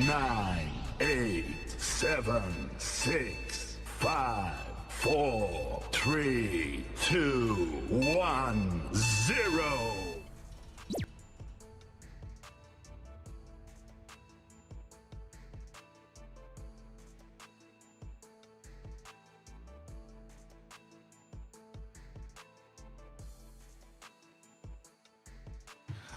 9, 8, 7, 6, 5, 4, 3, 2, 1, 0.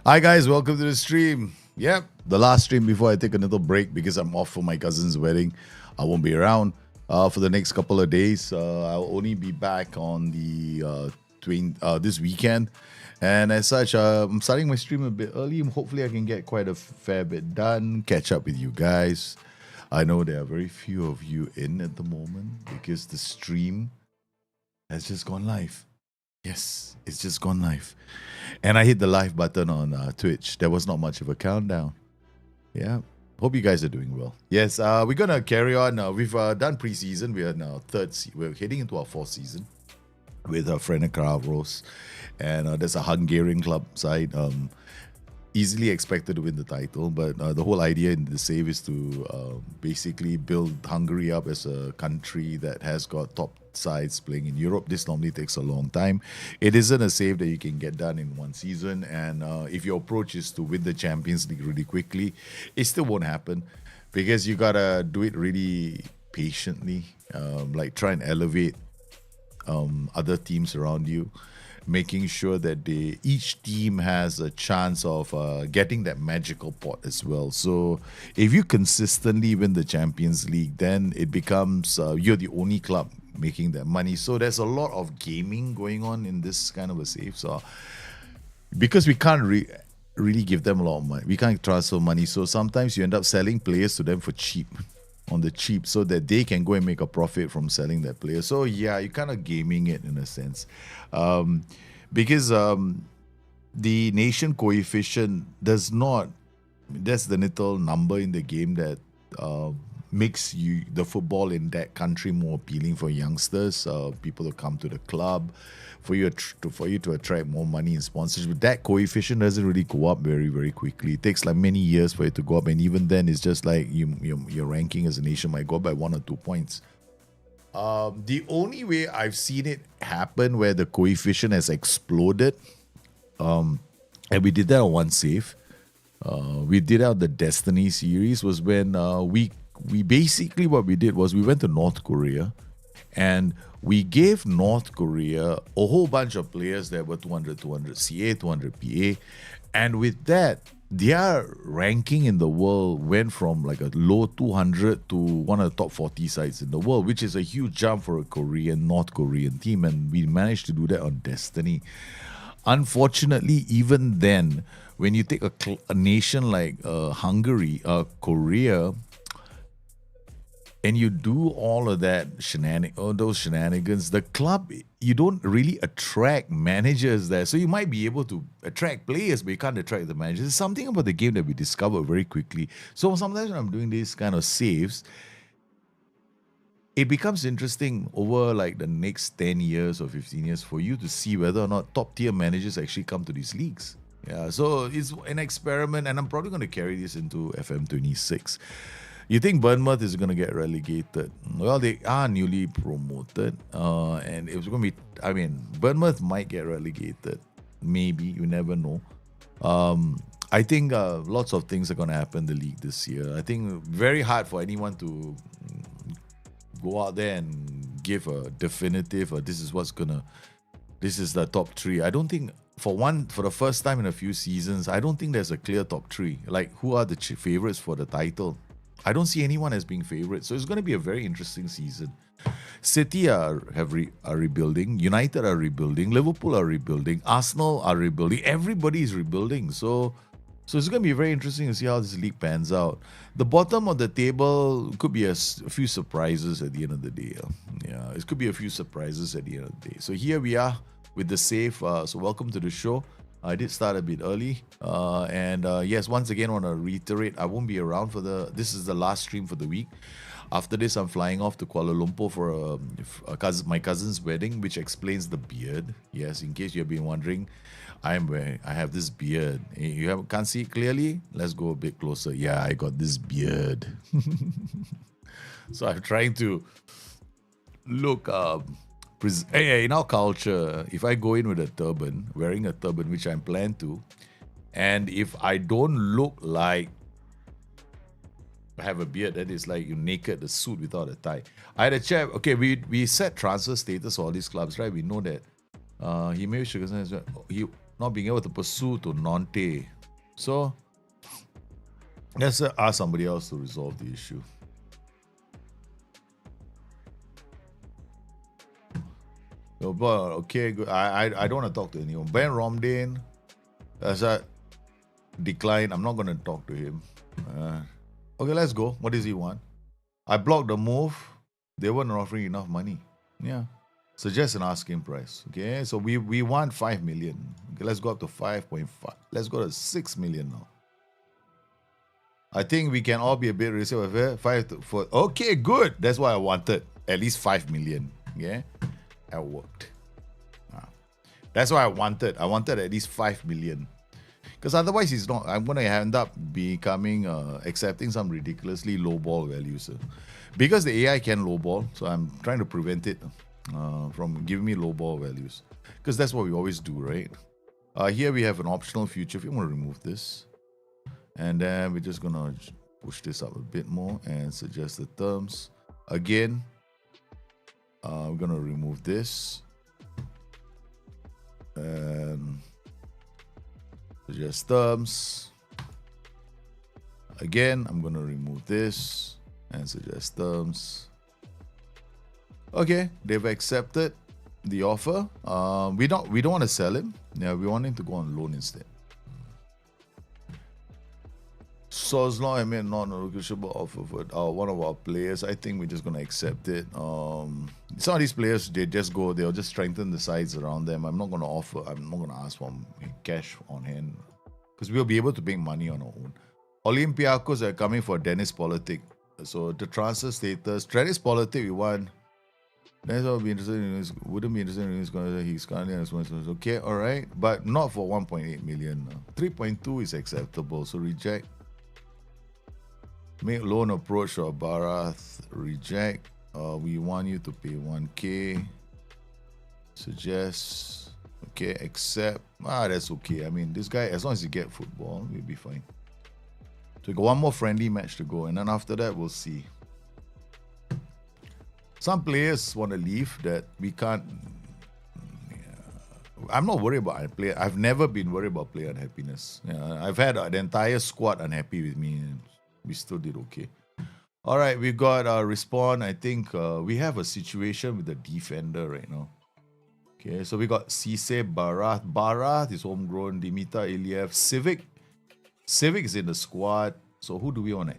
Hi guys, welcome to the stream. Yep, the last stream before I take another break because I'm off for my cousin's wedding. I won't be around for the next couple of days. I'll only be back on the this weekend. And as such, I'm starting my stream a bit early. Hopefully I can get quite a fair bit done, catch up with you guys. I know there are very few of you in at the moment because the stream has just gone live. Yes, it's just gone live. And I hit the live button on Twitch. There was not much of a countdown. Yeah. Hope you guys are doing well. Yes, we're going to carry on. We've done preseason. We are now we're heading into our fourth season with Ferencváros. And there's a Hungarian club side. Easily expected to win the title, but the whole idea in the save is to basically build Hungary up as a country that has got top sides playing in Europe. This normally takes a long time. It isn't a save that you can get done in one season, and if your approach is to win the Champions League really quickly, it still won't happen because you gotta do it really patiently, like try and elevate other teams around you, making sure that each team has a chance of getting that magical pot as well. So if you consistently win the Champions League, then it becomes you're the only club making that money. So there's a lot of gaming going on in this kind of a save. So because we can't really give them a lot of money, we can't transfer money. So sometimes you end up selling players to them for cheap, on the cheap, so that they can go and make a profit from selling that player. So yeah, you're kind of gaming it in a sense, because the nation coefficient does not. That's the little number in the game that makes the football in that country more appealing for youngsters, people to come to the club, for you to attract more money in sponsorship. That coefficient doesn't really go up very, very quickly. It takes like many years for it to go up, and even then, it's just like your ranking as a nation might go up by 1 or 2 points. The only way I've seen it happen where the coefficient has exploded, and we did that on one save. We did out the Destiny series was when we basically what we did was we went to North Korea and we gave North Korea a whole bunch of players that were 200 CA, 200 PA, and with that, their ranking in the world went from like a low 200 to one of the top 40 sides in the world, which is a huge jump for a North Korean team, and we managed to do that on Destiny. Unfortunately, even then, when you take a nation like Hungary, Korea, and you do all of that those shenanigans, the club, you don't really attract managers there. So you might be able to attract players, but you can't attract the managers. There's something about the game that we discovered very quickly. So sometimes when I'm doing these kind of saves, it becomes interesting over like the next 10 years or 15 years for you to see whether or not top tier managers actually come to these leagues. Yeah, so it's an experiment, and I'm probably going to carry this into FM26. You think Bournemouth is going to get relegated? Well, they are newly promoted, and it was going to be. Bournemouth might get relegated. Maybe, you never know. I think lots of things are going to happen in the league this year. I think very hard for anyone to go out there and give a definitive, this is the top three. I don't think, for the first time in a few seasons, I don't think there's a clear top three. Like, who are the favorites for the title? I don't see anyone as being favorites. So it's going to be a very interesting season. City are rebuilding. United are rebuilding. Liverpool are rebuilding. Arsenal are rebuilding. Everybody is rebuilding. So it's going to be very interesting to see how this league pans out. The bottom of the table could be a few surprises at the end of the day. Yeah, it could be a few surprises at the end of the day. So here we are with the save. So welcome to the show. I did start a bit early, and yes, once again, I want to reiterate, I won't be around this is the last stream for the week. After this, I'm flying off to Kuala Lumpur for my cousin's wedding, which explains the beard. Yes, in case you've been wondering, I have this beard. Can't see it clearly? Let's go a bit closer. Yeah, I got this beard. So I'm trying to look in our culture, if I go in with a turban, wearing a turban, which I'm planned to, and if I don't look like I have a beard, that is like you naked, the suit without a tie. I had a chat. Okay, we set transfer status for all these clubs, right? We know that he may he not being able to pursue to Nantes. So let's ask somebody else to resolve the issue. Okay, good. I don't want to talk to anyone. Ben Romdane, as I decline, I'm not going to talk to him. Okay, let's go. What does he want? I blocked the move. They weren't offering enough money. Yeah. Suggest an asking price. Okay, so we want 5 million. Okay, let's go up to 5.5. Let's go to 6 million now. I think we can all be a bit reasonable. 5 to 4. Okay, good. That's what I wanted. At least 5 million. Yeah. That worked. That's what I wanted. I wanted at least 5 million. Because otherwise, I'm going to end up becoming, accepting some ridiculously lowball values. Because the AI can lowball, so I'm trying to prevent it from giving me lowball values. Because that's what we always do, right? Here we have an optional future. If you want to remove this. And then we're just going to push this up a bit more and suggest the terms. Again, we're going to remove this and suggest terms. Again, I'm going to remove this and suggest terms. Okay, they've accepted the offer. We don't want to sell him. Yeah, we want him to go on loan instead. So as long as not negotiable offer for one of our players, I think we're just gonna accept it. Some of these players, they'll just strengthen the sides around them. I'm not gonna ask for cash on hand because we'll be able to make money on our own. Olympiacos are coming for Dennis Politic. So the transfer status, Dennis Politic, we want. That's what be interested in. Wouldn't be interested in his contract. He's currently okay, all right, but not for 1.8 million. 3.2 is acceptable. So reject. Make loan approach or Barath, reject. We want you to pay 1K. Suggest. Okay, accept. That's okay. I mean, this guy, as long as he get football, we'll be fine. So we got one more friendly match to go, and then after that, we'll see. Some players want to leave that we can't. I'm not worried about player. I've never been worried about player unhappiness. I've had the entire squad unhappy with me. We still did okay. All right, we got Respawn. I think we have a situation with the defender right now. Okay, so we got Cisse, Barath. Barath is homegrown. Dimitar Iliev. Civic is in the squad. So who do we want?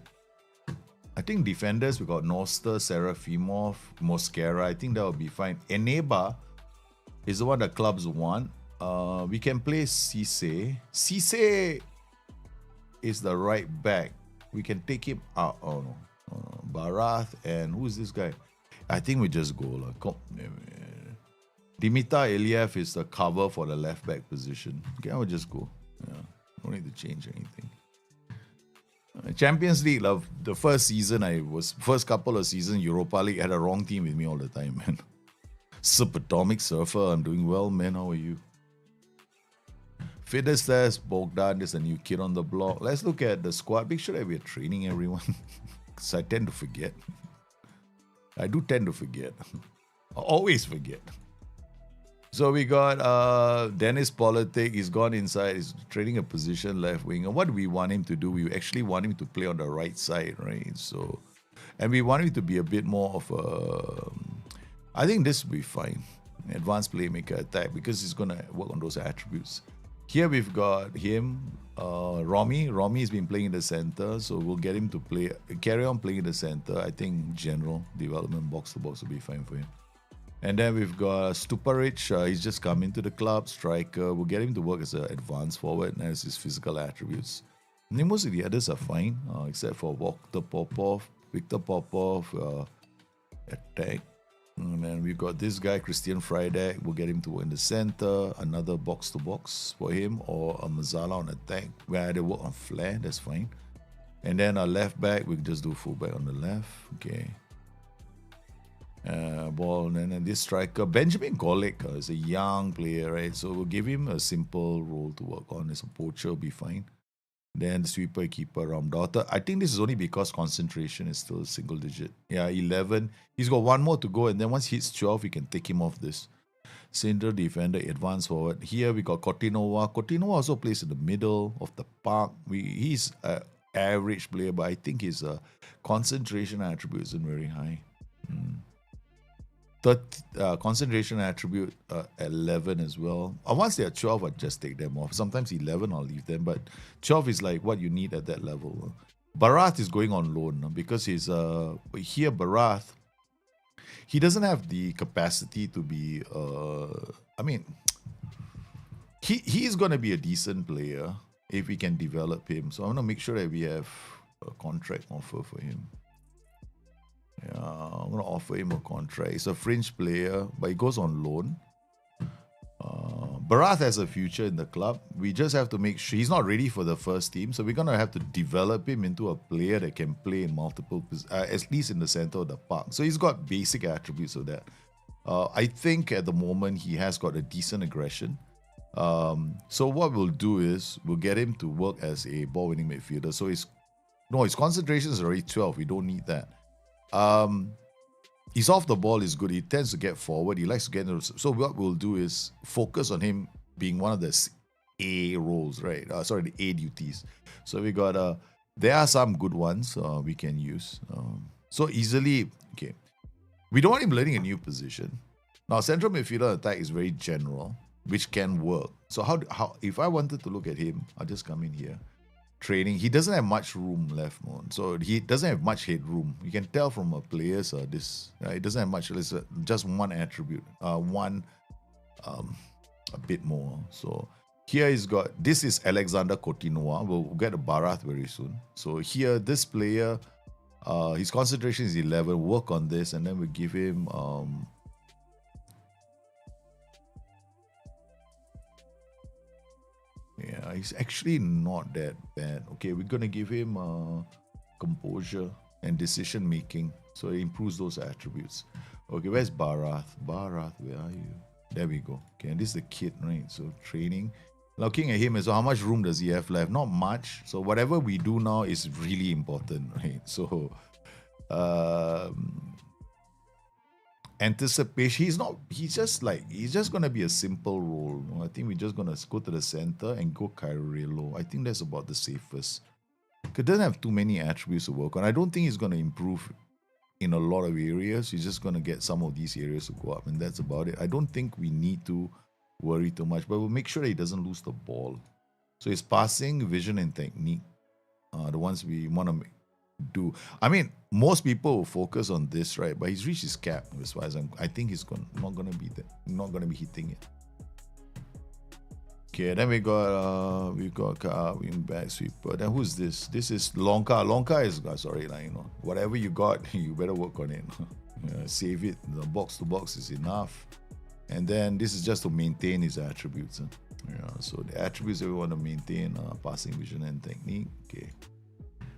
I think defenders, we got Noster, Serafimov, Mosquera. I think that will be fine. Eneba is the one that clubs want. We can play Cisse. Cisse is the right back. We can take him out. Oh no. Barath and who's this guy? I think we just go. Dimitar Iliev is the cover for the left back position. Okay, I will just go. Yeah, don't need to change anything. Champions League, the first couple of seasons, Europa League had a wrong team with me all the time, man. Subatomic Surfer, I'm doing well, man. How are you? Fitness test, Bogdan, there's a new kid on the block. Let's look at the squad. Make sure that we're training everyone. Because I tend to forget. I do tend to forget. I always forget. So we got Dennis Politic. He's gone inside. He's training a position left wing. And what do we want him to do? We actually want him to play on the right side, right? So, and we want him to be a bit more of a... I think this will be fine. Advanced playmaker attack because he's going to work on those attributes. Here we've got him, Romy. Romy's been playing in the center, so we'll get him to carry on playing in the center. I think general development box to box will be fine for him. And then we've got Stuparic. He's just come into the club, striker. We'll get him to work as an advanced forward and as his physical attributes. And then most of the others are fine, except for Walter Popov. Victor Popov, attack. And then we got this guy, Christian Friday. We'll get him to work in the center. Another box-to-box for him, or a Mazzala on attack. We either work on flair, that's fine. And then our left back, we can just do fullback on the left. Okay. Ball, and then this striker, Benjamin Golick, is a young player, right? So we'll give him a simple role to work on. As a poacher, will be fine. Then the sweeper, keeper, Ramdaughter. I think this is only because concentration is still single digit. Yeah, 11. He's got one more to go, and then once he hits 12, we can take him off this. Central defender, advance forward. Here we got Coutinho. Coutinho also plays in the middle of the park. He's an average player, but I think his concentration attribute isn't very high. Concentration attribute 11 as well. Once they're 12, I'll just take them off. Sometimes 11, I'll leave them, but 12 is like what you need at that level. Barath is going on loan because he's here. Barath, he doesn't have the capacity to be. I mean, he's gonna be a decent player if we can develop him. So I'm gonna make sure that we have a contract offer for him. Yeah, I'm going to offer him a contract. He's a fringe player, but he goes on loan. Barath has a future in the club. We just have to make sure he's not ready for the first team. So we're going to have to develop him into a player that can play in multiple, at least in the center of the park. So he's got basic attributes of that. I think at the moment he has got a decent aggression. So what we'll do is we'll get him to work as a ball-winning midfielder. So his concentration is already 12. We don't need that. He's off the ball is good. He tends to get forward. He likes to get into. So what we'll do is focus on him being one of the A roles, right? The A duties. So we got there are some good ones we can use. So easily, okay. We don't want him learning a new position. Now central midfielder attack is very general, which can work. So how if I wanted to look at him, I'll just come in here. Training, he doesn't have much room left, man. So he doesn't have much headroom. You can tell from a player's this. It doesn't have much. It's just one attribute, a bit more. So here he's got. This is Alexander Coutinho. We'll get a Barath very soon. So here, this player, his concentration is 11. Work on this, and then we give him. Yeah, he's actually not that bad. Okay, we're going to give him composure and decision making. So it improves those attributes. Okay, where's Barath? Barath, where are you? There we go. Okay, and this is the kid, right? So training. Looking at him as well, how much room does he have left? Not much. So whatever we do now is really important, right? So anticipation. He's just going to be a simple role. I think we're just going to go to the center and go Cairello. I think that's about the safest. It doesn't have too many attributes to work on. I don't think he's going to improve in a lot of areas. He's just going to get some of these areas to go up, and that's about it. I don't think we need to worry too much, but we'll make sure that he doesn't lose the ball. So his passing, vision, and technique are the ones we want to do. I mean, most people will focus on this, right? But he's reached his cap as far as I think he's not gonna be hitting it. Okay, then we got wing back sweeper. Then who's this? This is Lonka. Lonka is whatever you got, you better work on it. Save it. The box to box is enough. And then this is just to maintain his attributes. So the attributes that we want to maintain are passing, vision, and technique. Okay.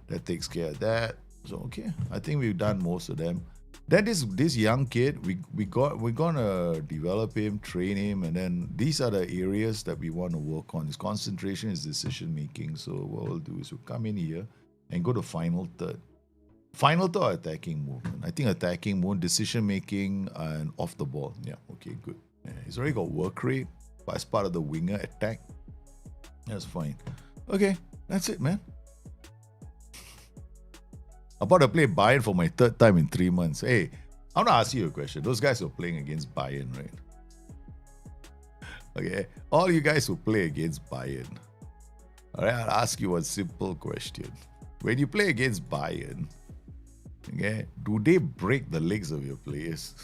That takes care of that. So okay, I think we've done most of them. Then this young kid, we're gonna develop him, train him, and then these are the areas that we want to work on. His concentration, his decision making. So what we'll do is we'll come in here and go to final third. Final third or attacking movement. I think attacking movement, decision making, and off the ball. Yeah, okay, good. Yeah, he's already got work rate, but as part of the winger attack. That's fine. Okay, that's it, man. About to play Bayern for my third time in 3 months. Hey, I want to ask you a question. Those guys were playing against Bayern, right? Okay, all you guys who play against Bayern. All right, I'll ask you a simple question. When you play against Bayern, okay, do they break the legs of your players?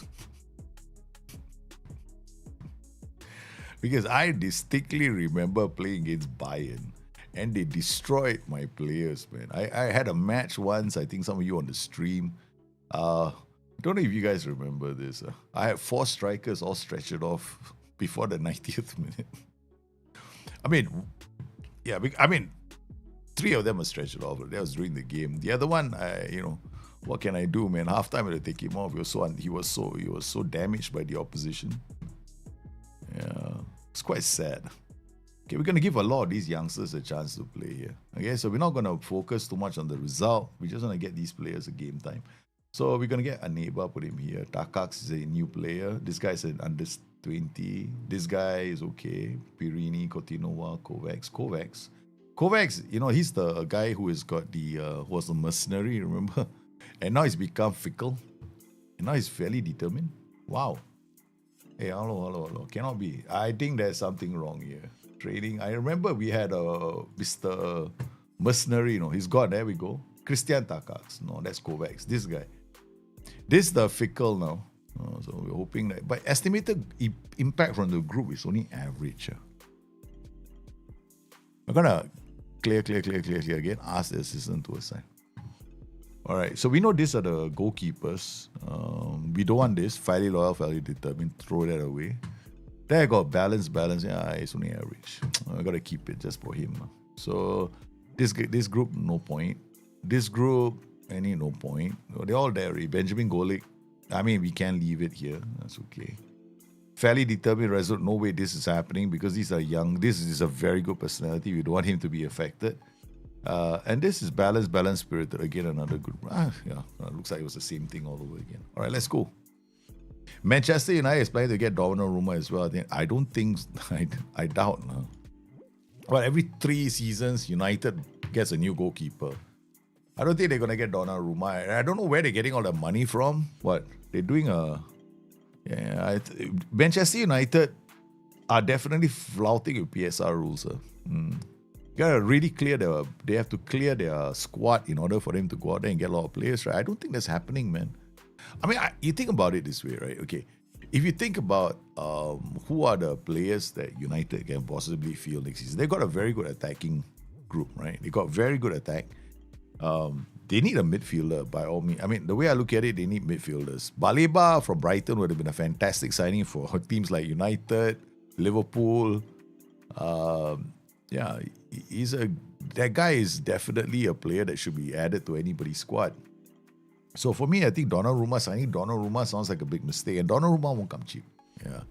Because I distinctly remember playing against Bayern. and they destroyed my players, man. I had a match once, I think some of you on the stream. Don't know if you guys remember this. I had 4 strikers all stretched off before the 90th minute. I mean, 3 of them were stretched off. That was during the game. The other one, what can I do, man? Halftime I had to take him off. He was so damaged by the opposition. Yeah, it's quite sad. Okay, we're gonna give a lot of these youngsters a chance to play here. Okay, so we're not gonna focus too much on the result. We just wanna get these players a game time. So we're gonna get Aneba, put him here. Takax is a new player. This guy's an under 20. This guy is okay. Pirini, Coutinho, Kovacs, he's the guy who has got who was a mercenary, remember? And now he's become fickle. And now he's fairly determined. Wow. Hey, hello. Cannot be. I think there's something wrong here. Trading. I remember we had Mr. Mercenary, he's gone. There we go. Christian Takax. No, that's Kovacs. This guy. This is the fickle now. So we're hoping that. But estimated impact from the group is only average. We're going to clear again. Ask the assistant to assign. All right. So we know these are the goalkeepers. We don't want this. Fairly loyal, fairly determined. Throw that away. There I got balance. Yeah, it's only average. I got to keep it just for him. So this group, no point. This group, no point. They're all there. Benjamin Golik. I mean, we can leave it here. That's okay. Fairly determined, resolute. No way this is happening because these are young. This is a very good personality. We don't want him to be affected. And this is balanced, spirited. Again, another good. Looks like it was the same thing all over again. All right, let's go. Manchester United is planning to get Donnarumma as well. I don't think. I doubt. No. Well, every 3 seasons, United gets a new goalkeeper. I don't think they're gonna get Donnarumma. I don't know where they're getting all the money from. What they're doing Manchester United are definitely flouting with PSR rules. Gotta really they have to clear their squad in order for them to go out there and get a lot of players, right? I don't think that's happening, man. I mean, you think about it this way, right? Okay, if you think about who are the players that United can possibly field next season, they got a very good attacking group, right? They got very good attack. They need a midfielder by all means. I mean, the way I look at it, they need midfielders. Baleba from Brighton would have been a fantastic signing for teams like United, Liverpool. That guy is definitely a player that should be added to anybody's squad. So for me, I think signing Donnarumma sounds like a big mistake, and Donnarumma won't come cheap. Yeah,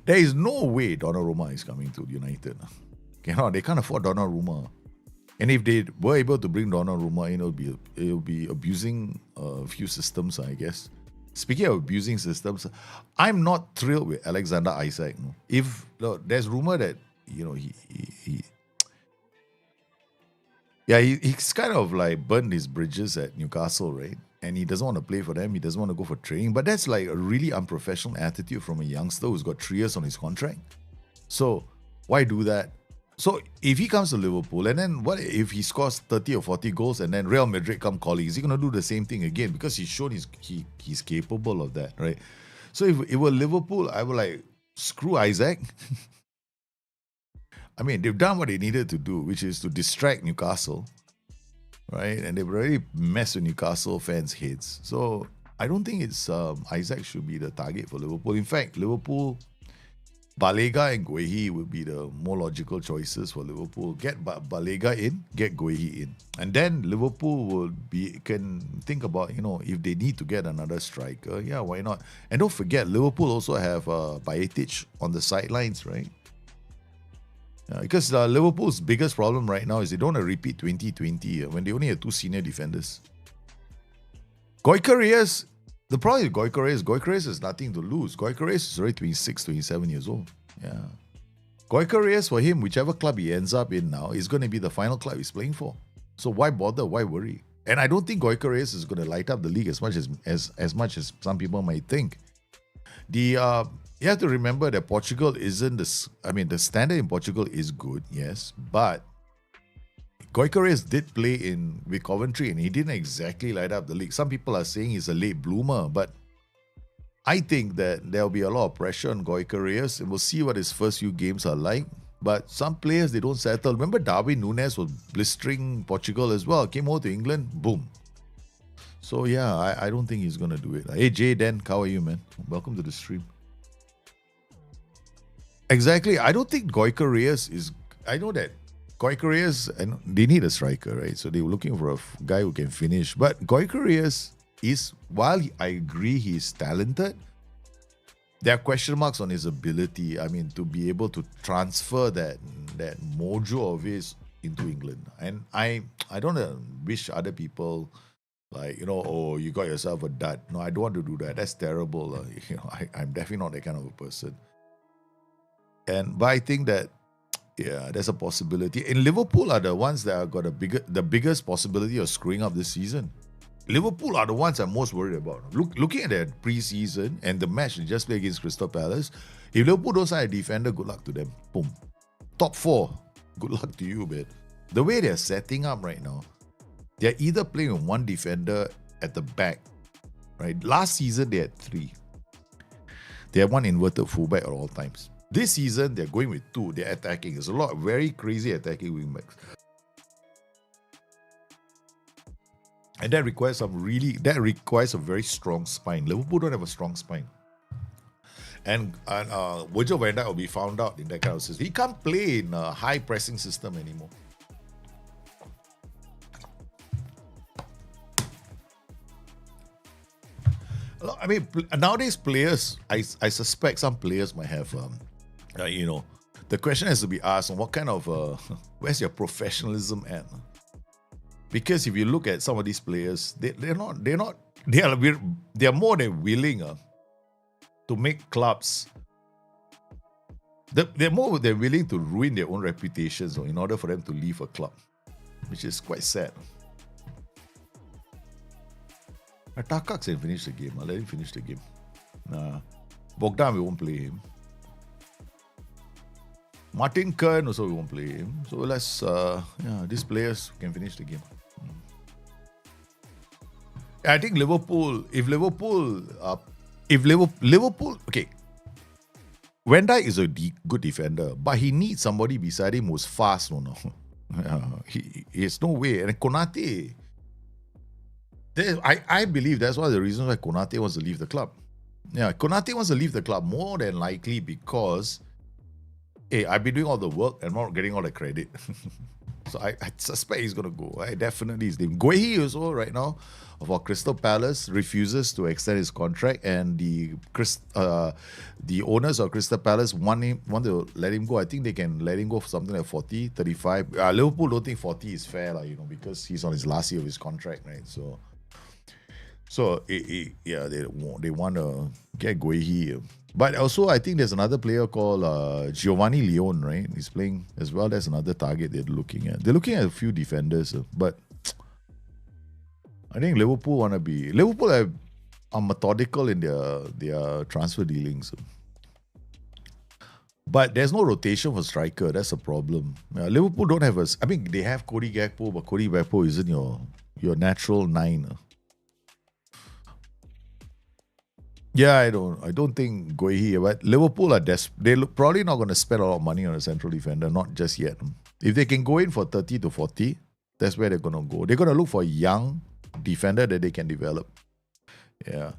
there is no way Donnarumma is coming to United. They can't afford Donnarumma. And if they were able to bring Donnarumma in, it'll be abusing a few systems, I guess. Speaking of abusing systems, I'm not thrilled with Alexander Isak. If there's rumor that he's kind of like burned his bridges at Newcastle, right? And he doesn't want to play for them. He doesn't want to go for training. But that's like a really unprofessional attitude from a youngster who's got 3 years on his contract. So why do that? So if he comes to Liverpool, and then what if he scores 30 or 40 goals and then Real Madrid come calling? Is he going to do the same thing again? Because he's shown he's capable of that, right? So if it were Liverpool, I would screw Isak. I mean, they've done what they needed to do, which is to distract Newcastle, right? And they've already messed with Newcastle fans' heads. So I don't think Isak should be the target for Liverpool. In fact, Liverpool, Balega and Guehi would be the more logical choices for Liverpool. Get Balega in, get Guehi in. And then Liverpool can think about, if they need to get another striker, why not? And don't forget, Liverpool also have Bajetic on the sidelines, right? Because Liverpool's biggest problem right now is they don't want to repeat 2020 when they only had 2 senior defenders. Gyökeres, the problem with Gyökeres has nothing to lose. Gyökeres is already 26, 27 years old. Yeah. Gyökeres, for him, whichever club he ends up in now, is going to be the final club he's playing for. So why bother? Why worry? And I don't think Gyökeres is going to light up the league as much as some people might think. You have to remember that Portugal isn't the standard in Portugal is good, yes, but Gyökeres did play with Coventry and he didn't exactly light up the league. Some people are saying he's a late bloomer, but I think that there'll be a lot of pressure on Gyökeres and we'll see what his first few games are like. But some players, they don't settle. Remember Darwin Núñez was blistering Portugal as well. Came over to England, boom. So yeah, I don't think he's going to do it. Hey Jay, Dan, how are you, man? Welcome to the stream. Exactly. I don't think Goiker Reyes is... I know that Goiker Reyes, and they need a striker, right? So they were looking for a guy who can finish. But Goiker Reyes is, while I agree he's talented, there are question marks on his ability. I mean, to be able to transfer that mojo of his into England. And I don't wish other people, like, oh, you got yourself a dud. No, I don't want to do that. That's terrible. I'm definitely not that kind of a person. But I think that, yeah, there's a possibility. And Liverpool are the ones that have got the biggest possibility of screwing up this season. Liverpool are the ones I'm most worried about. Looking at their preseason and the match they just played against Crystal Palace, if Liverpool don't sign a defender, good luck to them. Boom. Top 4, good luck to you, man. The way they're setting up right now, they're either playing with one defender at the back, right? Last season, they had 3. They had one inverted fullback at all times. This season, they're going with 2. They're attacking. There's a lot of very crazy attacking wingbacks. And that requires a very strong spine. Liverpool don't have a strong spine. And Virgil van Dijk will be found out in that kind of system. He can't play in a high pressing system anymore. I mean, nowadays players, I suspect some players might have, the question has to be asked on what kind of, where's your professionalism at? Because if you look at some of these players, they are more than willing to make clubs. They're more than willing to ruin their own reputations in order for them to leave a club, which is quite sad. Takak can finish the game. I'll let him finish the game. Bogdan, we won't play him. Martin Kern also, we won't play him. So let's, these players can finish the game. I think Liverpool, okay, Van Dijk is a good defender, but he needs somebody beside him who's fast. There's no way. And Konate, I believe that's one of the reasons why Konate wants to leave the club. Yeah, Konate wants to leave the club more than likely because, hey, I've been doing all the work and not getting all the credit. So I suspect he's going to go. Definitely his name. Guehi also right now for Crystal Palace refuses to extend his contract, and the owners of Crystal Palace want to let him go. I think they can let him go for something like 40, 35. Liverpool don't think 40 is fair, because he's on his last year of his contract, right? So they want to get Guehi. But also, I think there's another player called Giovanni Leon, right? He's playing as well. That's another target they're looking at. They're looking at a few defenders, but I think Liverpool are methodical in their transfer dealings. But there's no rotation for striker. That's a problem. Liverpool don't have they have Cody Gakpo, but Cody Gakpo isn't your natural 9. Yeah, I don't think Guehi, but Liverpool are they're probably not going to spend a lot of money on a central defender, not just yet. If they can go in for 30 to 40, that's where they're going to go. They're going to look for a young defender that they can develop. Yeah,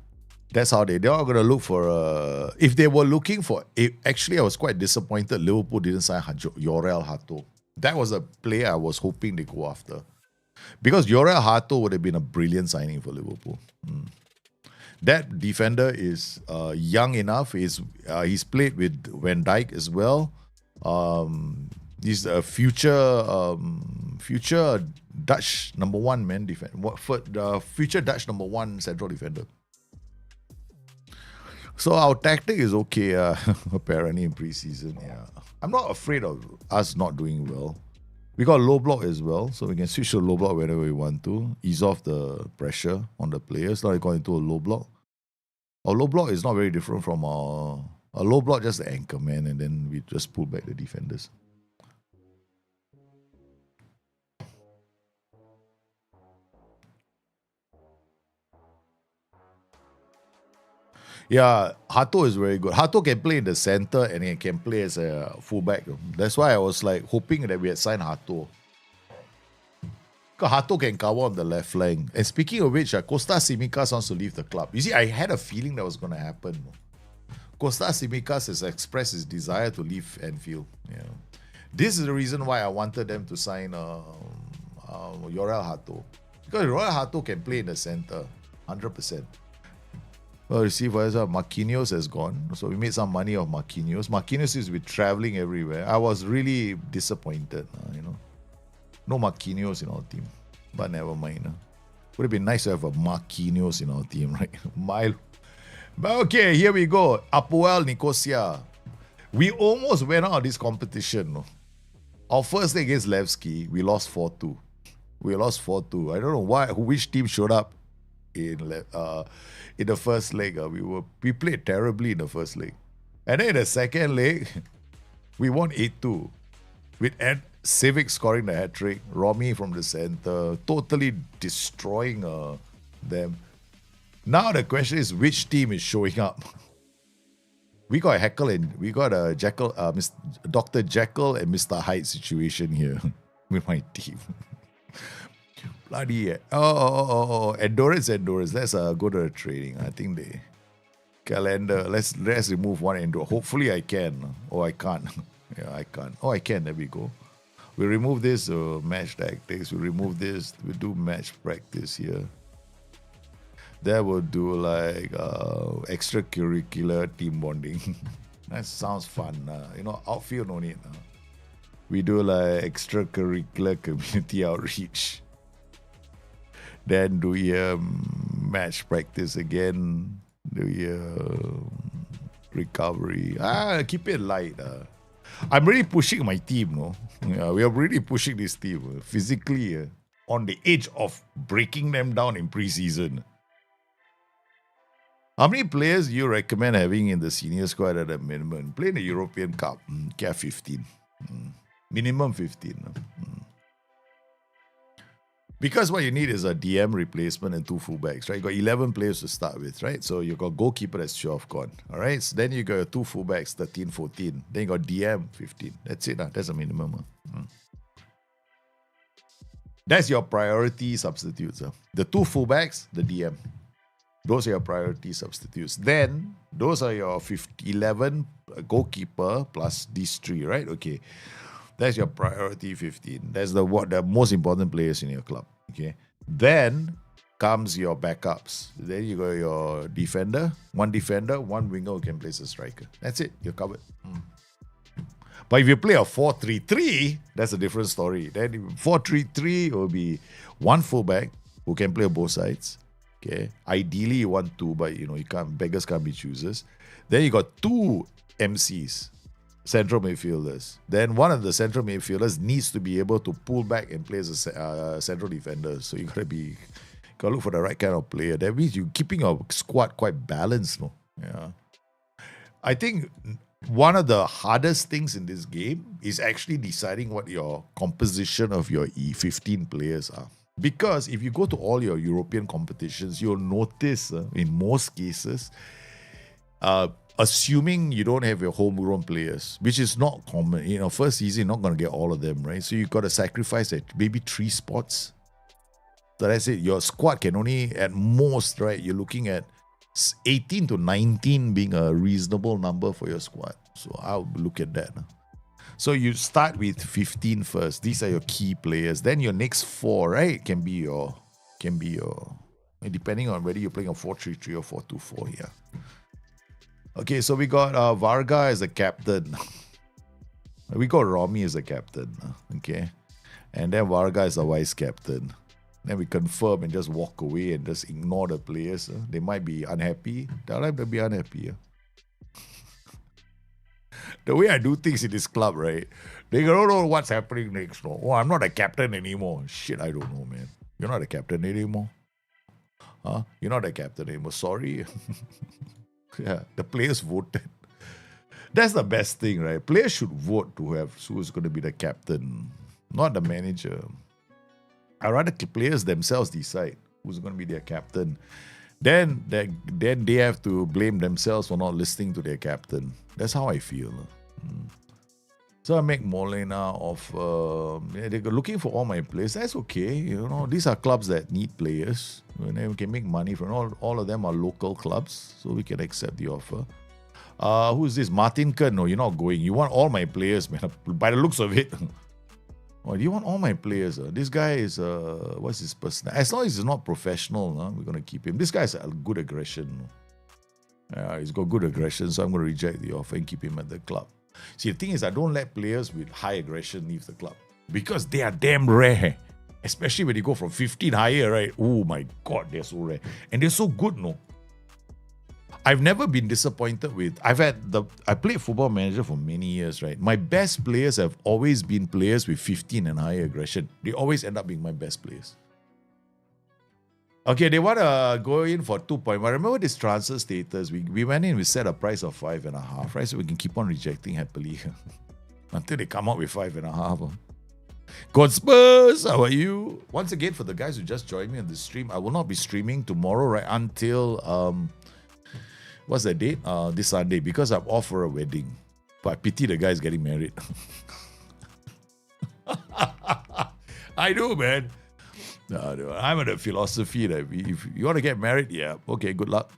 that's how they're not going to look for if they were looking for, actually I was quite disappointed Liverpool didn't sign Jorel Hato. That was a player I was hoping they go after. Because Jorel Hato would have been a brilliant signing for Liverpool. That defender is young enough. He's played with Van Dijk as well. He's a future Dutch number 1 man defender. Future Dutch number 1 central defender. So our tactic is okay. Apparently in preseason, yeah. I'm not afraid of us not doing well. We got low block as well, so we can switch to low block whenever we want to. Ease off the pressure on the players. Now we got into a low block. Our low block is not very different from our low block, just the anchor man, and then we just pull back the defenders. Yeah, Hato is very good. Hato can play in the center and he can play as a fullback. That's why I was like hoping that we had signed Hato. Because Hato can cover on the left flank. And speaking of which, Costa Simicas wants to leave the club. You see, I had a feeling that was going to happen. Costa Simicas has expressed his desire to leave Anfield. Yeah. This is the reason why I wanted them to sign Yorel Hato. Because Yorel Hato can play in the center, 100%. Well, you see, for example, Marquinhos has gone. So we made some money off Marquinhos. Marquinhos is with traveling everywhere. I was really disappointed, No Marquinhos in our team. But never mind. Would have been nice to have a Marquinhos in our team, right? Milo. But okay, here we go. Apoel Nicosia. We almost went out of this competition. Our first leg against Levski, we lost 4-2. I don't know which team showed up in the first leg. We played terribly in the first leg. And then in the second leg, we won 8-2. With Civic scoring the hat-trick, Romy from the center, totally destroying them. Now the question is, which team is showing up? We got a Jekyll, Dr. Jekyll and Mr. Hyde situation here with my team. Bloody endurance. Let's go to the trading. I think the calendar. Let's remove one endurance. Hopefully I can. Or I can't. Yeah, I can't. Oh, I can. There we go. We remove this match tactics. We remove this. We do match practice here. That will do like extracurricular team bonding. That sounds fun. Outfield no need. We do like extracurricular community outreach. Then do your match practice again. Do your recovery. Keep it light. I'm really pushing my team, no? Yeah, we are really pushing this team physically on the edge of breaking them down in preseason. How many players do you recommend having in the senior squad at a minimum? Play in the European Cup, 15. Minimum 15. Because what you need is a DM replacement and 2 fullbacks, right? You got 11 players to start with, right? So you got goalkeeper that's 12 gone, all right? So then you got your 2 fullbacks, 13, 14. Then you got DM, 15. That's it. That's a minimum. That's your priority substitutes. The 2 fullbacks, the DM. Those are your priority substitutes. Then, those are your 11 goalkeeper plus these 3, right? Okay. That's your priority 15. That's the most important players in your club. Okay. Then comes your backups. Then you got your defender, one winger who can play as a striker. That's it. You're covered. But if you play a 4-3-3, that's a different story. Then 4-3-3 will be 1 fullback who can play both sides. Okay. Ideally you want 2, but beggars can't be choosers. Then you got 2 MCs. Central midfielders. Then one of the central midfielders needs to be able to pull back and play as a central defender. So you gotta look for the right kind of player. That means you're keeping your squad quite balanced, no? Yeah. I think one of the hardest things in this game is actually deciding what your composition of your 15 players are. Because if you go to all your European competitions, you'll notice in most cases, assuming you don't have your homegrown players, which is not common. First season, you're not going to get all of them, right? So you've got to sacrifice maybe 3 spots. So that's it. Your squad can only, at most, right, you're looking at 18 to 19 being a reasonable number for your squad. So I'll look at that. So you start with 15 first. These are your key players. Then your next 4, right, can be your, depending on whether you're playing a 4-3-3 or 4-2-4, yeah. Okay, so we got Varga as a captain. We got Romy as a captain. Okay. And then Varga is a vice captain. Then we confirm and just walk away and just ignore the players. They might be unhappy. Tell them to be unhappy. The way I do things in this club, right? They don't know what's happening next. No. Oh, I'm not a captain anymore. Shit, I don't know, man. You're not a captain anymore. You're not a captain anymore. Sorry. Yeah, the players voted. That's the best thing, right? Players should vote to have who's going to be the captain, not the manager. I'd rather players themselves decide who's going to be their captain. then they have to blame themselves for not listening to their captain. That's how I feel. So I make Molina of. They're looking for all my players. That's okay. You know, these are clubs that need players. We can make money from all of them are local clubs, so we can accept the offer. Who's this? Martin Kern? No, you're not going. You want all my players, man. By the looks of it. Oh, do you want all my players? This guy is, what's his person? As long as he's not professional, we're going to keep him. This guy has a good aggression. He's got good aggression, so I'm going to reject the offer and keep him at the club. See, the thing is, I don't let players with high aggression leave the club because they are damn rare. Especially when you go from 15 higher, right? Oh my God, they're so rare. And they're so good, no? I've never been disappointed with. I played Football Manager for many years, right? My best players have always been players with 15 and higher aggression. They always end up being my best players. Okay, they want to go in for 2.1. Remember this transfer status? We went in, we set a price of 5.5, right? So we can keep on rejecting happily until they come out with 5.5. God Spurs, how are you? Once again, for the guys who just joined me on the stream, I will not be streaming tomorrow, right? Until what's the date? This Sunday, because I'm off for a wedding. But I pity the guys getting married. I do, man. No, I'm at a philosophy that if you want to get married, yeah, okay, good luck.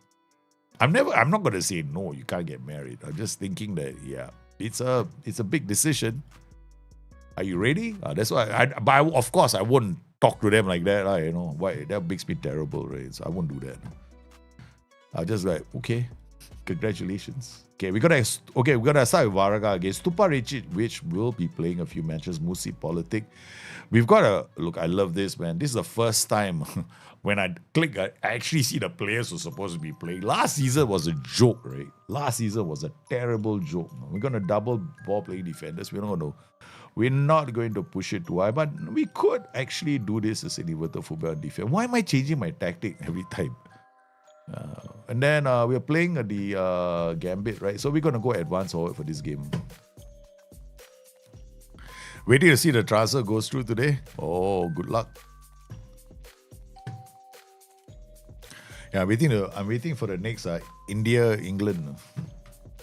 I'm not going to say no, you can't get married. I'm just thinking that, yeah, it's a big decision. Are you ready? That's why. Of course, I won't talk to them like that. You know why? That makes me terrible, right? So I won't do that. I'll just like, okay, congratulations. Okay, we're gonna start with Varaga against Stupa Recic, which will be playing a few matches. Musi Politic. We've got a look. I love this, man. This is the first time when I click, I actually see the players who are supposed to be playing. Last season was a joke, right? Last season was a terrible joke. We're gonna double ball playing defenders. We're not going to push it too high, but we could actually do this as an inverted fullback defense. Why am I changing my tactic every time? And then we're playing the Gambit, right? So we're going to go advance forward for this game. Waiting to see the transfer goes through today. Oh, good luck. Yeah, I'm waiting for the next India-England.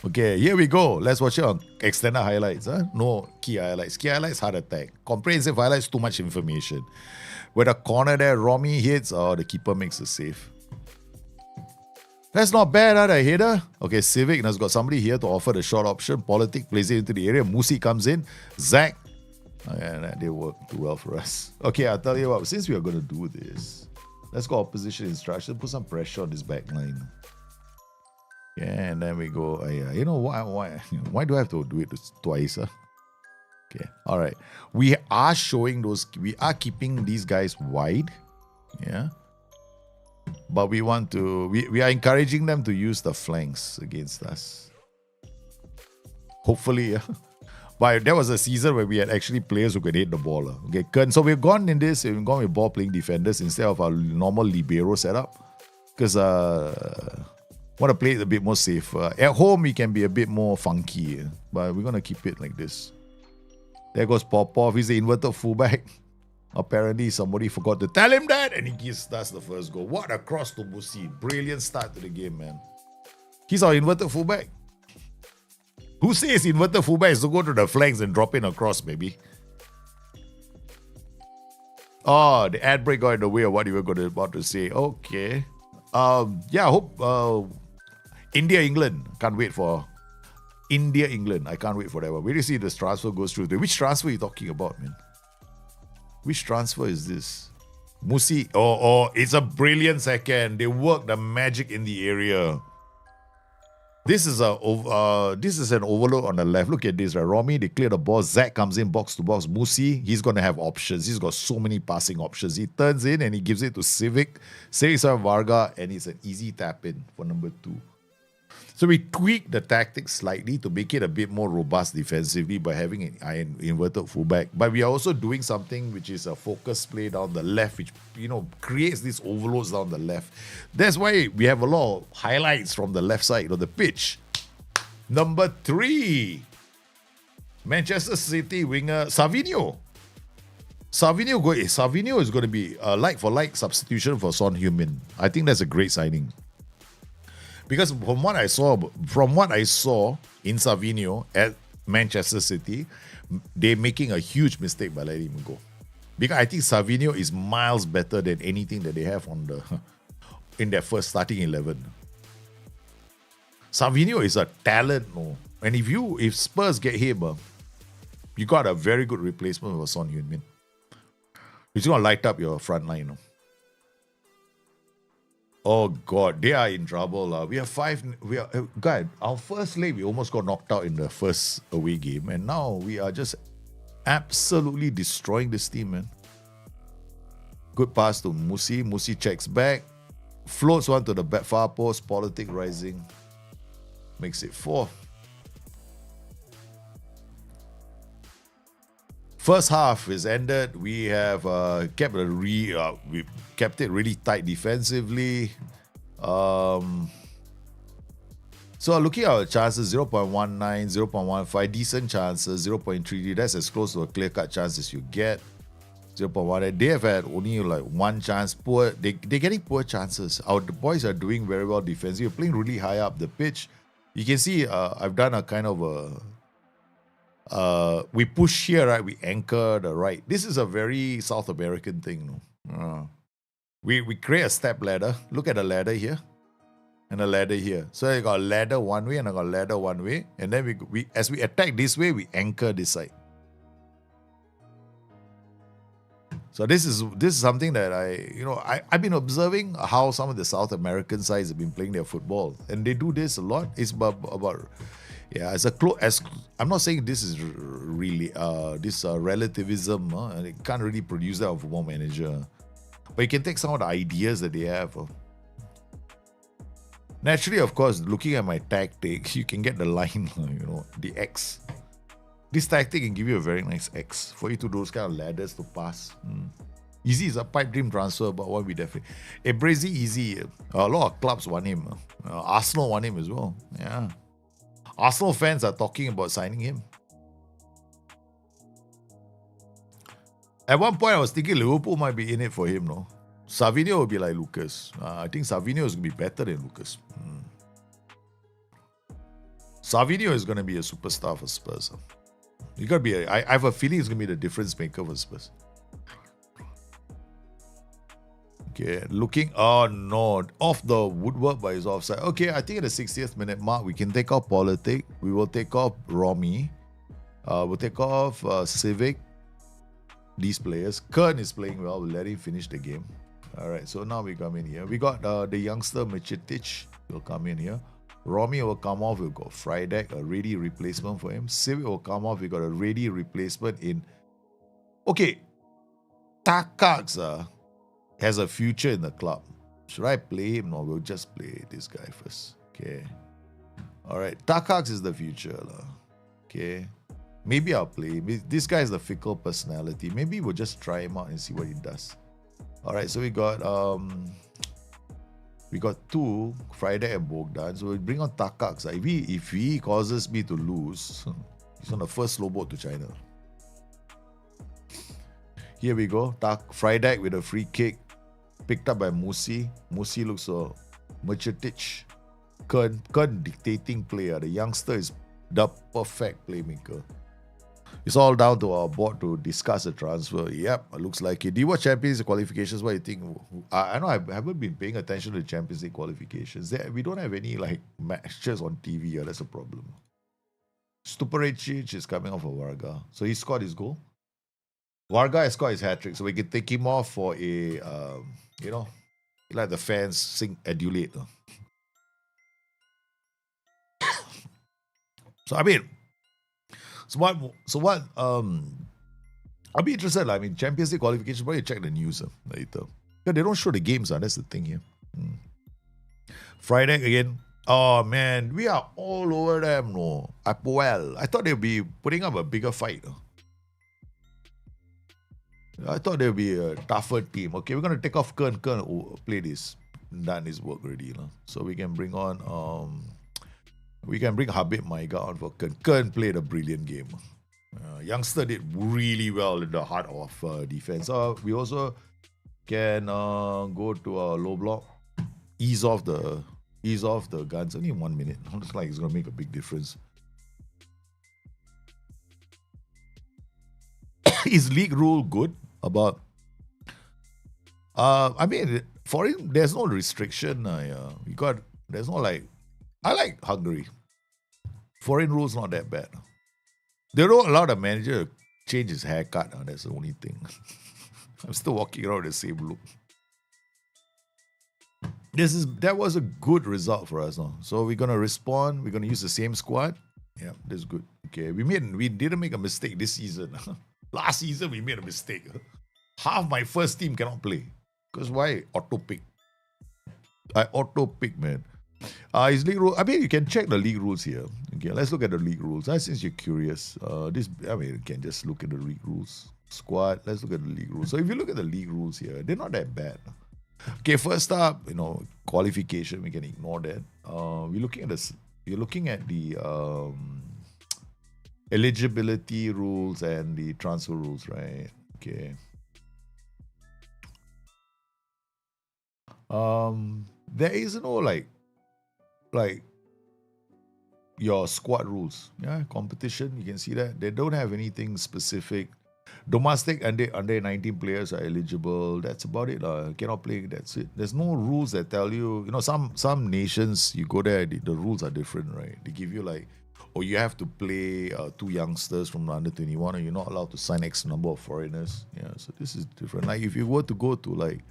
Okay, here we go. Let's watch it on extended highlights. No key highlights. Key highlights, heart attack. Comprehensive highlights, too much information. With a corner there, Romy hits, the keeper makes a save. That's not bad, the header. Okay, Civic has got somebody here to offer the short option. Politic plays it into the area. Musi comes in. Zach. They work too well for us. Okay, I'll tell you what. Since we are going to do this, let's go opposition instruction. Put some pressure on this back line. Yeah, and then we go. You know why do I have to do it twice? Okay, all right. We are showing those. We are keeping these guys wide. Yeah, but we want to. We are encouraging them to use the flanks against us. Hopefully, yeah. But there was a season where we had actually players who could hit the ball. Okay, so we've gone in this. We've gone with ball playing defenders instead of our normal libero setup because want to play it a bit more safe. At home, we can be a bit more funky, but we're going to keep it like this. There goes Popov. He's the inverted fullback. Apparently, somebody forgot to tell him that, and he starts the first goal. What a cross to Musi. Brilliant start to the game, man. He's our inverted fullback. Who says inverted fullback is to go to the flanks and drop in across, maybe? Oh, the ad break got in the way of what you were about to say. Okay. Yeah, I hope... India, England. Can't wait for India, England. I can't wait for that one. Wait to see this transfer goes through. Which transfer are you talking about, man? Which transfer is this? Musi. Oh, it's a brilliant second. They work the magic in the area. This is an overload on the left. Look at this, right? Romy, they clear the ball. Zach comes in box to box. Musi, he's going to have options. He's got so many passing options. He turns in and he gives it to Civic. Saves Varga, and it's an easy tap in for number 2. So we tweak the tactics slightly to make it a bit more robust defensively by having an inverted fullback. But we are also doing something which is a focus play down the left, which creates these overloads down the left. That's why we have a lot of highlights from the left side of the pitch. Number 3, Manchester City winger Savinho. Savinho is going to be a like-for-like substitution for Son Heung-min. I think that's a great signing. Because from what I saw in Savinho at Manchester City, they're making a huge mistake by letting him go. Because I think Savinho is miles better than anything that they have in their first starting 11. Savinho is a talent, no. And if Spurs get him, you got a very good replacement for Son Heung-min. He's gonna light up your front line, no. Oh God, they are in trouble. We have our first leg, we almost got knocked out in the first away game, and now we are just absolutely destroying this team, man. Good pass to Musi. Musi checks back, floats one to the back far post. Politic rising, makes it 4. First half is ended. We have kept it really tight defensively. So looking at our chances, 0.19, 0.15, decent chances, 0.33. That's as close to a clear-cut chance as you get. 0.18. They have had only like one chance. They're getting poor chances. Our boys are doing very well defensively. We're playing really high up the pitch. You can see I've done a kind of we push here, right? We anchor the right. This is a very South American thing, no? We create a step ladder. Look at the ladder here and a ladder here. So I got a ladder one way and I got a ladder one way. And then we as we attack this way, we anchor this side. So this is something that I've been observing how some of the South American sides have been playing their football, and they do this a lot. It's about I'm not saying this is really relativism. And it can't really produce that of a football manager, but you can take some of the ideas that they have. Naturally, of course, looking at my tactic, you can get the line, the X. This tactic can give you a very nice X for you to do those kind of ladders to pass. Easy is a pipe dream transfer, but one we definitely. Ebrezi easy. A lot of clubs want him. Arsenal want him as well. Yeah. Arsenal fans are talking about signing him. At one point, I was thinking Liverpool might be in it for him, no? Savinho will be like Lucas. I think Savinho is going to be better than Lucas. Savinho is going to be a superstar for Spurs. You got to be. I have a feeling it's going to be the difference maker for Spurs. Okay, looking. Oh no, off the woodwork, but it's offside. Okay, I think at the 60th minute mark, we can take off Politic. We will take off Romy. We'll take off Civic. These players. Kern is playing well. We'll let him finish the game. All right, so now we come in here. We got the youngster Michitic will come in here. Romy will come off. We've got Frydek, a ready replacement for him. Civic will come off. We got a ready replacement in. Okay, Takax has a future in the club. Should I play him? No, we'll just play this guy first. Okay. All right, Takax is the future. Okay. Maybe I'll play. This guy is the fickle personality. Maybe we'll just try him out and see what he does. All right, so we got two, Friday and Bogdan. So we bring on Takax. If he causes me to lose, he's on the first slow boat to China. Here we go. Friday with a free kick, picked up by Musi. Musi looks so Michitic. Kern dictating player. The youngster is the perfect playmaker. It's all down to our board to discuss the transfer. Yep, it looks like it. Do you watch Champions League qualifications? What do you think? I know I haven't been paying attention to Champions League qualifications. We don't have any matches on TV. That's a problem. Stuparicic is coming off of Varga. So he scored his goal. Varga has scored his hat-trick. So we can take him off for a, like the fans sing adulate. So I mean, So what? I'll be interested. I mean, Champions League qualifications. Probably check the news later. Because they don't show the games. That's the thing here. Friday again. Oh man, we are all over them. No, Apoel. I thought they'd be putting up a bigger fight. I thought there'd be a tougher team. Okay, we're gonna take off Kern. Kern play this. Done his work already. So we can bring on. We can bring Habib Maiga on for Kern. Kern played a brilliant game. Youngster did really well in the heart of defense. We also can go to a low block, ease off the guns. Only 1 minute. Looks like it's gonna make a big difference. Is league rule good about? I mean, for him, there's no restriction. There's no like. I like Hungary. Foreign rules not that bad. They don't allow the manager to change his haircut. That's the only thing. I'm still walking around with the same look. That was a good result for us. No? So we're gonna respond. We're gonna use the same squad. Yeah, that's good. Okay, we didn't make a mistake this season. Last season we made a mistake. Half my first team cannot play. Because why? Auto pick. I auto pick, man. His league rule. I mean, you can check the league rules here. Okay, let's look at the league rules. Since you're curious, you can just look at the league rules. Squad. Let's look at the league rules. So if you look at the league rules here, they're not that bad. Okay, first up, qualification. We can ignore that. We're looking at this. We're looking at the eligibility rules and the transfer rules, right? Okay. There is no like your squad rules. Yeah, competition, you can see that. They don't have anything specific. Domestic under 19 players are eligible. That's about it. Cannot play, that's it. There's no rules that tell you, some nations, you go there, the rules are different, right? They give you like, you have to play 2 youngsters from under 21, or you're not allowed to sign X number of foreigners. Yeah, so this is different. Like if you were to go to like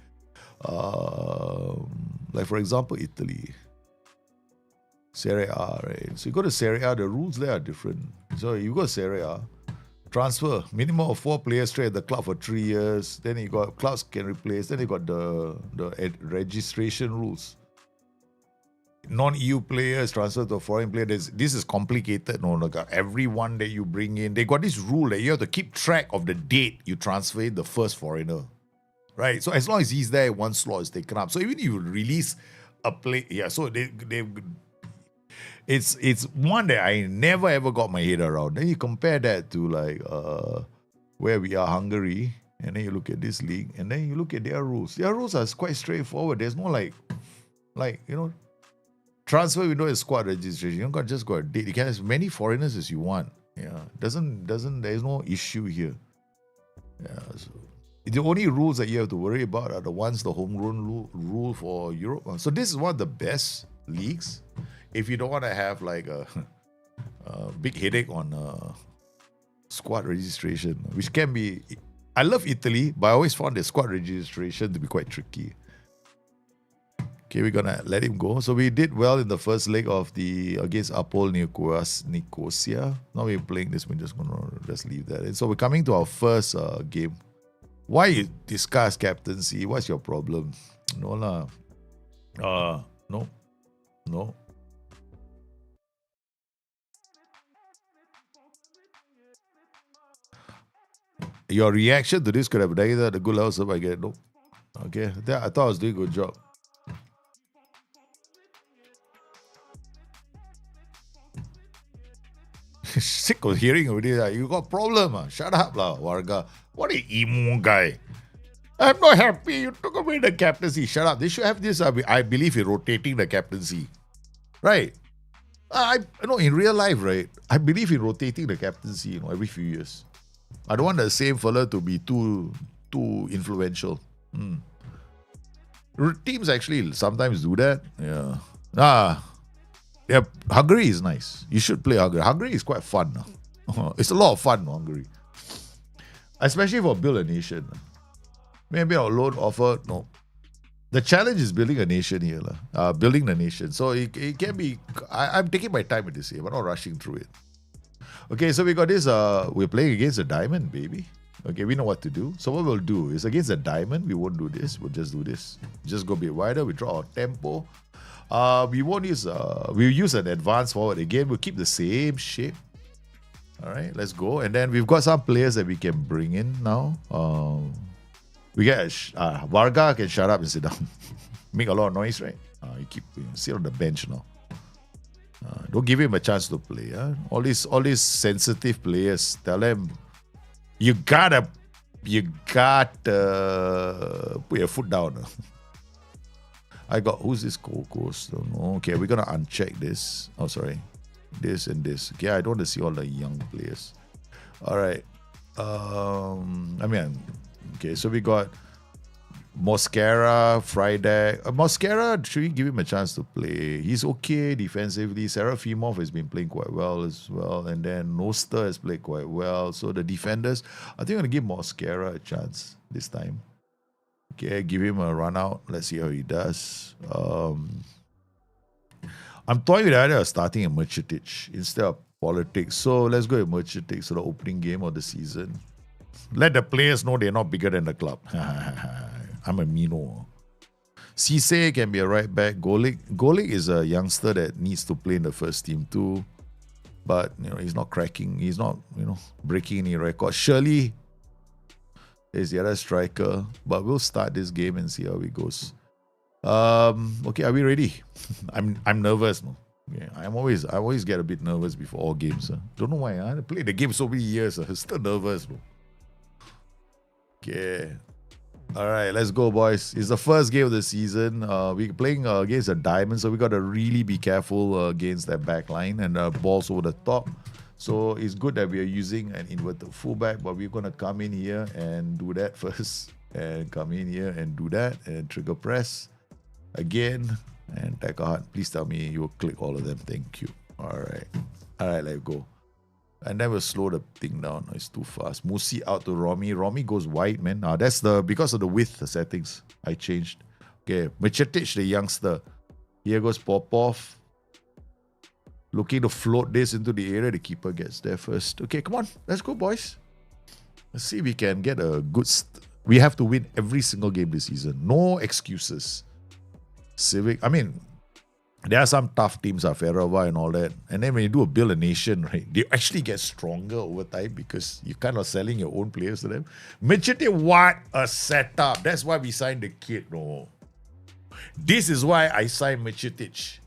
for example, Italy, Serie A, right? So you go to Serie A, the rules there are different. So you go to Serie A, transfer, minimum of 4 players stay at the club for 3 years. Then you got clubs can replace. Then you got the registration rules. Non-EU players transfer to a foreign player. This is complicated. No, everyone that you bring in, they got this rule that you have to keep track of the date you transfer in the first foreigner. Right, so as long as he's there, one slot is taken up. So even if you release a play, so it's one that I never ever got my head around. Then you compare that to like where we are, Hungary, and then you look at this league, and then you look at their rules. Their rules are quite straightforward. There's no transfer window is squad registration. You don't just got a date. You can have as many foreigners as you want. Yeah, there's no issue here. Yeah, so the only rules that you have to worry about are the ones the homegrown rule for Europe. So this is one of the best leagues if you don't want to have like a big headache on squad registration, which can be. I love Italy, but I always found the squad registration to be quite tricky. Okay, we're gonna let him go. So we did well in the first leg of against Apol Nicosia. Now we're playing this. We're just gonna leave that. And so we're coming to our first game. Why you discuss captaincy? What's your problem? No lah. No. Your reaction to this could have been either the good level of I get no. Okay, I thought I was doing a good job. Sick of hearing already. You got a problem. Shut up, Warga. What an emo guy. I'm not happy. You took away the captaincy. Shut up. They should have this. I believe in rotating the captaincy. Right? I know in real life, right? I believe in rotating the captaincy, every few years. I don't want the same fella to be too influential. Teams actually sometimes do that. Yeah. Yeah, Hungary is nice. You should play Hungary. Hungary is quite fun. It's a lot of fun, Hungary. Especially for build a nation. Maybe our loan offer, no. The challenge is building a nation here. Building the nation. So it can be, I'm taking my time with this here. I'm not rushing through it. Okay, so we got this, we're playing against a diamond, baby. Okay, we know what to do. So what we'll do is against a diamond, we won't do this. We'll just do this. Just go a bit wider. We draw our tempo. We won't use, we'll use an advance forward again. We'll keep the same shape. All right, let's go. And then we've got some players that we can bring in now. We get Varga can shut up and sit down. Make a lot of noise, right? You sit on the bench now. Don't give him a chance to play. Huh? All these sensitive players, tell them you gotta put your foot down. I got, who's this Gold Coast? Don't know. Okay, we're gonna uncheck this. Oh, sorry, this and this. Okay, I don't want to see all the young players. All right. Okay, so we got Mosquera, Friday. Mosquera, should we give him a chance to play? He's okay defensively. Serafimov has been playing quite well as well. And then Noster has played quite well. So the defenders, I think I'm going to give Mosquera a chance this time. Okay, give him a run out. Let's see how he does. I'm toying with the idea of starting a Merchitic instead of Politics. So let's go with Merchitic for the opening game of the season. Let the players know they're not bigger than the club. I'm a Mino. Cisse can be a right back. Golik is a youngster that needs to play in the first team too. But, he's not cracking. He's not, breaking any records. Shirley is the other striker. But we'll start this game and see how it goes. Okay, are we ready? I'm nervous. No? Yeah, I always get a bit nervous before all games. Don't know why. I played the game so many years. Still nervous. Bro. Okay. All right, let's go, boys. It's the first game of the season. We're playing against a diamond, so we got to really be careful against that back line and balls over the top. So it's good that we are using an inverted fullback, but we're going to come in here and do that first. And come in here and do that and trigger press again and tackle hard. Please tell me you will click all of them. Thank you. All right, let's go. And then we'll slow the thing down. It's too fast. Musi out to Romy. Romy goes wide, man. That's because of the width settings I changed. Okay, Merchitic, the youngster. Here goes Popov. Looking to float this into the area. The keeper gets there first. Okay, come on. Let's go, boys. Let's see if we can get a good... We have to win every single game this season. No excuses. Civic... there are some tough teams, Ferrova and all that. And then when you do a build a nation, right, they actually get stronger over time because you're kind of selling your own players to them. Merchitic, what a setup. That's why we signed the kid, no. This is why I signed Merchitic.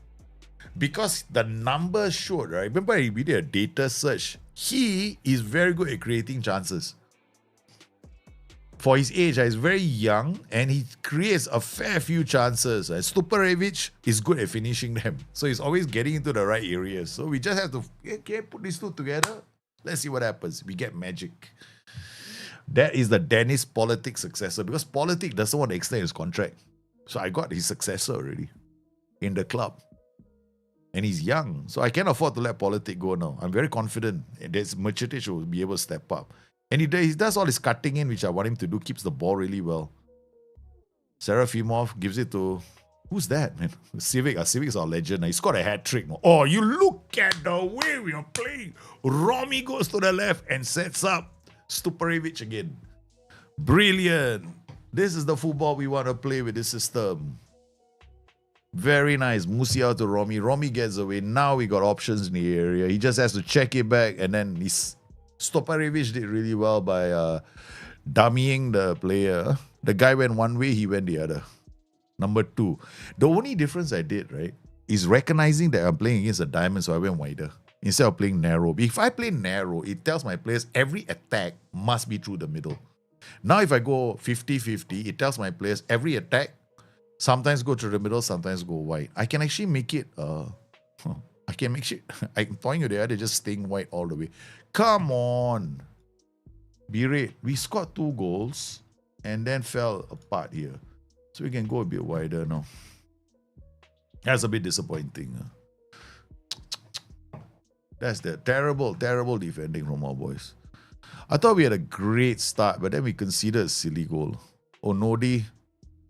Because the numbers showed, right? Remember we did a data search. He is very good at creating chances. For his age, he's very young and he creates a fair few chances. Stuparevic is good at finishing them. So he's always getting into the right areas. So we just have to put these two together. Let's see what happens. We get magic. That is the Dennis Politic successor because Politic doesn't want to extend his contract. So I got his successor already in the club. And he's young. So I can't afford to let Politic go now. I'm very confident that Merchitic will be able to step up. And he does all his cutting in, which I want him to do, keeps the ball really well. Serafimov gives it to... Who's that, man? Civic. Civic is our legend. He scored a hat-trick. Oh, you look at the way we are playing. Romy goes to the left and sets up Stuparevic again. Brilliant. This is the football we want to play with this system. Very nice. Musi to Romy. Romy gets away. Now we got options in the area. He just has to check it back and then he's... Stuparevic did really well by dummying the player. The guy went one way, he went the other. Number 2. The only difference I did, right, is recognizing that I'm playing against a diamond, so I went wider instead of playing narrow. If I play narrow, it tells my players every attack must be through the middle. Now if I go 50-50, it tells my players every attack sometimes go through the middle, sometimes go wide. I can actually make it... I can make sure I'm pointing you there, they're just staying wide all the way. Come on. Berate. We scored 2 goals and then fell apart here. So we can go a bit wider now. That's a bit disappointing. That's the terrible defending from our boys. I thought we had a great start, but then we conceded a silly goal. Onodi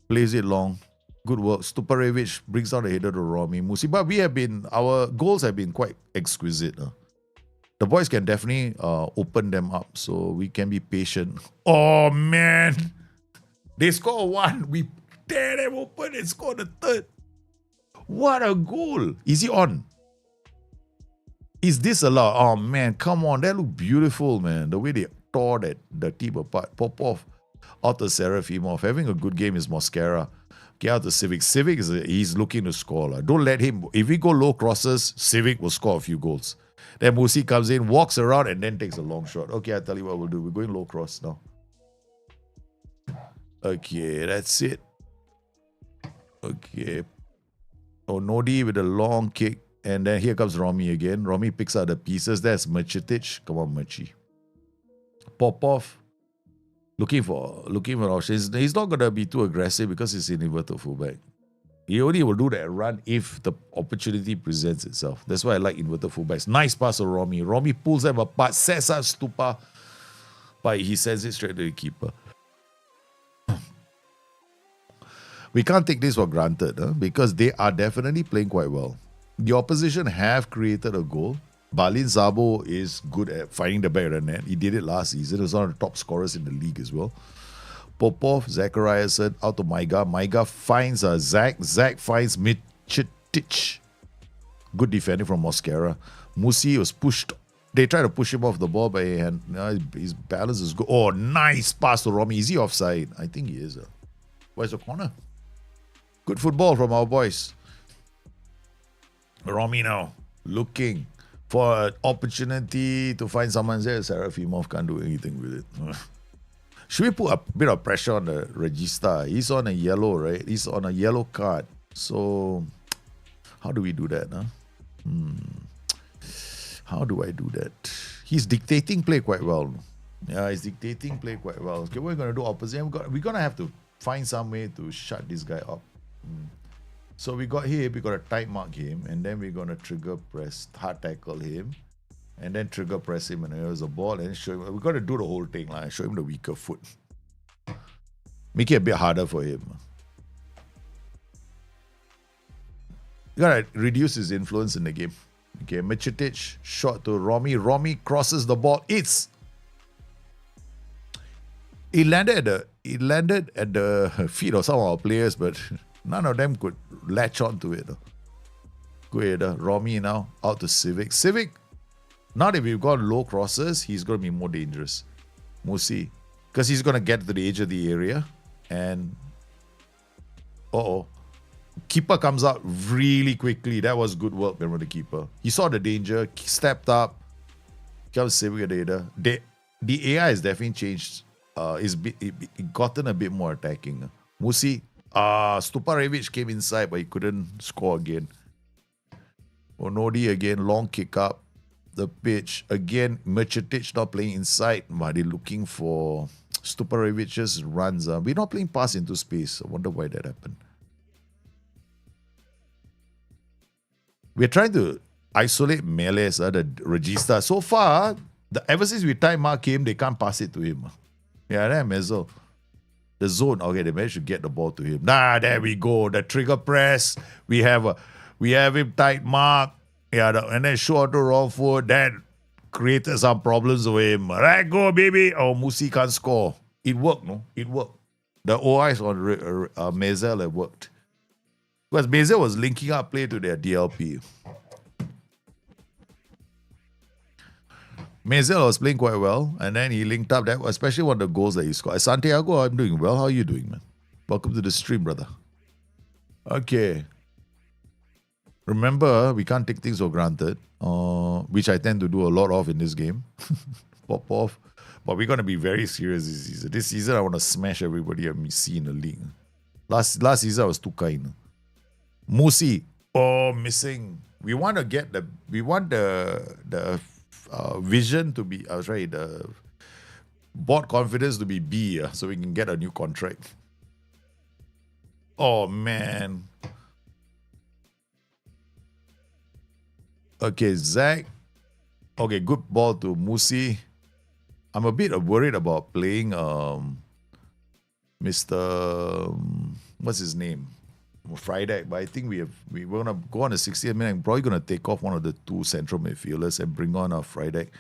plays it long. Good work. Stuparevic brings down the header to Romy. Musi. But our goals have been quite exquisite. The boys can definitely open them up, so we can be patient. Oh, man. They score 1. We tear them open and score the 3rd. What a goal. Is he on? Is this allowed? Oh, man. Come on. That looked beautiful, man. The way they tore the team apart. Popov out to Serafimov. Having a good game is Mosquera. Get out the Civic. Civic he's looking to score. Don't let him. If we go low crosses, Civic will score a few goals. Then Musi comes in, walks around, and then takes a long shot. Okay, I'll tell you what we'll do. We're going low cross now. Okay, that's it. Okay. Oh, Nodi with a long kick. And then here comes Romy again. Romy picks out the pieces. That's Merchitic. Come on, Merchi. Popov. Looking for options. He's not going to be too aggressive because he's an inverted fullback. He only will do that run if the opportunity presents itself. That's why I like inverted fullbacks. Nice pass of Romy. Romy pulls them apart, sets up Stupa, but he sends it straight to the keeper. We can't take this for granted because they are definitely playing quite well. The opposition have created a goal. Balin Zabo is good at finding the back of the net. He did it last season. He was one of the top scorers in the league as well. Popov, Zachariasen, out to Maiga. Maiga finds Zach. Zach finds Michitic. Good defending from Mosquera. Musi was pushed. They tried to push him off the ball, but his balance is good. Oh, nice pass to Romy. Is he offside? I think he is. Where's the corner? Good football from our boys. Romy now looking for an opportunity to find someone there. Serafimov can't do anything with it. Should we put a bit of pressure on the Regista? He's on a yellow, right? He's on a yellow card. So, how do we do that? How do I do that? He's dictating play quite well. Yeah, he's dictating play quite well. Okay, we're going to do opposite. We're going to have to find some way to shut this guy up. So we got here, we got to tight mark him, and then we're going to trigger press, hard tackle him, and then trigger press him, and there's a ball, and show him. We got to do the whole thing, show him the weaker foot. Make it a bit harder for him. You got to reduce his influence in the game. Okay, Michitic, shot to Romy. Romy crosses the ball. He landed at the feet of some of our players, but none of them could latch on to it. Good, Romy now out to Civic. Civic, now that we've got low crosses, he's going to be more dangerous. Musi, because he's going to get to the edge of the area, and keeper comes out really quickly. That was good work from the keeper. He saw the danger, stepped up, comes Civic data. The AI has definitely changed. It's gotten a bit more attacking. Musi, Stuparevic came inside, but he couldn't score again. Onodi again, long kick up the pitch. Again, Merchitic not playing inside, but they're looking for Stuparevic's runs. We're not playing pass into space. I wonder why that happened. We're trying to isolate Meles, the Regista. So far, ever since we time mark him, they can't pass it to him. Yeah, that Mezzo. The zone, okay, they managed to get the ball to him. There we go. The trigger press. We have him tight mark. Yeah, and then short to wrong foot. That created some problems with him. Right, go, baby. Oh, Musi can't score. It worked, no? It worked. The OIs on Mezel have worked. Because Mezel was linking up play to their DLP. Mezel was playing quite well, and then he linked up that, especially one of the goals that he scored. Santiago, I'm doing well. How are you doing, man? Welcome to the stream, brother. Okay. Remember, we can't take things for granted, which I tend to do a lot of in this game. Pop off. But we're going to be very serious this season. This season, I want to smash everybody I see in the league. Last season, I was too kind. Musi, missing. We want to get the vision to be, the board confidence to be B, so we can get a new contract. Oh, man. Okay, Zach. Okay, good ball to Musi. I'm a bit worried about playing Mr. What's his name? Friday, but I think we're gonna go on the 60th minute. I'm probably gonna take off one of the two central midfielders and bring on our Friday.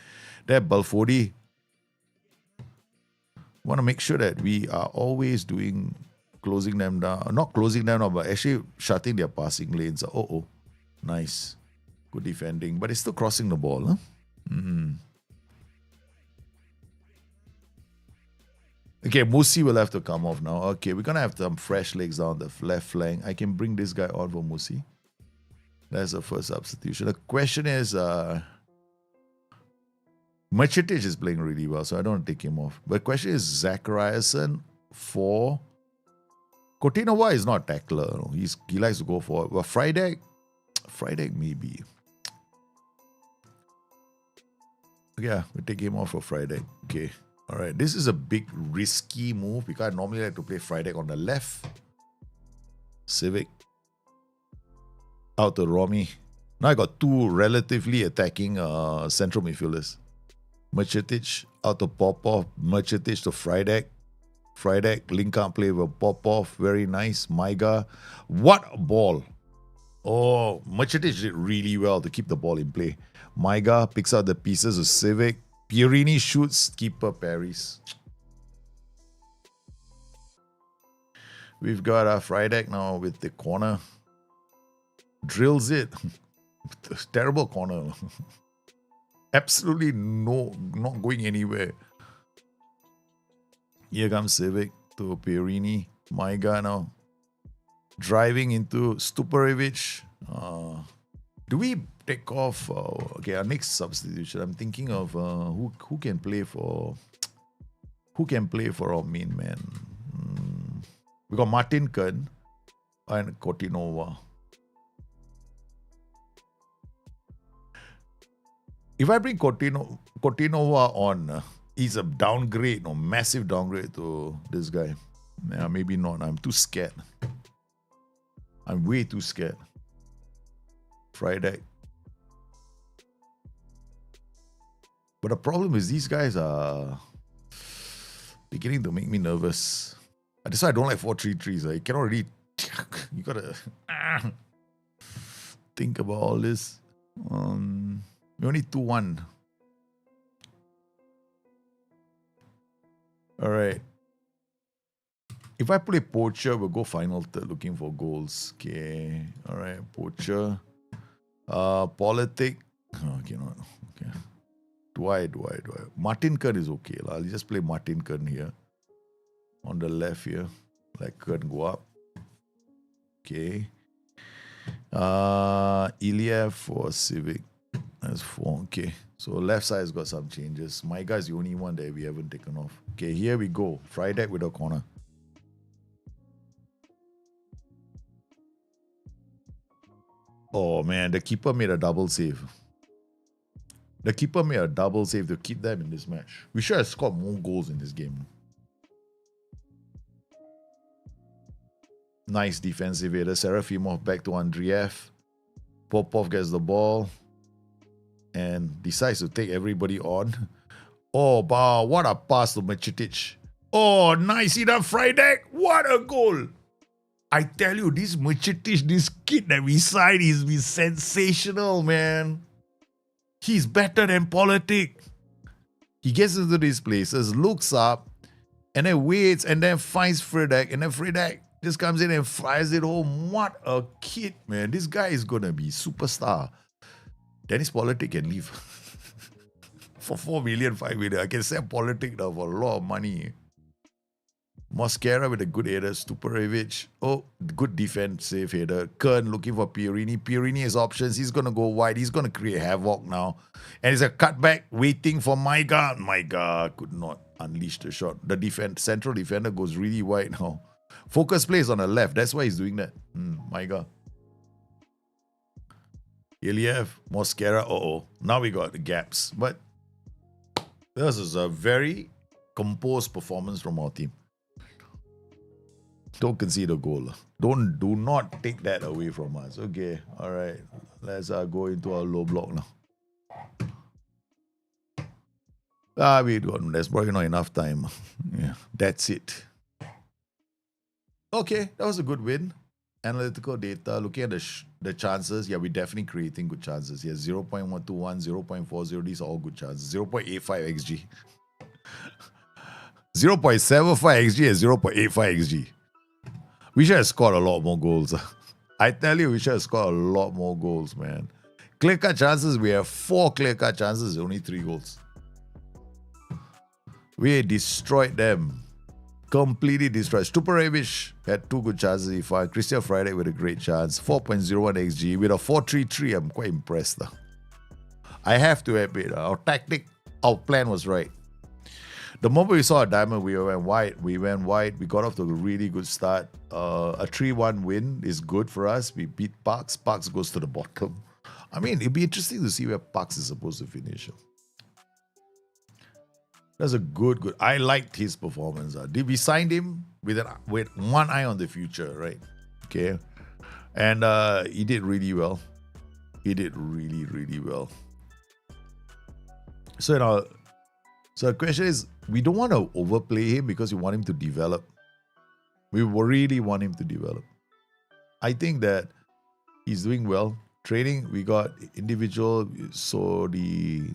That Balfodi. Want to make sure that we are always closing them down. Not closing them down, but actually shutting their passing lanes. Nice. Good defending, but it's still crossing the ball, huh? Okay, Musi will have to come off now. Okay, we're going to have some fresh legs down the left flank. I can bring this guy on for Musi. That's the first substitution. The question is, Merchitic is playing really well, so I don't want to take him off. But the question is, Zachariason for... Coutinho is not a tackler. No. He likes to go for it. Well, Friday maybe. Yeah, we take him off for Friday. Okay. All right. This is a big risky move because I normally like to play Friday on the left. Civic. Out to Romy. Now I got two relatively attacking central midfielders. Merchitic out to Popov. Merchitic to Friday. Friday link up play with Popov. Very nice. Maiga. What a ball. Oh, Merchitic did really well to keep the ball in play. Maiga picks out the pieces of Civic. Pierini shoots. Keeper parries. We've got Friday now with the corner. Drills it. Terrible corner. Absolutely not going anywhere. Here comes Civic to Pierini. Maiga now. Driving into Stuparevic. Do we take off? Okay, our next substitution. I'm thinking of who can play for our main man. We got Martin Kern and Coutinho. If I bring Coutinho on, he's a downgrade, massive downgrade to this guy. Yeah, maybe not. I'm too scared. I'm way too scared. Friday. But the problem is these guys are beginning to make me nervous. That's why I don't like 4-3-3s. You cannot really... You gotta think about all this. We only 2-1. Alright. If I play Poacher, we'll go final third looking for goals. Okay. Alright, Poacher. Politic. Oh, okay, not. Okay. Do I? Martin Kern is okay. I'll just play Martin Kern here. On the left here. Let Kern go up. Okay. Iliev for Civic. That's 4. Okay. So left side has got some changes. My guy is the only one that we haven't taken off. Okay, here we go. Friday with a corner. Oh man, the keeper made a double save. The keeper made a double save to keep them in this match. We should have scored more goals in this game. Nice defensive header. Serafimov back to Andreev. Popov gets the ball and decides to take everybody on. Oh, wow, what a pass to Merchitic. Oh, nice enough, Friday. What a goal. I tell you, this Merchitic, this kid that we signed is sensational, man. He's better than Politic. He gets into these places, looks up, and then waits, and then finds Fredek, and then Fredek just comes in and fires it home. What a kid, man. This guy is going to be superstar. Dennis Politic can leave. For 4 million, 5 million. I can sell Politic now for a lot of money. Mosquera with a good header. Stuparevic. Oh, good defensive header. Kern looking for Pierini. Pierini has options. He's going to go wide. He's going to create havoc now. And it's a cutback waiting for Maiga. Maiga could not unleash the shot. The central defender goes really wide now. Focus plays on the left. That's why he's doing that. Maiga. Iliev. Mosquera. Now we got the gaps. But this is a very composed performance from our team. Don't concede a goal. Do not take that away from us. Okay, all right. Let's go into our low block now. There's probably not enough time. Yeah, that's it. Okay, that was a good win. Analytical data, looking at the chances. Yeah, we're definitely creating good chances. Yeah, 0.121, 0.40. These are all good chances. 0.85 XG. 0.75 XG and 0.85 XG. We should have scored a lot more goals. I tell you, we should have scored a lot more goals, man. Clear-cut chances, we have 4 clear-cut chances, only 3 goals. We destroyed them. completely destroyed. Stuparevic had 2 good chances. He fired. Christian Friday with a great chance. 4.01 XG with a 4.33. I'm quite impressed. I have to admit, our plan was right. The moment we saw a diamond, we went wide. We got off to a really good start. A 3-1 win is good for us. We beat Parks. Parks goes to the bottom. I mean, it'd be interesting to see where Parks is supposed to finish. That's a good. I liked his performance. We signed him with one eye on the future, right? Okay. And he did really well. He did really, really well. So the question is, we don't want to overplay him because we want him to develop. We really want him to develop. I think that he's doing well. Training, we got individual, so the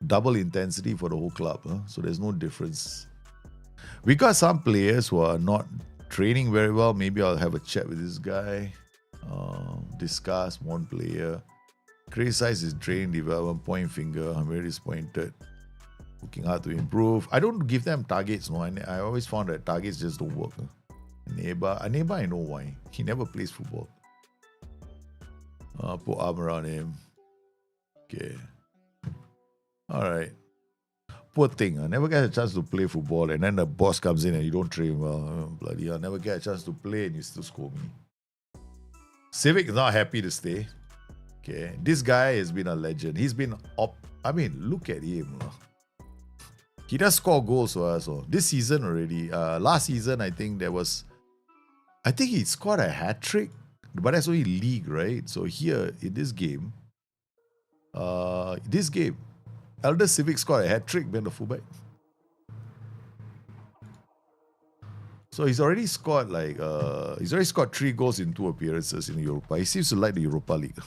double intensity for the whole club. So there's no difference. We got some players who are not training very well. Maybe I'll have a chat with this guy. Discuss one player. Criticize his training development, point finger. I'm very disappointed. Working hard to improve. I don't give them targets. No, I always found that targets just don't work. Neighbor, I know why. He never plays football. Put arm around him. Okay. Alright. Poor thing. I never get a chance to play football, and then the boss comes in and you don't train well. Bloody, I never get a chance to play and you still score me. Civic is not happy to stay. Okay. This guy has been a legend. He's been look at him. He does score goals for us. This season already. Last season, I think he scored a hat-trick. But that's only league, right? So here, in this game, Elder Civic scored a hat-trick, being the fullback. So he's already scored 3 goals in 2 appearances in Europa. He seems to like the Europa League.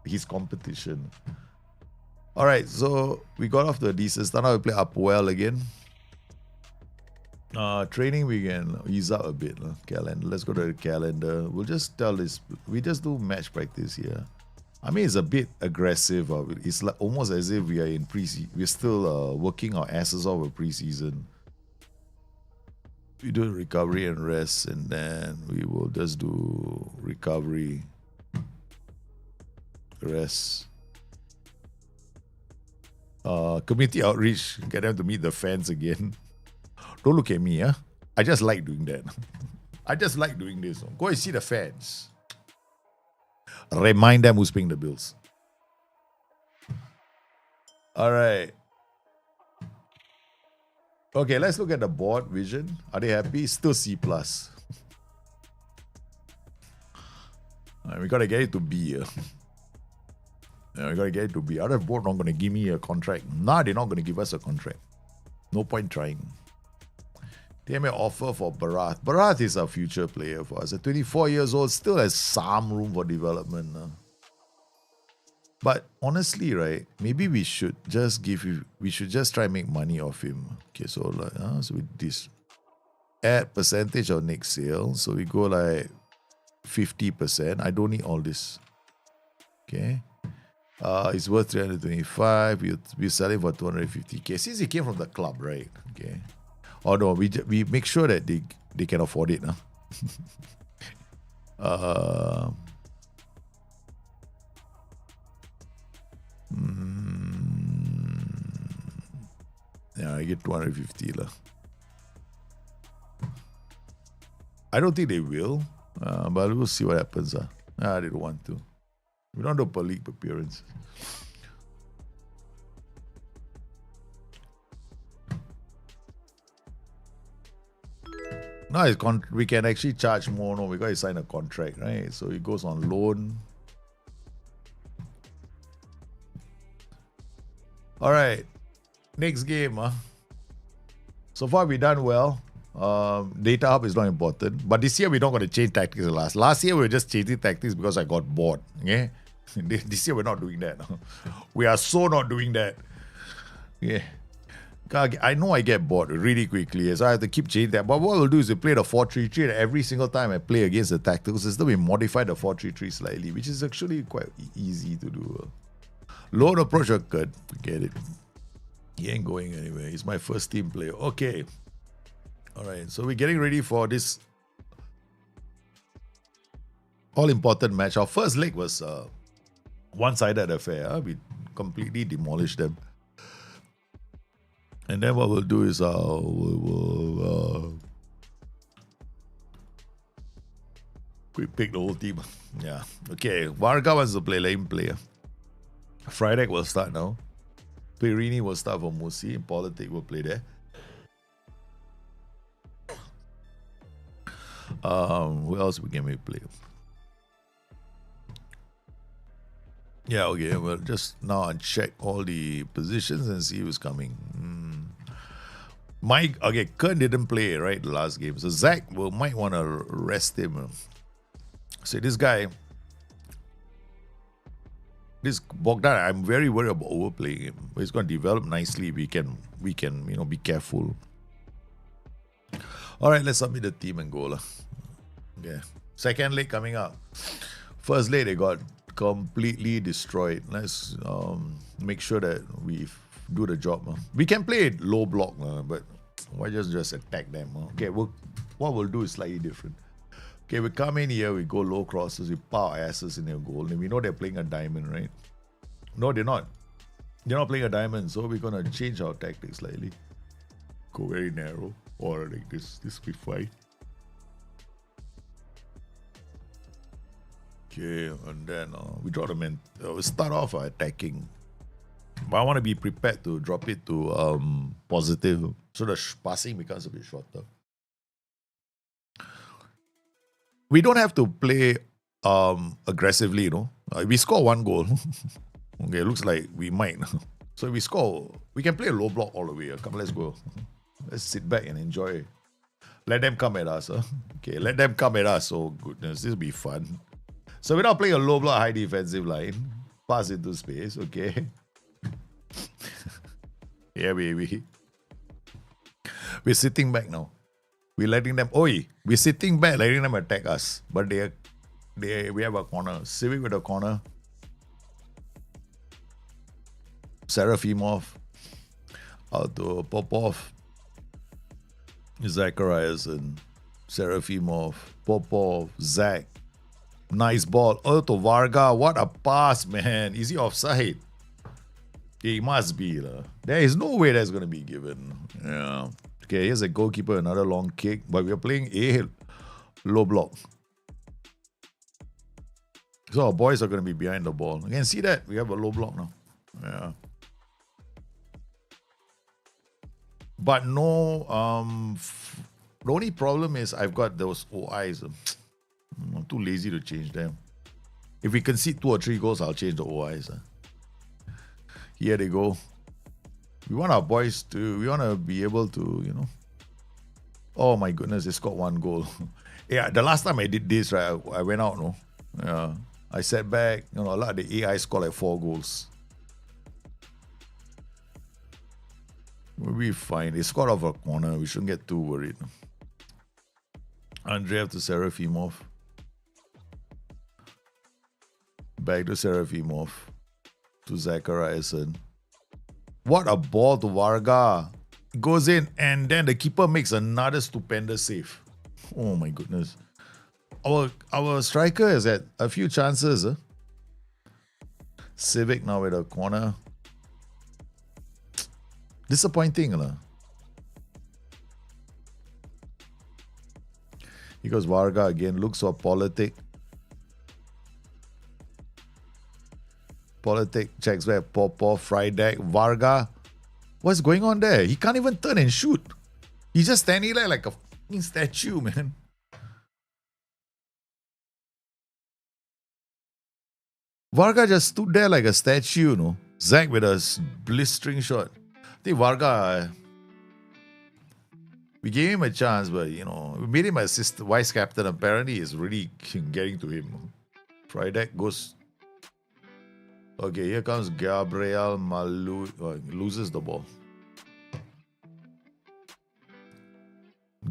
His competition. Alright, so we got off to a decent start. Now we play Upwell again. Training, we can ease up a bit. Calendar. Let's go to the calendar. We'll just tell this. We just do match practice here. I mean, it's a bit aggressive. It's like almost as if we are in pre-season. We're still working our asses off a pre-season. We do recovery and rest, and then we will just do recovery, rest. Community outreach, get them to meet the fans again. Don't look at me, I just like doing that. I just like doing this. Go and see the fans. Remind them who's paying the bills. Alright. Okay, let's look at the board vision. Are they happy? Still C+. Alright, we gotta get it to B. Yeah, we gotta get it to B. Other board not gonna give me a contract. Nah, they're not gonna give us a contract. No point trying. They made an offer for Barath. Barath is a future player for us. At 24 years old, still has some room for development. But honestly, right, maybe we should just try and make money off him. Okay, so with this, add percentage of next sale. So we go like 50%. I don't need all this. Okay. It's worth 325. We sell it for 250k. Since he came from the club, right? Okay. Oh no, we make sure that they can afford it. Yeah, I get 250 lah. I don't think they will, but we'll see what happens. They don't want to. We don't do per league appearance. No, we can actually charge more. No, because he signed a contract, right? So it goes on loan. All right, next game. So far we done well. Data hub is not important, but this year we're not going to change tactics. Last year we were just changing tactics because I got bored. Okay, this year we're not doing that. We are so not doing that. Yeah. I know I get bored really quickly, so I have to keep changing that. But what we'll do is we play the 4-3-3, and every single time I play against the tactical system, we modify the 4-3-3 slightly, which is actually quite easy to do. Loan approach occurred. Forget it. He ain't going anywhere. He's my first team player. Okay. All right, so we're getting ready for this all-important match. Our first leg was one-sided affair. We completely demolished them. And then what we'll do is we pick the whole team. Yeah. Okay, Varga wants to play. Let him play. Friday will start now. Perini will start for Musi. Politic will play there. Who else can we play? Yeah, okay. Well, just now check all the positions and see who's coming. Mike, okay, Kern didn't play, right, the last game. So Zach might want to rest him. So this guy, this Bogdan, I'm very worried about overplaying him. But he's going to develop nicely. We can, be careful. All right, let's submit the team and go. Okay. Second leg coming up. First leg, they got completely destroyed. Let's make sure that we do the job. We can play it low block, but why just attack them? Okay, what we'll do is slightly different. Okay, we come in here, we go low crosses, we power asses in their goal, and we know they're playing a diamond, right? No, they're not. They're not playing a diamond, so we're gonna change our tactics slightly. Go very narrow, or like this will be fine. Okay, and then we draw the man. We start off attacking, but I want to be prepared to drop it to positive, so the passing becomes a bit shorter. We don't have to play aggressively, you know. We score one goal. Okay, looks like we might. So if we score, we can play a low block all the way. Come, let's go. Let's sit back and enjoy. Let them come at us. Okay, let them come at us. Oh goodness, this will be fun. So we're not playing a low block, high defensive line. Pass into space, okay. Yeah, baby. We're sitting back now. We're letting them. We're sitting back, letting them attack us. But we have a corner. Civic with a corner. Serafimov. Out to Popov. Zacharias and Serafimov. Popov. Zach. Nice ball. To Varga. What a pass, man. Is he offside? He must be. There is no way that's going to be given. Yeah. Okay, here's a goalkeeper, another long kick. But we're playing a low block. So our boys are going to be behind the ball. You can see that. We have a low block now. Yeah. But no, the only problem is I've got those OIs. I'm too lazy to change them. If we concede 2 or 3 goals, I'll change the OIs. Here they go. We want our boys to, we want to be able to, you know. Oh my goodness, they scored 1 goal. Yeah, the last time I did this, right, I went out, no? Yeah. I sat back, you know, a lot of the AI scored like 4 goals. We'll be fine. They scored off a corner. We shouldn't get too worried. Andreev to Serafimov. Back to Serafimov. To Zachariasen. What a ball to Varga. It goes in and then the keeper makes another stupendous save. Oh my goodness. Our striker has had a few chances. Civic now with a corner. Disappointing. Because Varga again looks for Politic. Politic checks back. Popov, Friday, Varga. What's going on there? He can't even turn and shoot. He's just standing there like a fucking statue, man. Varga just stood there like a statue, you know. Zach with a blistering shot. I think Varga, we gave him a chance, but, you know, we made him assistant vice captain. Apparently, it's really getting to him. Friday goes. Okay, here comes Gabriel Malu. Loses the ball.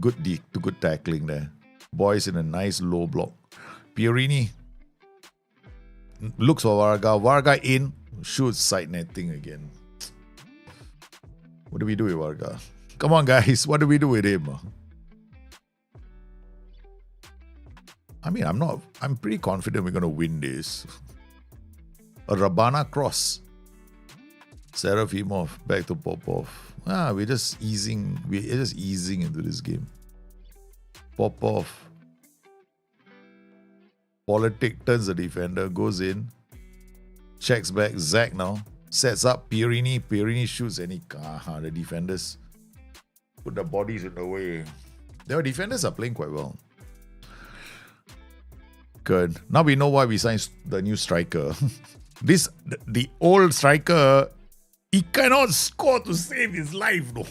Good tackling there. Boys in a nice low block. Pierini looks for Varga. Varga in. Shoots side netting again. What do we do with Varga? Come on, guys. What do we do with him? I mean, I'm pretty confident we're going to win this. A Rabana cross. Serafimov back to Popov. We're just easing into this game. Popov. Politic turns the defender, goes in, checks back. Zach now sets up Pierini. Pierini shoots and the defenders put the bodies in the way. Their defenders are playing quite well. Good. Now we know why we signed the new striker. The old striker, he cannot score to save his life, though.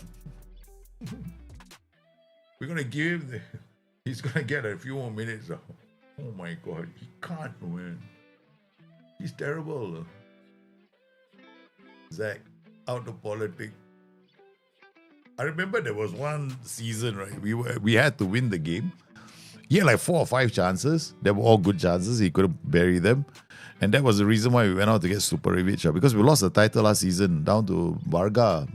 We're gonna give him. He's gonna get a few more minutes. Oh my God, he can't win. He's terrible. Zach, out of politics. I remember there was one season, right? We had to win the game. He had like 4 or 5 chances. They were all good chances. He couldn't bury them. And that was the reason why we went out to get Superevic. Because we lost the title last season down to Varga.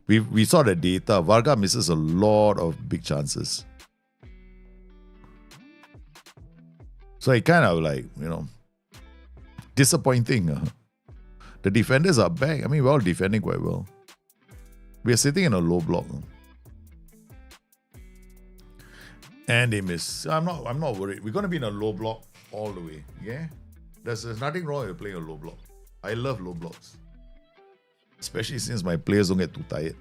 We saw the data. Varga misses a lot of big chances. So it kind of like, disappointing. The defenders are back. I mean, we're all defending quite well. We are sitting in a low block. And they miss. I'm not worried. We're going to be in a low block all the way. Yeah? There's nothing wrong with playing a low block. I love low blocks. Especially since my players don't get too tired.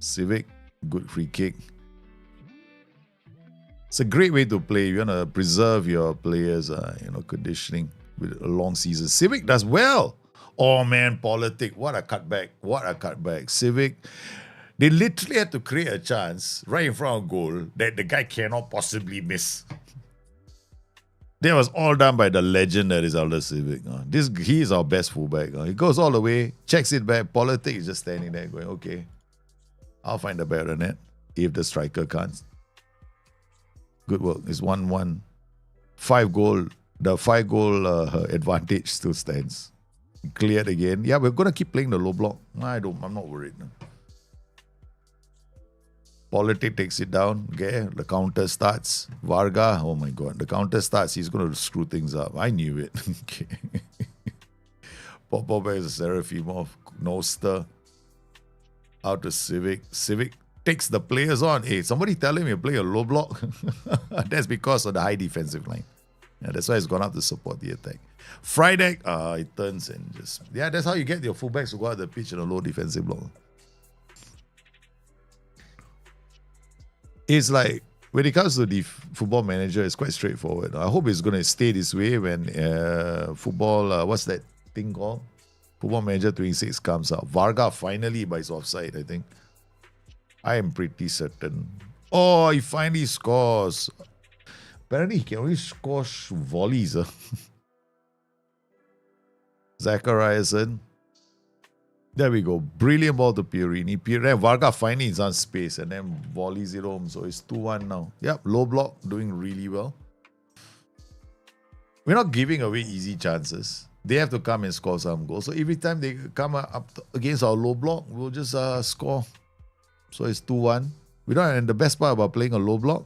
Civic, good free kick. It's a great way to play. You want to preserve your players, conditioning with a long season. Civic does well. Oh man, Politic. What a cutback. Civic. They literally had to create a chance right in front of goal that the guy cannot possibly miss. That was all done by the legend that is Alder Civic. He is our best fullback. He goes all the way, checks it back. Politic is just standing there going, okay, I'll find a better net if the striker can't. Good work. It's 1-1. 5 goal. The 5 goal advantage still stands. Cleared again. Yeah, we're going to keep playing the low block. I'm not worried. Politic takes it down. Okay, the counter starts. Varga, oh my God, the counter starts. He's going to screw things up. I knew it. Okay. Popov is a Serafimov. Noster. Out to Civic. Civic takes the players on. Hey, somebody tell him you play a low block. That's because of the high defensive line. Yeah, that's why he's gone up to support the attack. Friday, it turns and just... Yeah, that's how you get your fullbacks to go out the pitch in a low defensive block. It's like, when it comes to the football manager, it's quite straightforward. I hope it's going to stay this way when football, what's that thing called? Football Manager 26 comes out. Varga finally, but it's offside, I think. I am pretty certain. Oh, he finally scores. Apparently, he can only score volleys. Zachariasen. There we go. Brilliant ball to Pierini. Varga finally is on space and then volleys it home. So it's 2-1 now. Yep, low block doing really well. We're not giving away easy chances. They have to come and score some goals. So every time they come up against our low block, we'll just score. So it's 2-1. And the best part about playing a low block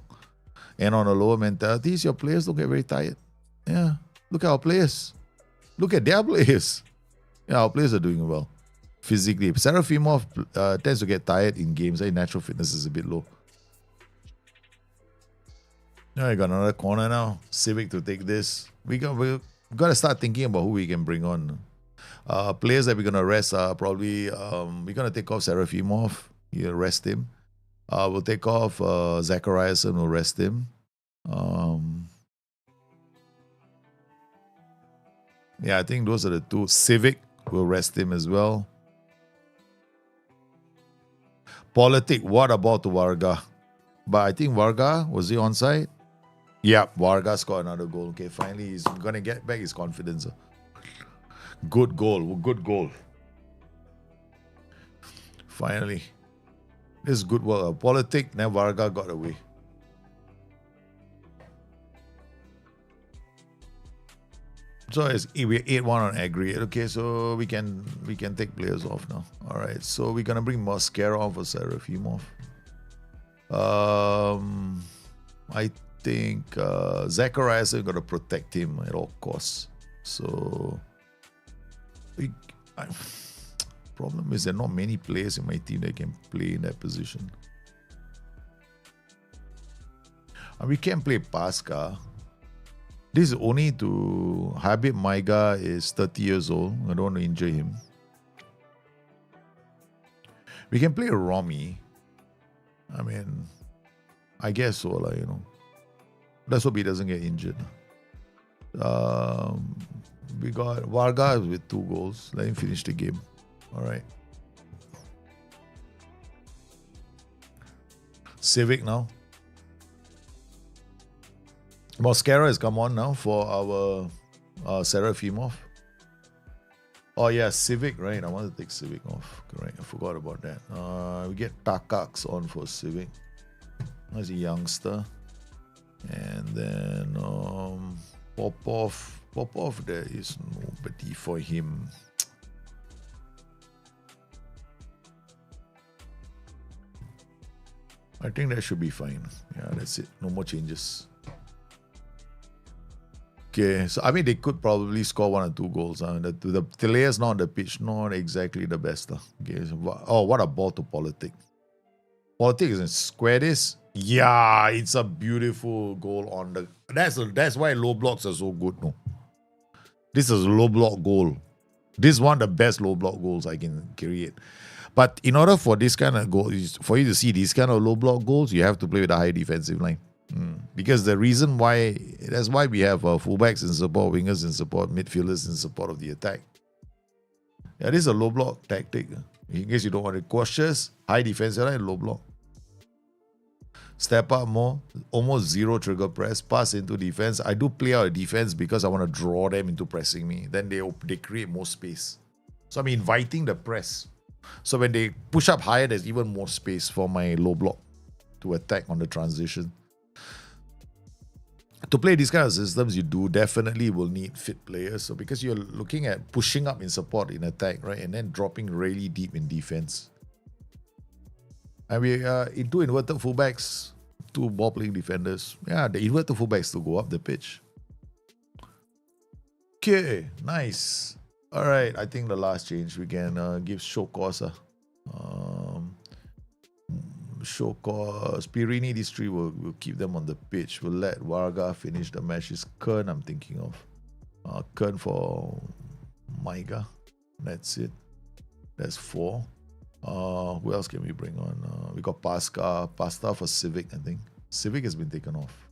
and on a lower mentality is your players don't get very tired. Yeah. Look at our players. Look at their players. Yeah, our players are doing well. Physically. Serafimov tends to get tired in games. His natural fitness is a bit low. Now I got another corner now. Civic to take this. We got to start thinking about who we can bring on. Players that we're going to rest are probably... we're going to take off Serafimov. You rest him. We'll take off Zachariasen. We'll rest him. Yeah, I think those are the two. Civic, we'll rest him as well. Politic, what about Varga? But I think Varga, was he onside? Yeah, Varga scored another goal. Okay, finally he's going to get back his confidence. Good goal. Finally. This is good work. Politic, then Varga got away. So we're 8-1 on aggregate. Okay, so we can take players off now. All right, so we're gonna bring Mosquera on for Serafimov. I think Zacharias is going to protect him at all costs. So, problem is there are not many players in my team that can play in that position. And we can play Pasca. This is only to Habib Maiga is 30 years old. I don't want to injure him. We can play Romy. I mean, I guess so, you know. Let's hope he doesn't get injured. We got Vargas with 2 goals. Let him finish the game. All right. Civic now. Mosquera has come on now for our Serafimov. Oh yeah, Civic, right? I want to take Civic off. Correct, I forgot about that. We get Takax on for Civic. That's a youngster. And then Popov. Popov, there is nobody for him. I think that should be fine. Yeah, that's it. No more changes. Okay, so I mean they could probably score 1 or 2 goals. The players not on the pitch, not exactly the best. Okay, so, what a ball to Politic. Politic is in square this. Yeah, it's a beautiful goal on the. That's why low blocks are so good. No, this is a low block goal. This is one of the best low block goals I can create. But in order for this kind of goal, for you to see these kind of low block goals, you have to play with a high defensive line. Because the reason why, that's why we have fullbacks in support, wingers in support, midfielders in support of the attack. Yeah, this is a low block tactic. In case you don't want it, cautious, high defensive line, low block. Step up more, almost 0 trigger press, pass into defense. I do play out a defense because I want to draw them into pressing me. Then they create more space. So I'm inviting the press. So when they push up higher, there's even more space for my low block to attack on the transition. To play these kind of systems, you definitely will need fit players. So because you're looking at pushing up in support in attack, right, and then dropping really deep in defense. And we into inverted fullbacks, 2 ball-playing defenders. Yeah, the inverted fullbacks to go up the pitch. Okay, nice. All right, I think the last change we can give show cause. Show cause. Pirini, these 3 will keep them on the pitch. We'll let Varga finish the match. It's Kern I'm thinking of. Kern for Maiga. That's it. That's 4. Who else can we bring on? We got Pasta for Civic, I think. Civic has been taken off.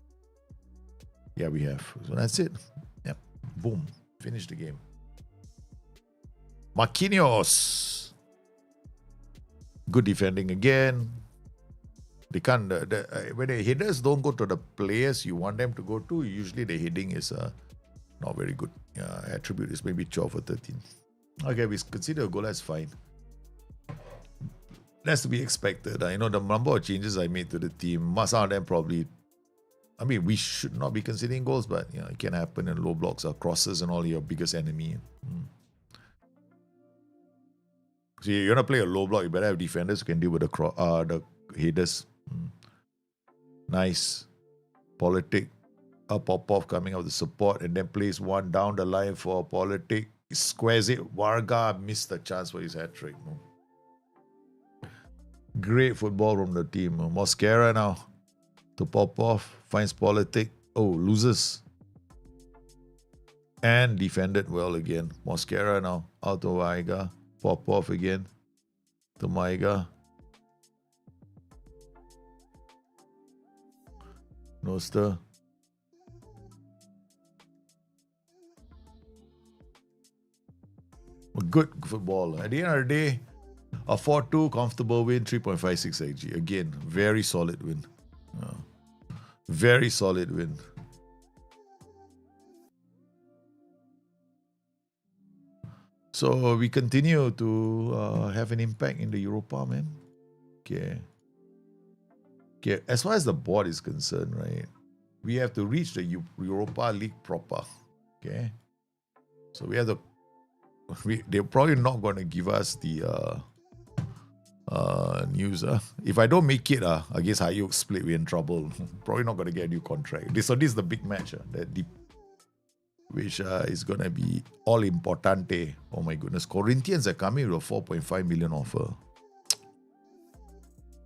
Yeah, we have. So that's it. Yep. Boom. Finish the game. Marquinhos. Good defending again. They can't. When the headers don't go to the players you want them to go to, usually the heading is not very good. Attribute is maybe 12 or 13. Okay, we consider a goal, that's fine. That's to be expected. I know the number of changes I made to the team, some of them probably. I mean, we should not be conceding goals, but it can happen in low blocks or crosses and all your biggest enemy. So you're gonna play a low block, you better have defenders who can deal with the headers. Nice. Politic. Popov coming out of the support and then plays one down the line for Politic. Squares it. Varga missed the chance for his hat-trick. Great football from the team. Mosquera now to Popov. Finds Politic. Oh, loses. And defended well again. Mosquera now out to Maiga. Popov again to Maiga. Noster. A good football. At the end of the day, a 4-2 comfortable win, 3.56 XG. Again, very solid win. Very solid win. So we continue to have an impact in the Europa, man. Okay. Okay, as far as the board is concerned, right, we have to reach the Europa League proper. Okay. So we have to. They're probably not going to give us the news. If I don't make it against Hayuk split, we're in trouble. Probably not going to get a new contract. So this is the big match, which is going to be all importante. Oh my goodness. Corinthians are coming with a 4.5 million offer.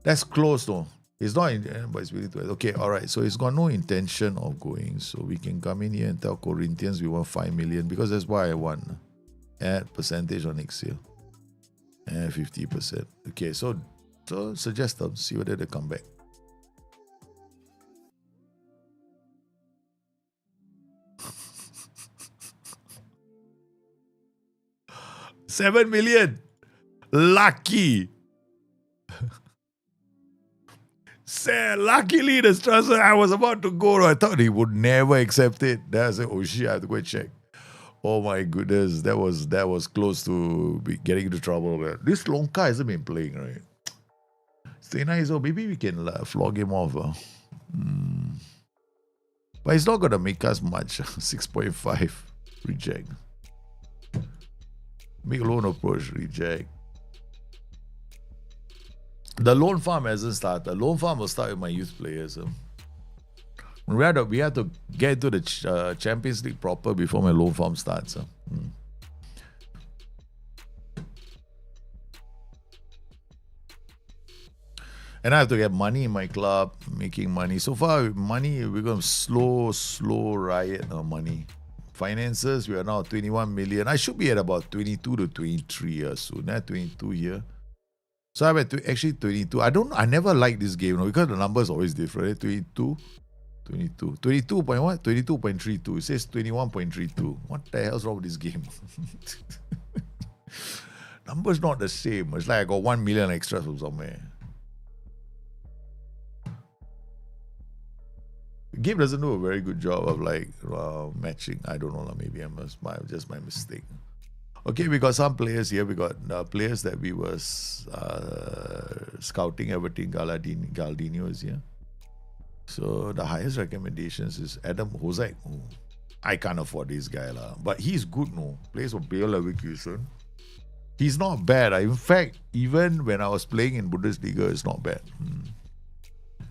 That's close though. It's not, but it's really okay. All right. So it's got no intention of going. So we can come in here and tell Corinthians we want 5 million because that's why I want. Add percentage on next year. And 50%. Okay. So suggest them. See whether they come back. $7 million. Lucky. Luckily, the transfer I was about to go. I thought he would never accept it. Then I said, "Oh shit, I have to go and check." Oh my goodness, that was close to getting into trouble. Man. This Lonka hasn't been playing, right? Stay nice, so maybe we can flog him off. But it's not gonna make us much. 6.5 reject. Make loan approach reject. The loan farm hasn't started. The loan farm will start with my youth players. We have to get to the Champions League proper before my loan farm starts. And I have to get money in my club, making money. So far, money, we're going to slow riot on money. Finances, we are now 21 million. I should be at about 22 to 23 years soon. 22 here. So I'm at actually 22. I never like this game because the number is always different. 22. 22 point what? 22.32. It says 21.32. What the hell's wrong with this game? Number's not the same. It's like I got 1 million extras from somewhere. The game doesn't do a very good job of matching. I don't know. Maybe just my mistake. Okay, we got some players here. We got players that we were scouting. Everton Galdino is here. So the highest recommendations is Adam Hozek. Oh, I can't afford this guy. But he's good, no. Plays for Bayer Leverkusen. He's not bad. In fact, even when I was playing in Bundesliga, it's not bad.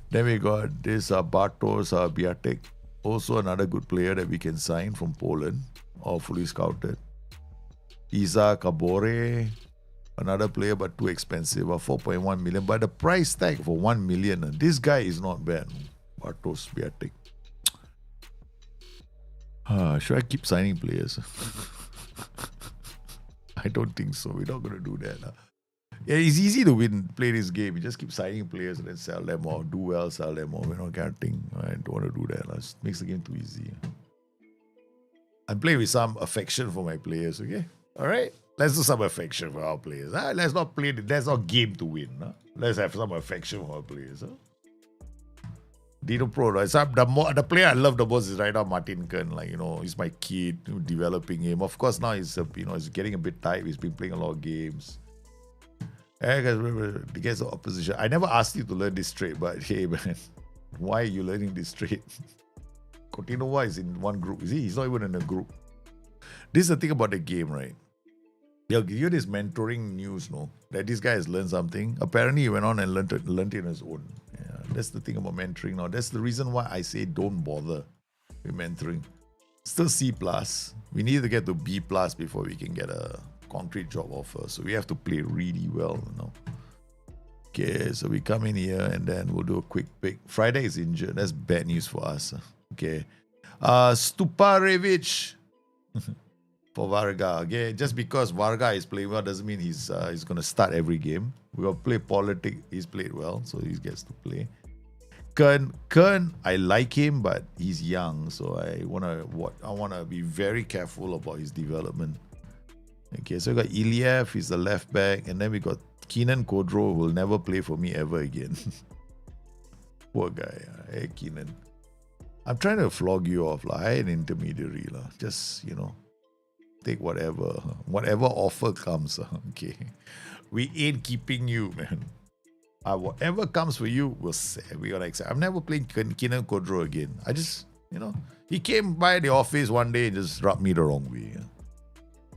Then we got this Bartosz Biatek. Also another good player that we can sign from Poland. All fully scouted. Iza Kabore, another player but too expensive, 4.1 million. But the price tag for 1 million, this guy is not bad. Bartosz Biatek. Should I keep signing players? I don't think so. We're not going to do that. Yeah, it's easy to play this game. You just keep signing players and then sell them or do well, sell them or counting. I don't want to do that. It makes the game too easy. I'm playing with some affection for my players, okay? All right, let's do some affection for our players. Let's not play. That's not game to win. Let's have some affection for our players. Dino Pro, the player I love the most is right now Martin Kern. He's my kid, developing him. Of course, now he's he's getting a bit tight. He's been playing a lot of games. Against the opposition, I never asked you to learn this trait, but hey, man, why are you learning this trait? Coutinho is in one group. He's not even in a group. This is the thing about the game, right? They'll give you this mentoring news, that this guy has learned something. Apparently, he went on and learned it on his own. Yeah, that's the thing about mentoring now. That's the reason why I say don't bother with mentoring. Still C+. We need to get to B+ before we can get a concrete job offer. So we have to play really well, Okay, so we come in here and then we'll do a quick pick. Friday is injured. That's bad news for us. Okay. Stuparevic. For Varga. Okay, just because Varga is playing well doesn't mean he's going to start every game. We will play politic. He's played well, so he gets to play. Kern, I like him, but he's young, so I wanna be very careful about his development. Okay, so we got Iliev, he's the left back, and then we got Keenan Kodro, who will never play for me ever again. Poor guy. Hey, Keenan. I'm trying to flog you off. I an intermediary. Just, take whatever offer comes. Okay. We ain't keeping you, man. Whatever comes for you, we're going to accept. I'm never playing Keenan Kodro again. I just, he came by the office one day and just rubbed me the wrong way.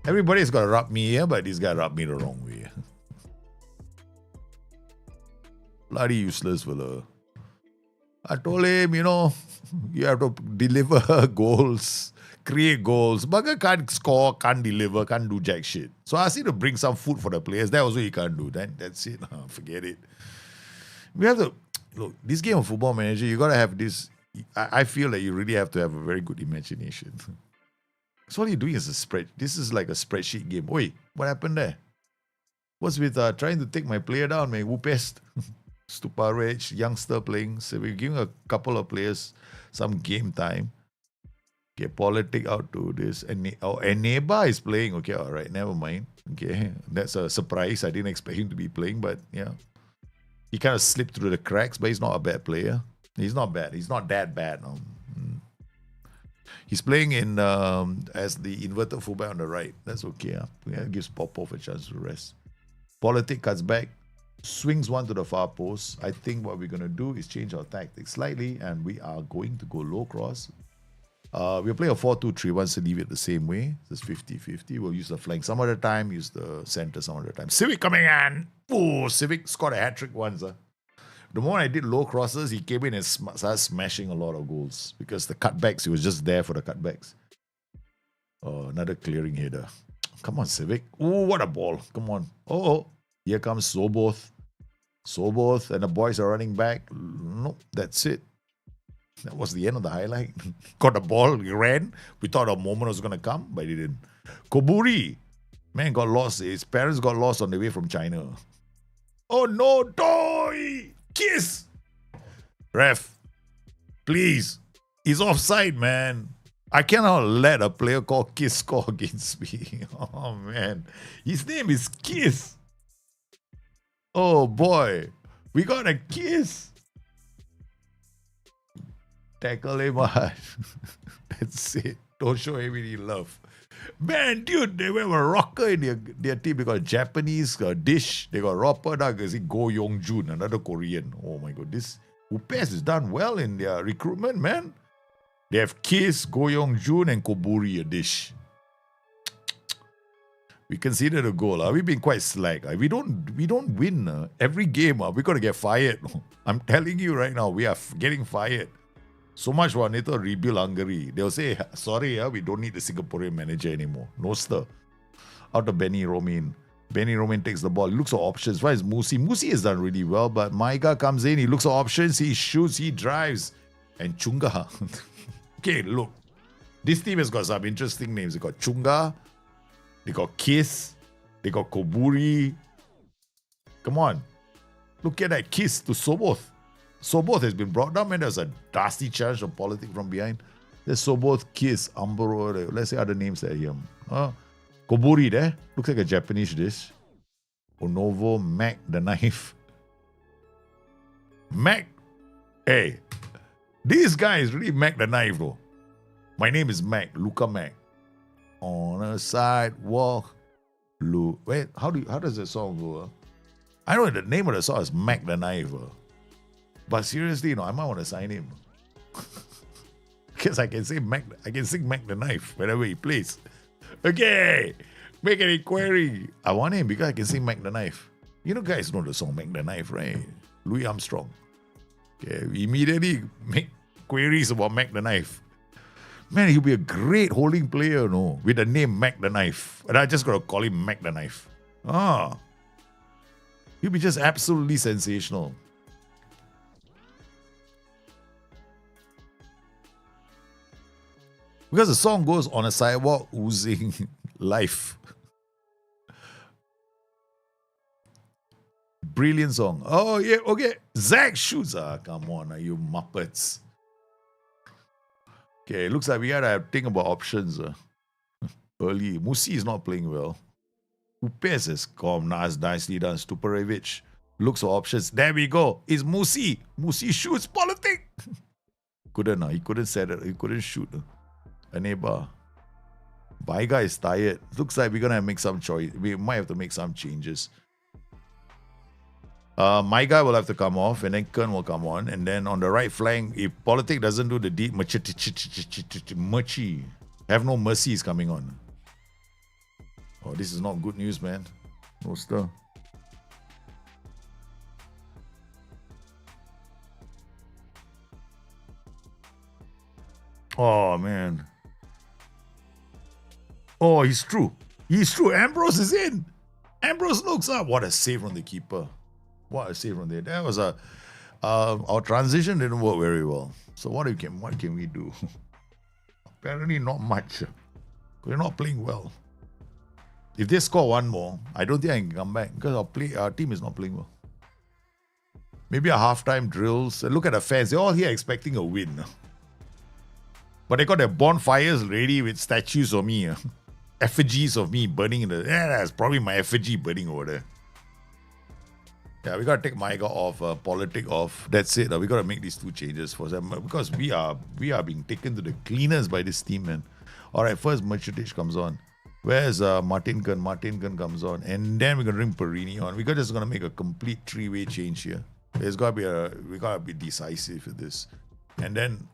Everybody's got to rub me here, but this guy rubbed me the wrong way. Bloody useless fella. I told him, you have to deliver goals, create goals. Bugger can't score, can't deliver, can't do jack shit. So I asked him to bring some food for the players. That also he can't do. That's it. Forget it. We have to look. This game of Football Manager, you gotta have this. I feel that you really have to have a very good imagination. So all you're doing is a spread. This is like a spreadsheet game. Oi, what happened there? What's with trying to take my player down, man? Who pest? Stuparage, youngster playing. So we're giving a couple of players some game time. Okay, Politic out to this. And Neba is playing. Okay, all right, never mind. Okay, that's a surprise. I didn't expect him to be playing, but yeah. He kind of slipped through the cracks, but he's not a bad player. He's not bad. He's not that bad. No. He's playing in as the inverted fullback on the right. That's okay. Yeah, gives Popov a chance to rest. Politic cuts back, swings one to the far post. I think what we're going to do is change our tactics slightly, and we are going to go low cross. We'll play a 4-2-3-1 to leave it the same way. It's 50-50. We'll use the flank some other time, use the center some other time. Civic coming in. Oh, Civic scored a hat-trick once. The moment I did low crosses, he came in and started smashing a lot of goals because the cutbacks, he was just there for the cutbacks. Oh, another clearing header. Come on, Civic. Oh, what a ball. Come on. Oh, here comes Soboth. Soboth and the boys are running back. Nope, that's it. That was the end of the highlight. Got the ball, he ran. We thought a moment was going to come, but he didn't. Koburi, man, got lost. His parents got lost on the way from China. Oh no, Toy! Kiss! Ref, please. He's offside, man. I cannot let a player called Kiss score against me. Oh, man. His name is Kiss. Oh, boy. We got a Kiss. Tackle him hard. That's it. Don't show him any love. Man, dude, they have a rocker in their team. They got a Japanese dish. They got Roper, Go Yong Jun, another Korean. Oh my god, this UPS has done well in their recruitment, man. They have Kiss, Go Yong Jun, and Koburi, a dish. We conceded a goal. We've been quite slack. We don't win every game. We're gonna get fired. I'm telling you right now, we are getting fired. So much for NATO rebuild Hungary. They'll say, sorry, we don't need the Singaporean manager anymore. No stir. Out of Benny Romain. Benny Romain takes the ball. He looks for options. Why is Musi? Musi has done really well, but Maiga comes in. He looks for options. He shoots. He drives. And Chunga. Okay, look. This team has got some interesting names. They got Chunga. They got Kiss. They got Koburi. Come on. Look at that Kiss to Soboth. Soboth has been brought down, and there's a dusty charge of Politic from behind. There's Soboth, Kiss, Ambro, let's say other names that here. Koburi there, looks like a Japanese dish. Onovo, Mac the knife. Mac, hey, this guy is really Mac the knife though. My name is Mac, Luca Mac. On a sidewalk, wait, how does the song go? I know the name of the song is Mac the knife. But seriously, I might want to sign him. Because I can sing Mac the Knife whenever he plays. Okay, make an inquiry. I want him because I can sing Mac the Knife. You know, guys know the song Mac the Knife, right? Louis Armstrong. Okay, we immediately make queries about Mac the Knife. Man, he'll be a great holding player, with the name Mac the Knife. And I just got to call him Mac the Knife. He'll be just absolutely sensational. Because the song goes on a sidewalk oozing life. Brilliant song. Oh, yeah, okay. Zach shoots. Come on, you Muppets. Okay, looks like we gotta think about options. Early. Musi is not playing well. Upes has come nicely done. Stuparevic looks for options. There we go. It's Musi. Musi shoots. Politic. He couldn't set it. He couldn't shoot. Aneba. Baiga is tired. Looks like we're gonna make some choice. We might have to make some changes. My guy will have to come off, and then Kern will come on, and then on the right flank, if Politic doesn't do the deep Machi, have no mercy is coming on. Oh, this is not good news, man. No stir. Oh, man. Oh, he's true. He's true. Ambrose is in. Ambrose looks up. What a save from the keeper. What a save from there. That was a... our transition didn't work very well. So what can we do? Apparently not much. We're not playing well. If they score one more, I don't think I can come back because our team is not playing well. Maybe a halftime drills. Look at the fans. They're all here expecting a win. But they got their bonfires ready with statues of me. Effigies of me burning in the... Yeah, that's probably my effigy burning over there. Yeah, we got to take Maiga off, Politic off. That's it. We got to make these two changes for them because we are being taken to the cleaners by this team, man. All right, first Mercedes comes on. Where's Martin Kern? Martin Kern comes on. And then we're going to bring Perini on. We're just going to make a complete three-way change here. There's got to be we got to be decisive with this. And then...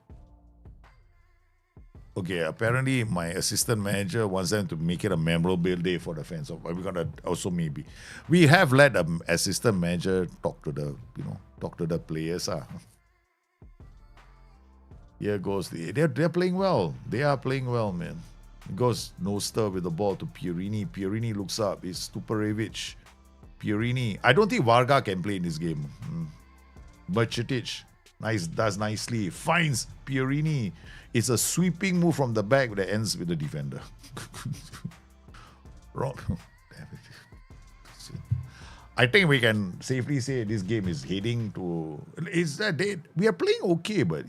Okay, apparently my assistant manager wants them to make it a memorable day for the fans. So we're gonna also maybe we have let an assistant manager talk to the players. Here goes they're playing well. They are playing well, man. It goes no stir with the ball to Pierini. Pierini looks up. It's Stuparevic. Pierini. I don't think Varga can play in this game. Bercetic. Does nicely. Finds Pierini. It's a sweeping move from the back that ends with the defender. Wrong. I think we can safely say this game is heading to... we are playing okay, but,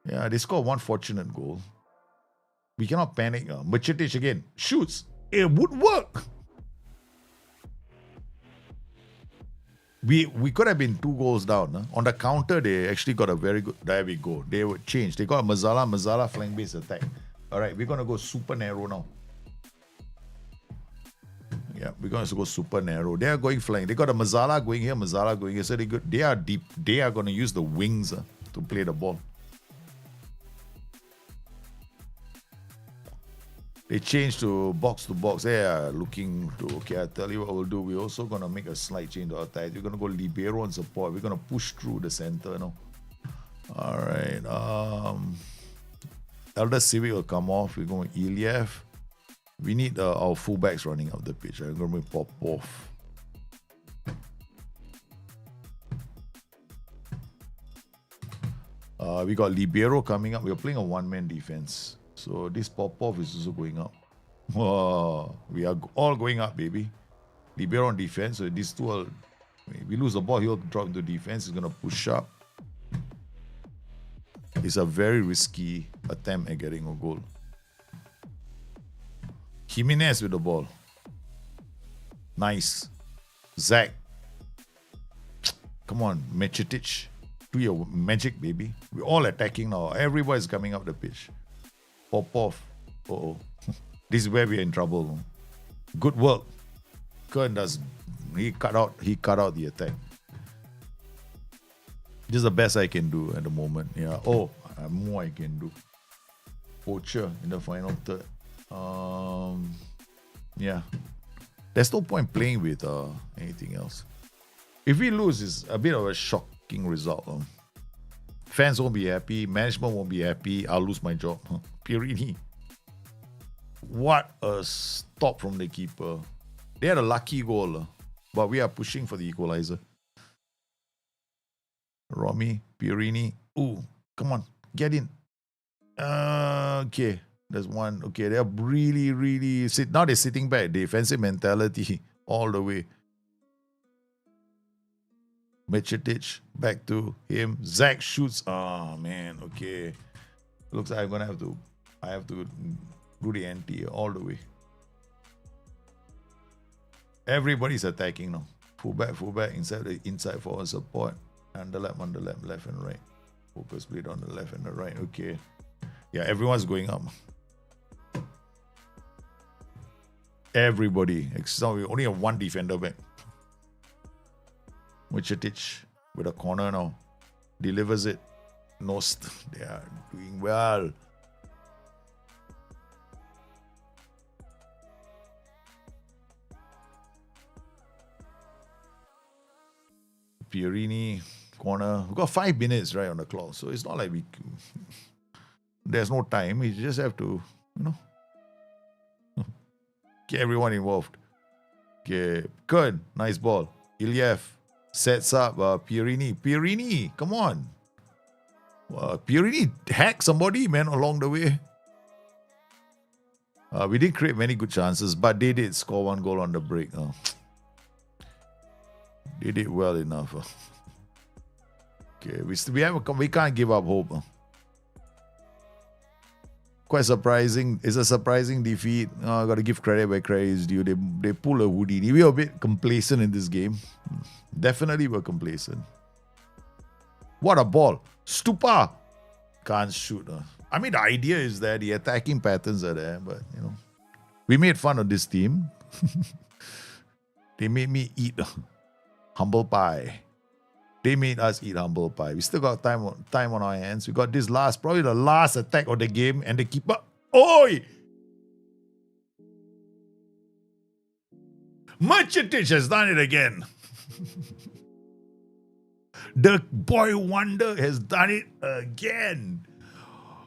yeah, they scored one fortunate goal. We cannot panic. Bercetic again. Shoots. It would work. We could have been 2 goals down. Huh? On the counter, they actually got a very good... There we go. They would change. They got a Mazzala flank-based attack. All right, we're going to go super narrow now. Yeah, we're going to go super narrow. They are going flank. They got a Mazzala going here, Mazzala going here. So they are deep. They are going to use the wings to play the ball. They changed to box. They are looking to... Okay, I'll tell you what we'll do. We're also going to make a slight change to attack. We're going to go libero and support. We're going to push through the center now. All right. Elder Civic will come off. We're going Iliev. We need our fullbacks running up the pitch. I'm going to bring Popov. We got libero coming up. We're playing a one-man defense. So this Popov is also going up. Oh, we are all going up, baby. Libero on defense. So these two are... If we lose the ball, he'll drop into defense. He's going to push up. It's a very risky attempt at getting a goal. Jimenez with the ball. Nice. Zach. Come on, Mercetic. Do your magic, baby. We're all attacking now. Everybody's coming up the pitch. Popov. Uh-oh. This is where we're in trouble. Good work. Kern does. He cut out the attack. This is the best I can do at the moment. Yeah. Oh, more I can do. Poacher in the final third. Yeah. There's no point playing with anything else. If we lose, it's a bit of a shocking result. Fans won't be happy. Management won't be happy. I'll lose my job. Pierini. What a stop from the keeper. They had a lucky goal, but we are pushing for the equalizer. Romy, Pierini. Ooh, come on, get in. Okay, there's one. Okay, they're really now they're sitting back. Defensive mentality all the way. Mercetic back to him. Zach shoots. Oh man, okay. Looks like I have to do the anti all the way. Everybody's attacking now. Fullback, inside forward support. Underlap, left and right. Focus split on the left and the right. Okay. Yeah, everyone's going up. Everybody. Except we only have one defender back. Mercetic with a corner now. Delivers it. Nost. They are doing well. Pierini, corner. We've got 5 minutes right on the clock, so it's not like we... There's no time. You just have to, get everyone involved. Okay, good. Nice ball. Iliev sets up Pierini. Pierini, come on. Pierini hacked somebody, man, along the way. We didn't create many good chances, but they did score one goal on the break. They did well enough. Okay, we can't give up hope. Quite surprising. It's a surprising defeat. I got to give credit where credit is due. They pull a Houdini. We were a bit complacent in this game. Definitely were complacent. What a ball. Stupa. Can't shoot. I mean, the idea is that the attacking patterns are there, but, we made fun of this team. They made me eat humble pie. They made us eat humble pie. We still got time on our hands. We got this probably the last attack of the game, and the keeper. Oi! Merchantich has done it again. The boy wonder has done it again.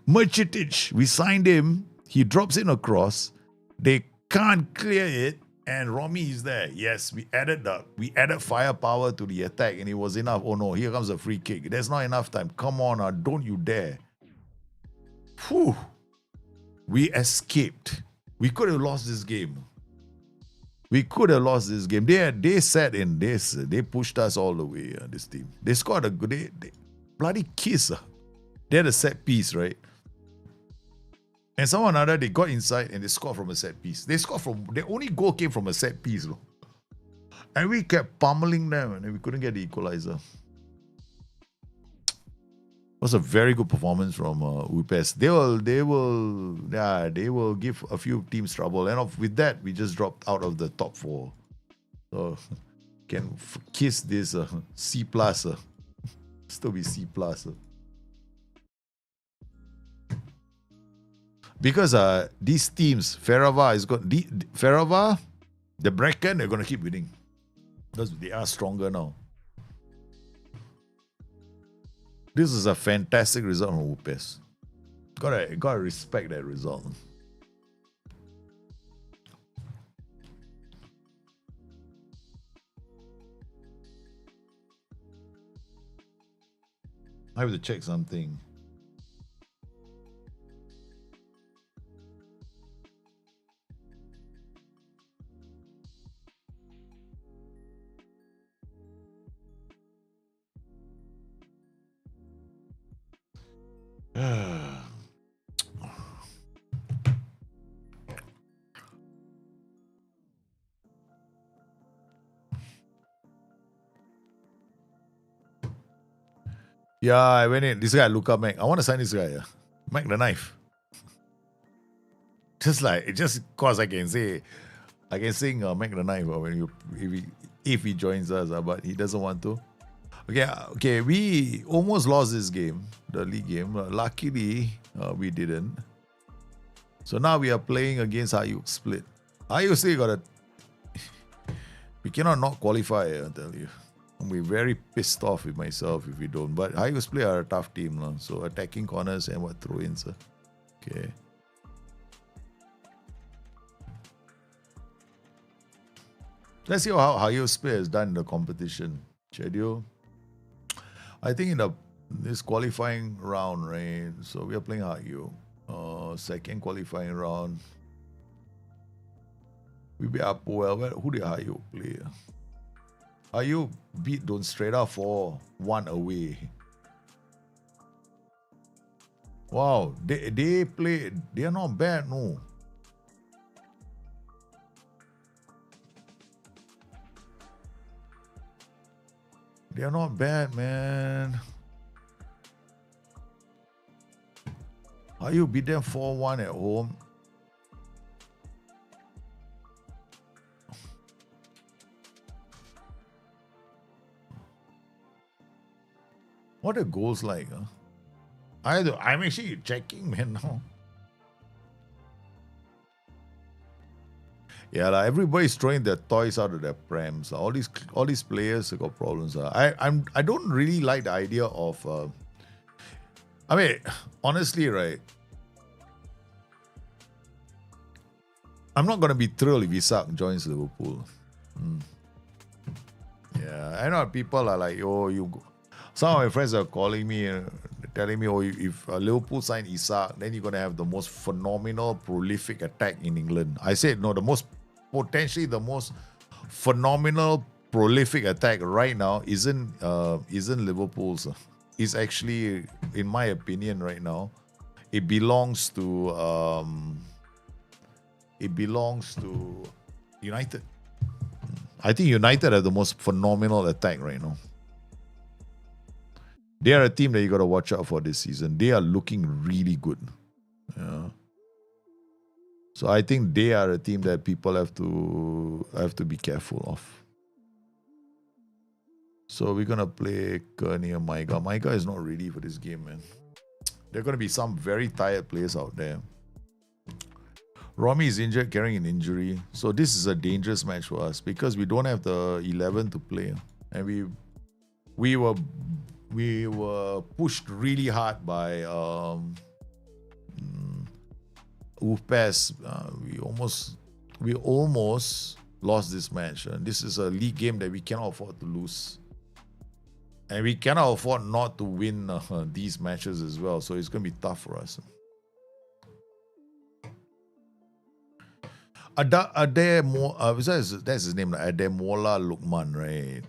Merchantich, we signed him. He drops in across. They can't clear it. And Romy is there. Yes, we added firepower to the attack, and it was enough. Oh no, here comes a free kick. There's not enough time. Come on, don't you dare. Whew. We escaped. We could have lost this game. They sat in this. They pushed us all the way, this team. They scored a good... They bloody kiss. They had a set piece, right? And somehow or another, they got inside and they scored from a set piece. Their only goal came from a set piece. And we kept pummeling them and we couldn't get the equalizer. It was a very good performance from UPES. They will give a few teams trouble. And with that, we just dropped out of the top 4. So, can kiss this C+. Still be C+. Because these teams, Ferrava, the Bracken, they're going to keep winning. Because they are stronger now. This is a fantastic result from UPES. Gotta respect that result. I have to check something. Yeah, I went in. This guy, Luca Mac. I want to sign this guy. Mac the Knife. Just cause I can sing Mac the Knife if he joins us, but he doesn't want to. Okay. We almost lost this game, the league game. Luckily, we didn't. So now we are playing against Hayuk Split. Hayuk still got we cannot not qualify, I tell you. I'll be very pissed off with myself if we don't. But Hayuk Split are a tough team. So attacking corners and throw-ins. Okay. Let's see how Hayuk Split has done in the competition schedule. I think in this qualifying round, right? So we are playing Hayuk. Second qualifying round. We be up well. Who did Hayuk play? Hayuk beat Don Streda 4-1 away. Wow, they play. They are not bad, no. They are not bad, man. Hayuk beat them 4-1 at home. What are goals like? I'm actually checking, man, now. Yeah, everybody's throwing their toys out of their prams. All these players have got problems. I don't really like the idea of. I mean, honestly, right? I'm not going to be thrilled if Isak joins Liverpool. Yeah, I know people are like, oh, you. Some of my friends are calling me, telling me, oh, if Liverpool sign Isak, then you're going to have the most phenomenal, prolific attack in England. I said, no, potentially the most phenomenal, prolific attack right now isn't Liverpool's. It's actually, in my opinion, right now, it belongs to United. I think United have the most phenomenal attack right now. They are a team that you got to watch out for this season. They are looking really good. Yeah. So I think they are a team that people have to be careful of. So we're gonna play Kearney and Maiga. Maiga is not ready for this game, man. There are gonna be some very tired players out there. Romy is injured, carrying an injury. So this is a dangerous match for us because we don't have the 11 to play. And we were pushed really hard by Ufpes. We almost lost this match. And this is a league game that we cannot afford to lose. And we cannot afford not to win these matches as well. So it's going to be tough for us. That's his name, Ademola Lukman, right?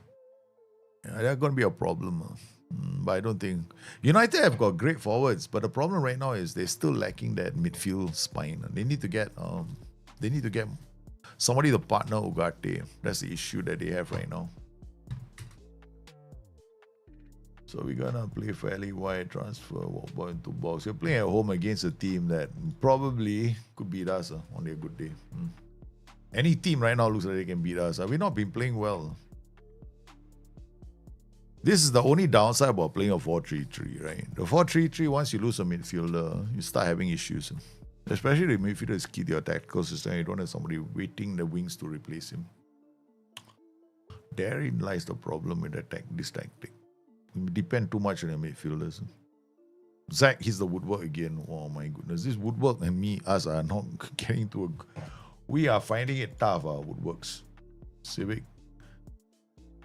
Yeah, that's going to be a problem. But I don't think United have got great forwards, but the problem right now is they're still lacking that midfield spine. They need to get somebody to partner Ugarte. That's the issue that they have right now. So we're gonna play fairly wide, transfer, walk ball into box. We're playing at home against a team that probably could beat us on their good day. Any team right now looks like they can beat us. We've not been playing well. This is the only downside about playing a 4-3-3, right? The 4-3-3, once you lose a midfielder, you start having issues. Especially the midfielder is key to your tactical system. You don't have somebody waiting the wings to replace him. Therein lies the problem with this tactic. You depend too much on your midfielders. Zach hits the woodwork again. Oh my goodness. This woodwork and us are not getting to a... We are finding it tough, woodworks. Civic.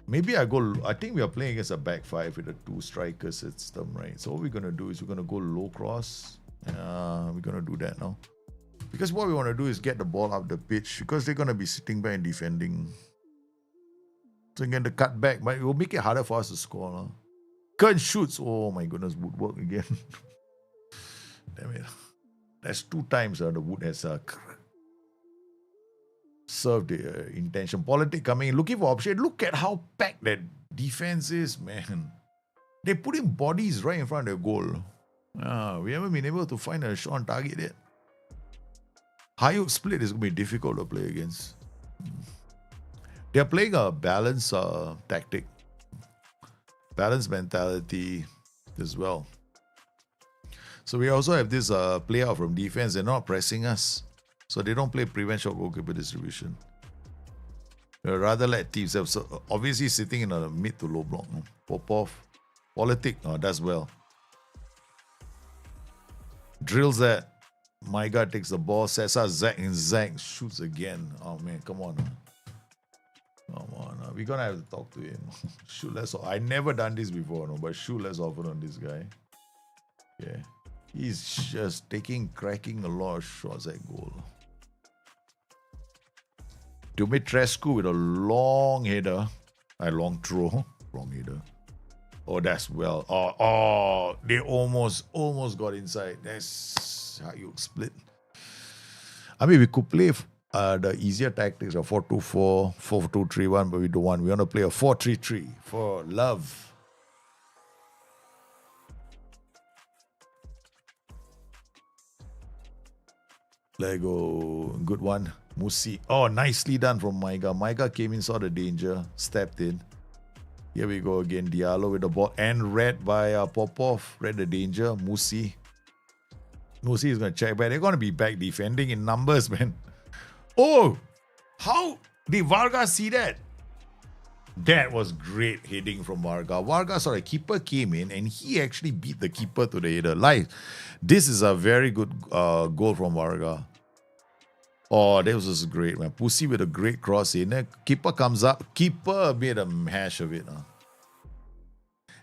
Maybe I think we are playing against a back five with a 2-striker system, right? So what we're going to do is we're going to go low cross. We're going to do that now. Because what we want to do is get the ball up the pitch because they're going to be sitting back and defending. So again, the cut back, but it will make it harder for us to score. Huh? Kern shoots. Oh my goodness, woodwork again. Damn it. That's 2 times the wood has served the intention. Politic coming in, looking for option. Look at how packed that defense is, man. They're putting bodies right in front of their goal. We haven't been able to find a shot on target yet. Hayuk split is going to be difficult to play against. They're playing a balanced tactic. Balanced mentality as well. So we also have this play out from defense. They're not pressing us. So they don't play prevent shot goalkeeper distribution. They rather let teams have... So obviously sitting in a mid to low block. Popov. Politic does well. Drills that. Maiga takes the ball. Sessa Zach and Zach shoots again. Oh man, come on. Come on. We're going to have to talk to him. Shoot less. I never done this before, but shoot less often on this guy. Yeah. He's just cracking a lot of shots at goal. Dumitrescu with a long header. A long throw. Long header. Oh, that's well. Oh, they almost got inside. That's how you split. I mean, we could play the easier tactics of 4-2-4, 4-2-3-1, but we don't want. We want to play a 4-3-3 for love. Lego, good one. Musi. Oh, nicely done from Maiga. Maiga came in, saw the danger, stepped in. Here we go again. Diallo with the ball and read by Popov. Read the danger. Musi is going to check back. They're going to be back defending in numbers, man. Oh, how did Vargas see that? That was great heading from Vargas. Vargas, sorry, keeper came in and he actually beat the keeper to the header. This is a very good goal from Vargas. Oh, that was just great, man. Pussy with a great cross in. Keeper comes up. Keeper made a hash of it.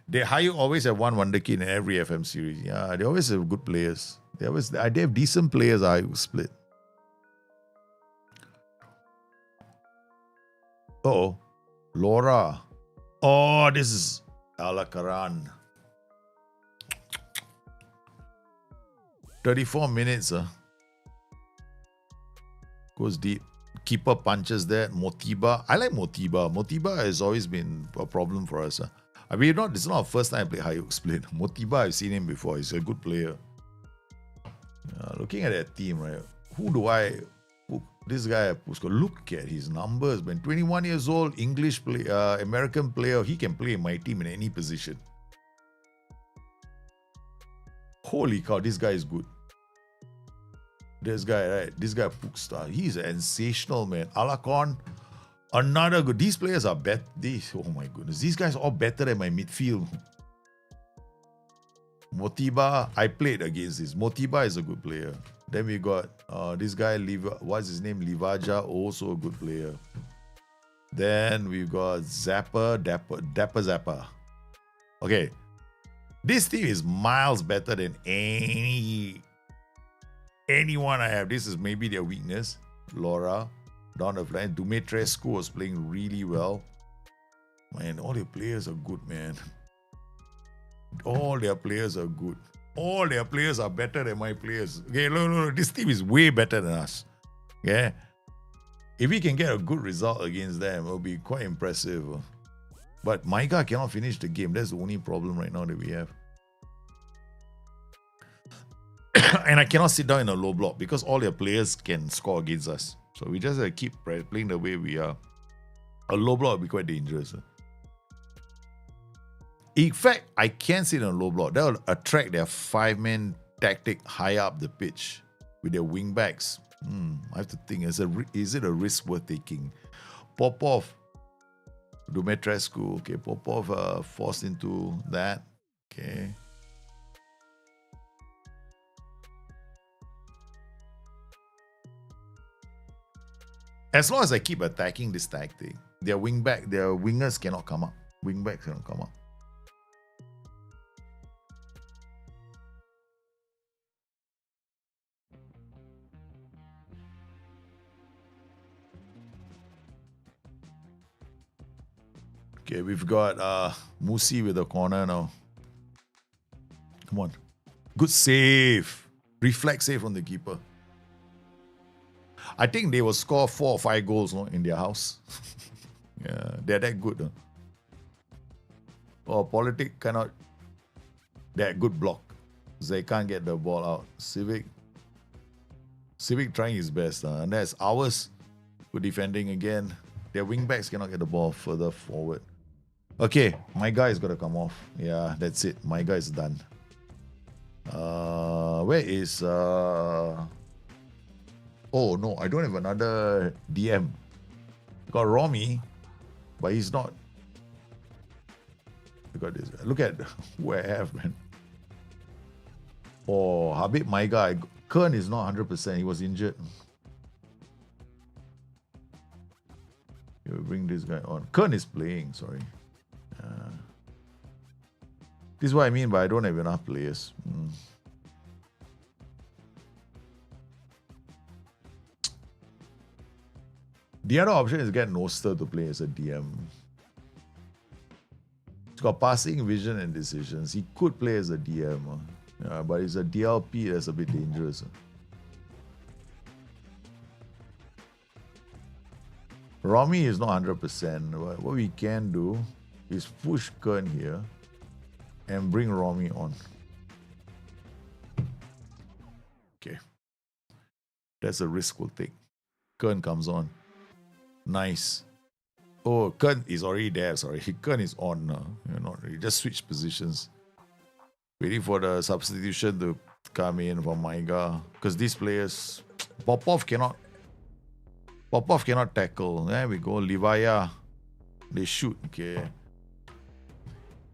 They always have one wonder kid in every FM series. Yeah, they always have good players. They have decent players. I split. Oh, Laura. Oh, this is Alakaran. 34 minutes. Goes deep. Keeper punches that. Motiba. I like Motiba. Motiba has always been a problem for us. I mean, it's not the first time I play high hook split. Motiba, I've seen him before. He's a good player. Looking at that team, right? This guy, Pusko, look at his numbers, man. 21 years old, English American player. He can play in my team in any position. Holy cow, this guy is good. This guy, right? This guy, Pukstar. He's sensational, man. Alakon, another good. These players are better. Oh my goodness. These guys are all better than my midfield. Motiba, I played against this. Motiba is a good player. Then we got this guy, what's his name? Livaja, also a good player. Then we've got Dapper Zappa. Okay. This team is miles better than anyone I have. This is maybe their weakness. Laura, down the flank. Dumitrescu was playing really well. Man, all their players are good, man. All their players are good. All their players are better than my players. Okay, no. This team is way better than us. Yeah. If we can get a good result against them, it'll be quite impressive. But Maiga cannot finish the game. That's the only problem right now that we have. And I cannot sit down in a low block because all their players can score against us. So we just have to keep playing the way we are. A low block will be quite dangerous. In fact, I can sit in a low block. That will attract their 5-man tactic high up the pitch with their wing backs. I have to think, is it a risk worth taking? Popov, Dumitrescu. Okay, Popov forced into that. Okay. As long as I keep attacking this tactic, their wingers cannot come up. Wingbacks cannot come up. Okay, we've got Musi with the corner now. Come on. Good save. Reflex save from the keeper. I think they will score 4 or 5 goals in their house. Yeah, they're that good. Oh, Politic cannot. That good block. They can't get the ball out. Civic trying his best. And that's ours. Good defending again. Their wingbacks cannot get the ball further forward. Okay, my guy is going to come off. Yeah, that's it. My guy is done. Where is... Oh no, I don't have another DM. Got Romy, but he's not. Look at this. Look at who I have, man. Oh, Habib, my guy. Kern is not 100%. He was injured. You bring this guy on. Kern is playing, sorry. This is what I mean by I don't have enough players. The other option is get Noster to play as a DM. He's got passing vision and decisions. He could play as a DM. Yeah, but he's a DLP that's a bit dangerous. Romy is not 100%. What we can do is push Kern here and bring Romy on. Okay. That's a risk we'll take. Kern comes on. Nice. Oh, Kern is already there. Sorry. Kern is on now. You're not really. Just switch positions. Waiting for the substitution to come in from Maiga. Because these players, Popov cannot tackle. There we go. Livaya. They shoot. Okay.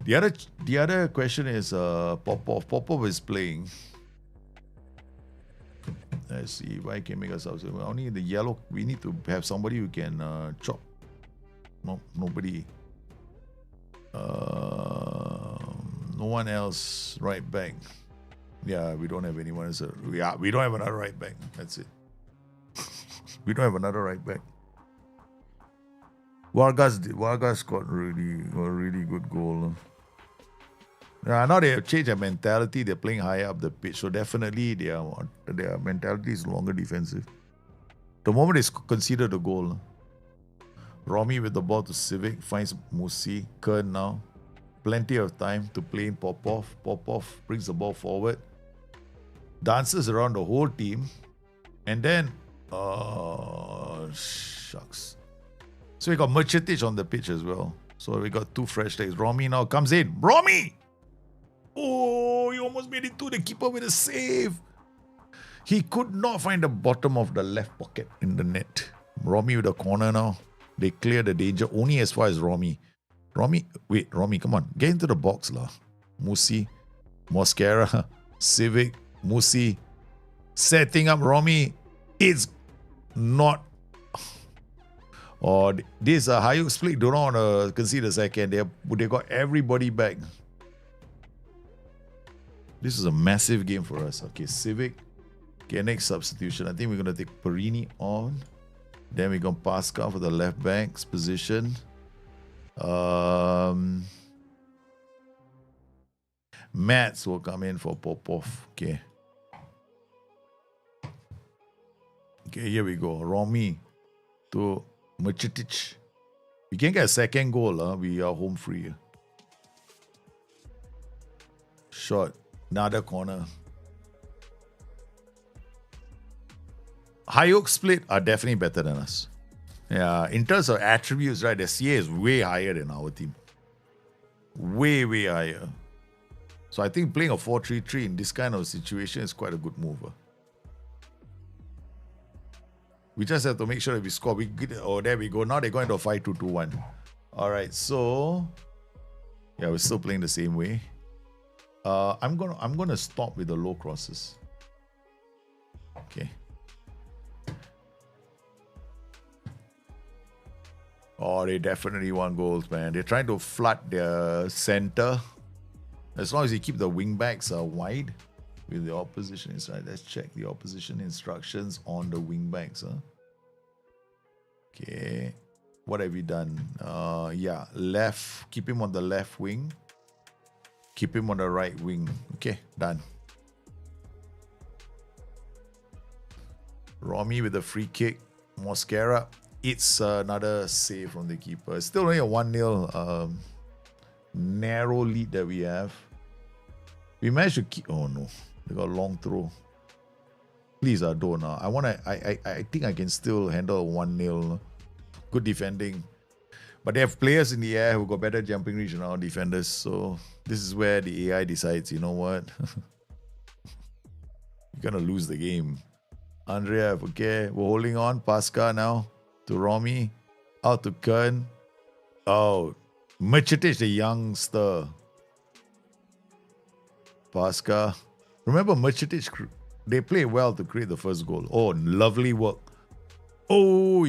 The other question is Popov. Popov is playing. Let's see. Why can make ourselves only the yellow? We need to have somebody who can chop. No, nobody. No one else right back. Yeah, we don't have anyone else. Yeah, we don't have another right back. That's it. We don't have another right back. Vargas got a really good goal. Now they have changed their mentality. They're playing higher up the pitch, so definitely their mentality is longer defensive. The moment they considered the goal, Romy with the ball to Civic finds Musi. Kern now, plenty of time to play in Popov. Popov brings the ball forward, dances around the whole team, and then shucks. So we got Mercetic on the pitch as well. So we got two fresh legs. Romy now comes in. Romy! Oh, he almost made it to the keeper with a save. He could not find the bottom of the left pocket in the net. Romy with a corner now. They clear the danger only as far as Romy. Romy, come on. Get into the box lah. Musi, Mosquera, Civic, Musi. Setting up Romy. It's not. Oh, this Hayuk split. Don't want to concede a second. They got everybody back. This is a massive game for us. Okay, Civic. Okay, next substitution. I think we're going to take Perini on. Then we're going to Pascal for the left back's position. Mats will come in for Popov. Okay. Okay, here we go. Romy to Mercetic. We can get a second goal. We are home free. Shot. Another corner. Hayuk split are definitely better than us. Yeah, in terms of attributes, right, the CA is way higher than our team. Way, way higher. So I think playing a 4-3-3 in this kind of situation is quite a good move. We just have to make sure that we score. There we go. Now they're going to a 5-2-2-1. All right, so yeah, we're still playing the same way. I'm gonna stop with the low crosses. Okay. Oh, they definitely want goals, man. They're trying to flood their center. As long as you keep the wing backs wide with the opposition inside. Let's check the opposition instructions on the wing backs. Okay. What have we done? Yeah, left. Keep him on the left wing. Keep him on the right wing. Okay, done. Romy with the free kick. Mosquera. It's another save from the keeper. Still only a 1-0 narrow lead that we have. We managed to keep. Oh no, they got a long throw. Please, don't. I think I can still handle a 1-0. Good defending. But they have players in the air who got better jumping reach than our defenders. So this is where the AI decides, you know what? You're going to lose the game. Andrea, okay. We're holding on. Pascal now to Romy. Out to Kern. Oh, Mercetic, the youngster. Pascal. Remember Mercetic, they play well to create the first goal. Oh, lovely work. Oh,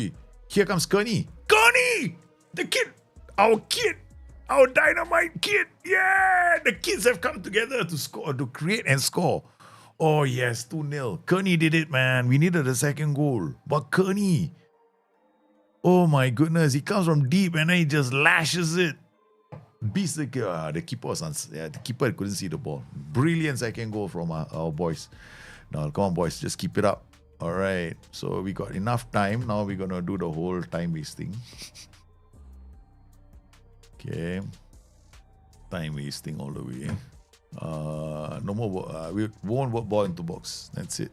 here comes Kearney. Kearney! The kid! Our kid! Our dynamite kid! Yeah! The kids have come together to score, to create and score. Oh, yes, 2-0. Kearney did it, man. We needed a second goal. But Kearney, oh my goodness, he comes from deep and then he just lashes it. Beats the keeper was the keeper couldn't see the ball. Brilliant second goal from our boys. Now, come on, boys, just keep it up. All right, so we got enough time. Now we're going to do the whole time wasting. Okay. Time wasting all the way. No more. We won't work ball into box. That's it.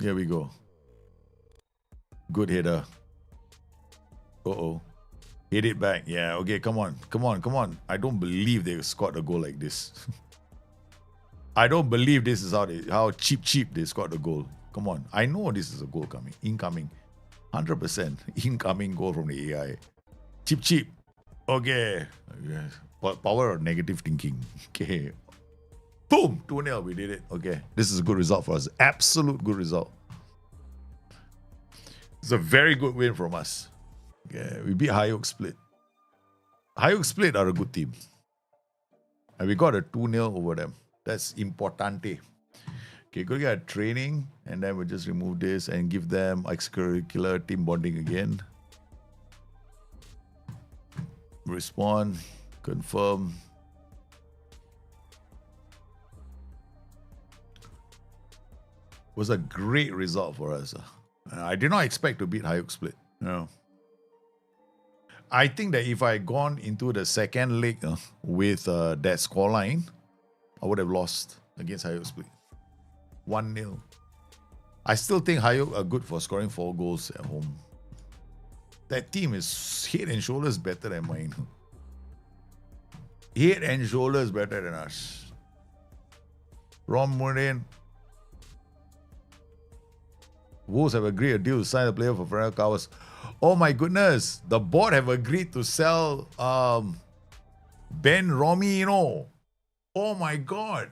Here we go. Good header. Uh-oh. Hit it back. Yeah, okay, come on. Come on, come on. I don't believe they scored a goal like this. I don't believe this is how cheap they scored the goal. Come on. I know this is a goal coming. Incoming. 100% incoming goal from the AI. Cheap. Okay. Power of negative thinking. Okay. Boom! 2-0, we did it. Okay, this is a good result for us. Absolute good result. It's a very good win from us. Okay, we beat High Oak Split. High Oak Split are a good team. And we got a 2-0 over them. That's importante. Okay, go get training, and then we'll just remove this and give them extracurricular team bonding again. Respond, confirm. Was a great result for us. I did not expect to beat High Oak Split. No. I think that if I had gone into the second leg with that scoreline, I would have lost against High Oak Split. 1-0. I still think High Oak are good for scoring 4 goals at home. That team is head and shoulders better than mine. Head and shoulders better than us. Ron Murin. Wolves have agreed a deal to sign a player for Ferrero Cowers. Oh my goodness. The board have agreed to sell Ben Romy, Oh my God.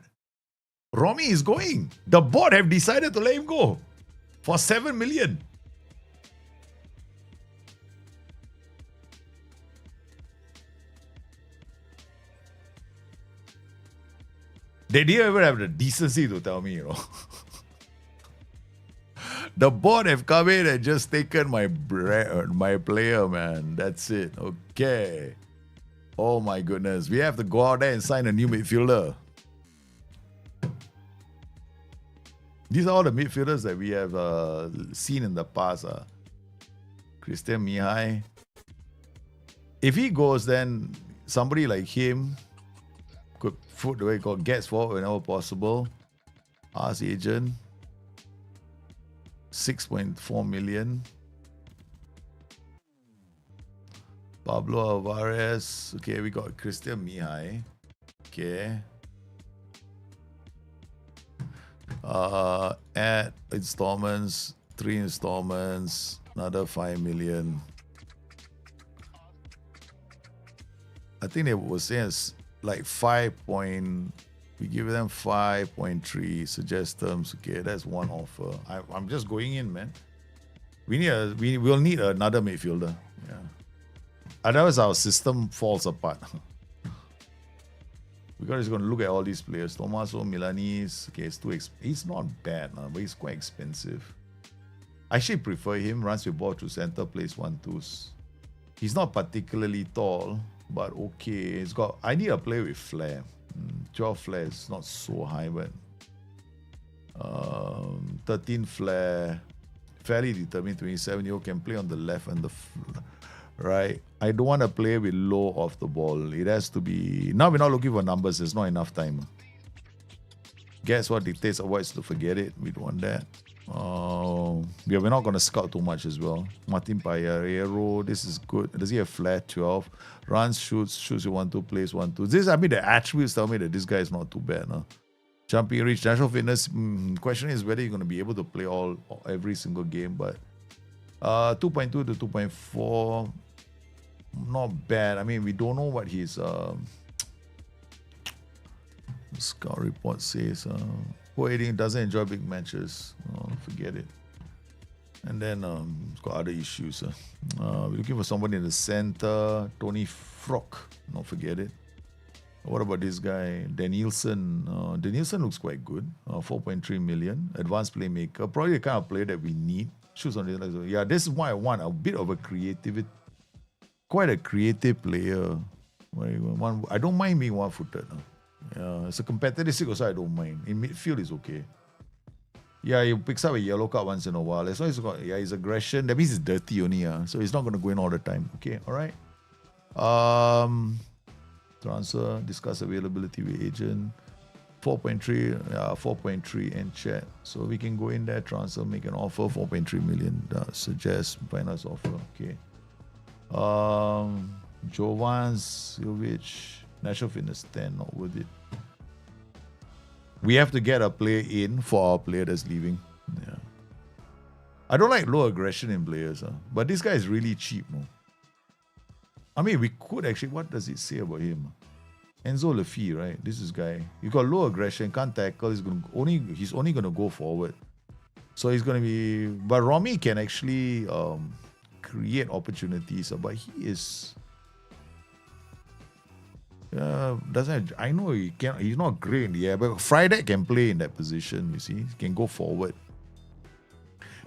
Romy is going. The board have decided to let him go for 7 million. They didn't even have the decency to tell me, The board have come in and just taken my player, man. That's it. Okay. Oh my goodness. We have to go out there and sign a new midfielder. These are all the midfielders that we have seen in the past. Christian Mihai. If he goes, then somebody like him could foot the way he gets forward whenever possible. Ask agent. 6.4 million. Pablo Alvarez. Okay, we got Christian Mihai. Okay. Add installments, 3 installments, another 5 million. I think they were saying it's like 5. We give them 5.3 suggest terms. Okay, that's one offer. I'm just going in, man. We'll need another midfielder. Yeah. Otherwise, our system falls apart. We're just going to look at all these players. Tommaso Milanese. Okay, it's too he's not bad, but he's quite expensive. I actually prefer him. Runs with ball through center, plays 1-2s. He's not particularly tall, but okay. I need a player with flair. 12 flair is not so high, but 13 flair, fairly determined. 27-year-old can play on the left and the right. I don't want to play with low off the ball. It has to be. Now we're not looking for numbers. There's not enough time. Guess what dictates avoids to forget it. We don't want that. Yeah, we're not going to scout too much as well. Martin Payarero, this is good. Does he have flat 12? Runs, shoots with 1-2, plays 1-2. The attributes tell me that this guy is not too bad. Jumping reach, natural fitness. Question is whether you're going to be able to play every single game. But 2.2 to 2.4, not bad. I mean, we don't know what his scout report says. Poeting doesn't enjoy big matches. Forget it. And then it's got other issues. We're looking for somebody in the center. Tony Frock. Not forget it. What about this guy? Danielson. Danielson looks quite good. 4.3 million. Advanced playmaker. Probably the kind of player that we need. Shoots on the other. Yeah, this is why I want a bit of a creativity. Quite a creative player. I don't mind being one-footed. It's a competitive stick, so I don't mind. In midfield, it's okay. Yeah, he picks up a yellow card once in a while. As long as his aggression, that means it's dirty only. So he's not going to go in all the time. Okay, all right. Transfer, discuss availability with agent. 4.3 in chat. So we can go in there, transfer, make an offer. 4.3 million. Suggest finance offer. Okay. Jovan Silvic. Natural fitness 10, not worth it. We have to get a player in for our player that's leaving. Yeah. I don't like low aggression in players, but this guy is really cheap. I mean, we could actually, what does it say about him? Enzo Lafie, right? This is guy. He got low aggression, can't tackle. He's only gonna go forward. So he's gonna be. But Romy can actually create opportunities. But he is. Doesn't. I know he can. He's not great in the air, but Friday can play in that position. You see, he can go forward.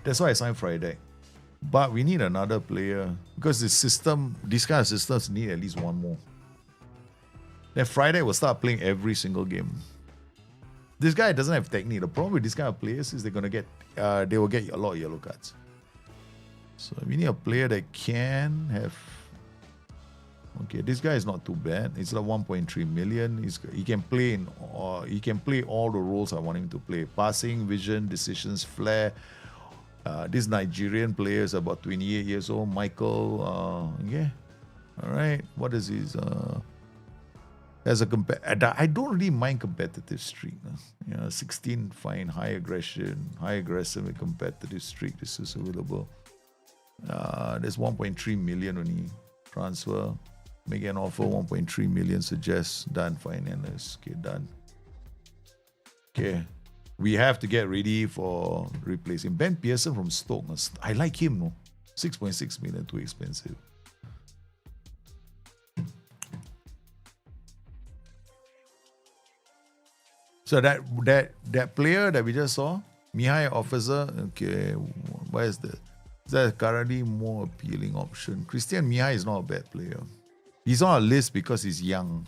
That's why I signed Friday. But we need another player because this system, these kind of systems need at least one more. Then Friday will start playing every single game. This guy doesn't have technique. The problem with this kind of players is they will get a lot of yellow cards. So we need a player that can have. Okay, this guy is not too bad. It's like 1.3 million. He can play all the roles I want him to play: passing, vision, decisions, flair. This Nigerian player is about 28 years old. Michael, all right. What is his? I don't really mind competitive streak. 16 fine, high aggression, high aggressive and competitive streak. This is available. There's 1.3 million only. Transfer, make an offer. 1.3 million. Suggest done. Finance. Okay, done. Okay. We have to get ready for replacing Ben Pearson from Stoke. I like him, no? 6.6 million, too expensive. So that player that we just saw, Mihai Officer, okay, where is that? Is that currently more appealing option? Christian Mihai is not a bad player. He's on a list because he's young.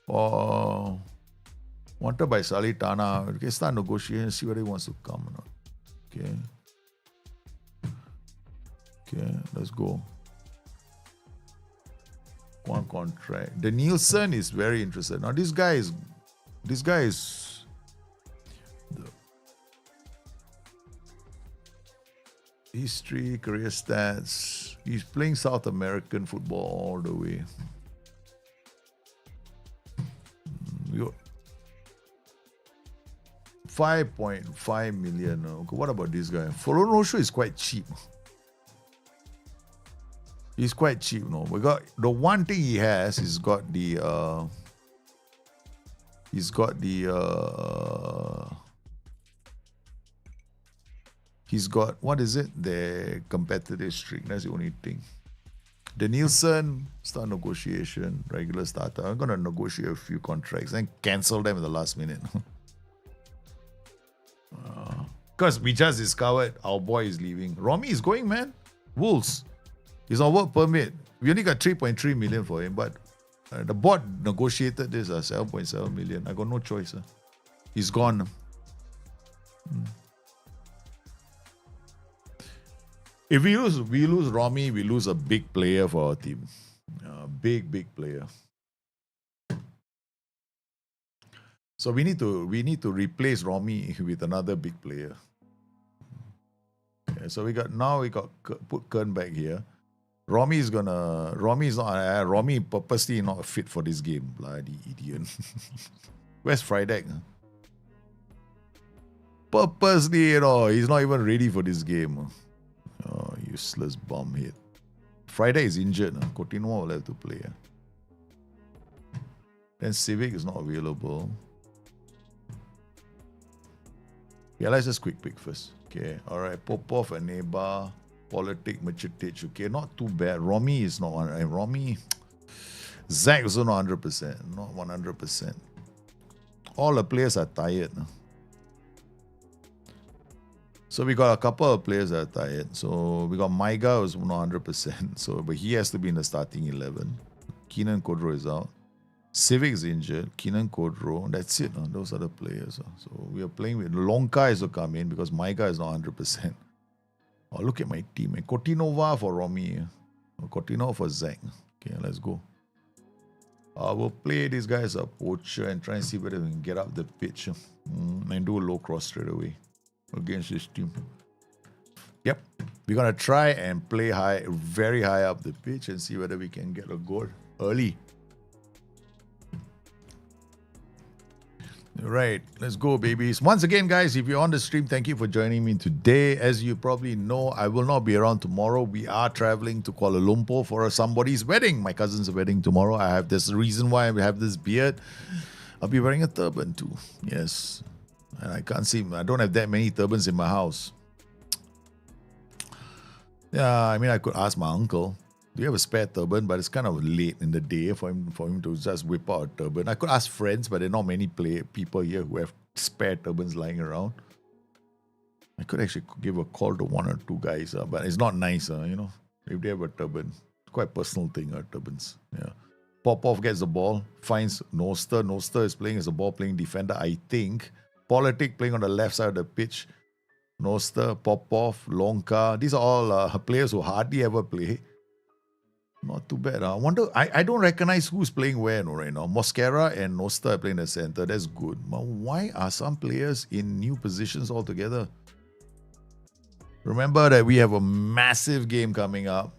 Or wanted by Salitana. Okay, start negotiation, see whether he wants to come or not. Okay, let's go. One contract. The Nielsen is very interested. Now this guy is history, career stats. He's playing South American football all the way. 5.5 million. Okay, what about this guy? Folorosho is quite cheap. He's quite cheap, no. We got the one thing he has. He's got what is it? The competitive streak. That's the only thing. The Nielsen start negotiation, regular starter. I'm gonna negotiate a few contracts and cancel them at the last minute. Because we just discovered our boy is leaving. Romy is going, man. Wolves. He's on work permit. We only got 3.3 million for him, but the board negotiated this 7.7 million. I got no choice. He's gone. If we lose Romy, we lose a big player for our team. Big player. So we need to replace Romy with another big player. Okay, so we got put Kern back here. Romy purposely not fit for this game. Bloody idiot. Where's Friday? Purposely, he's not even ready for this game. Oh, useless bum hit. Friday is injured. Coutinho will have to play. Then Civic is not available. Yeah, let's just quick pick first. Okay, all right. Popov and Neba. Politic, Machitic. Okay, not too bad. Romy is not one. Romy. Zach also not 100%. Not 100%. All the players are tired. So we got a couple of players that are tired. So we got Maiga who's not 100%. So, but he has to be in the starting 11. Keenan Kodro is out. Civic is injured. Keenan Kodro. That's it. Those are the players. So we are playing with Lonka is to come in because Maiga is not 100%. Oh, look at my team. Kotinova for Romy. Kotinova for Zach. Okay, let's go. We'll play these guys a poacher and try and see whether we can get up the pitch and do a low cross straight away against this team. Yep. We're going to try and play high, very high up the pitch and see whether we can get a goal early. Right, let's go, babies. Once again, guys, if you're on the stream, thank you for joining me today. As you probably know, I will not be around tomorrow. We are traveling to Kuala Lumpur for somebody's wedding. My cousin's wedding tomorrow. I have this reason why I have this beard. I'll be wearing a turban too. Yes. And I can't see, I don't have that many turbans in my house. Yeah, I mean, I could ask my uncle, do you have a spare turban? But it's kind of late in the day for him to just whip out a turban. I could ask friends, but there are not many people here who have spare turbans lying around. I could actually give a call to one or two guys, but it's not nice, if they have a turban. It's quite a personal thing, turbans. Yeah. Popov gets the ball, finds Noster. Noster is playing as a ball-playing defender, I think. Politic playing on the left side of the pitch. Noster, Popov, Lonka. These are all players who hardly ever play. Not too bad. I wonder, I don't recognize who's playing where right now. Mosquera and Noster are playing the center. That's good. But why are some players in new positions altogether? Remember that we have a massive game coming up.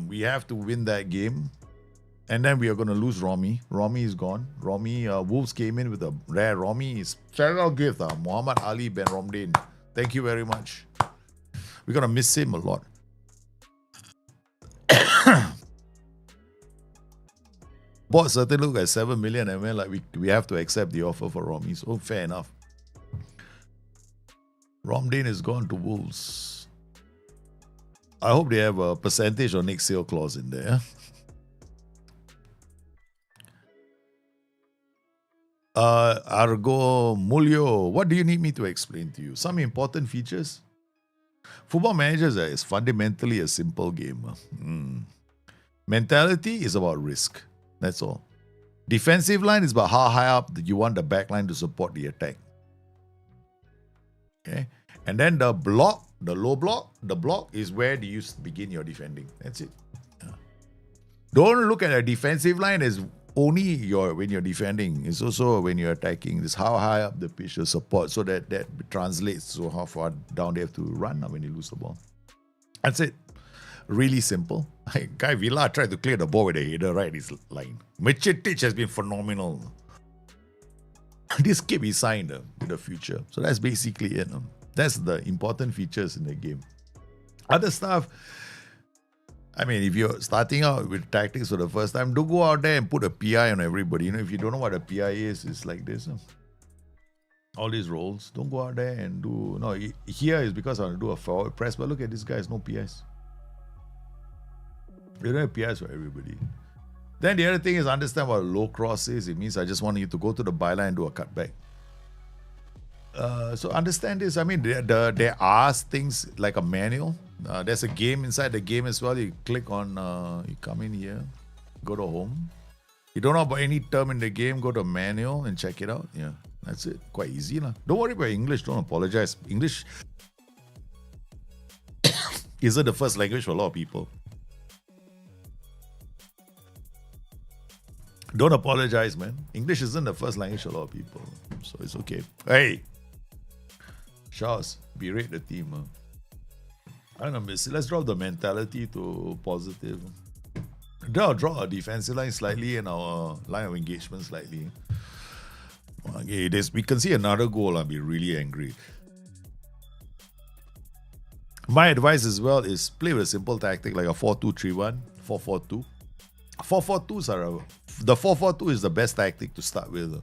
We have to win that game. And then we are going to lose Romy. Romy is gone. Romy, Wolves came in with a rare Romy. Is farewell gift. Muhammad Ali Ben Romdin. Thank you very much. We're going to miss him a lot. Bought certain look at 7 million and went like we have to accept the offer for Romy. So fair enough. Romdin is gone to Wolves. I hope they have a percentage or next sale clause in there. Argo Mulio, what do you need me to explain to you? Some important features. Football Manager is fundamentally a simple game. Mentality is about risk. That's all. Defensive line is about how high up you want the back line to support the attack. Okay. And then the block, the low block, the block is where do you begin your defending. That's it. Yeah. Don't look at a defensive line as only when you're defending. It's also when you're attacking. It's how high up the pitch the support so that translates to how far down they have to run when you lose the ball. That's it. Really simple. Guy Villa tried to clear the ball with a header right his line. Micetic has been phenomenal. This kid he signed in the future. So that's basically it. That's the important features in the game. Other stuff, I mean, if you're starting out with tactics for the first time, don't go out there and put a PI on everybody. If you don't know what a PI is, it's like this. All these roles. Don't go out there and do... No, here is because I want to do a forward press, but look at this guys, no PIs. You don't have PIs for everybody. Then the other thing is understand what a low cross is. It means I just want you to go to the byline and do a cutback. So understand this. I mean, there are things like a manual. There's a game inside the game as well. You click on, you come in here, go to home. You don't know about any term in the game, go to manual and check it out. Yeah, that's it. Quite easy. Don't worry about English. Don't apologize. English isn't the first language for a lot of people. Don't apologize, man. English isn't the first language for a lot of people. So it's okay. Hey! Charles, berate the team. I don't know, miss. Let's drop the mentality to positive. Draw our defensive line slightly and our line of engagement slightly. Okay, we can see another goal. I'll be really angry. My advice as well is play with a simple tactic like a 4-2-3-1, 4-4-2. 4-4-2s are the 4-4-2 is the best tactic to start with.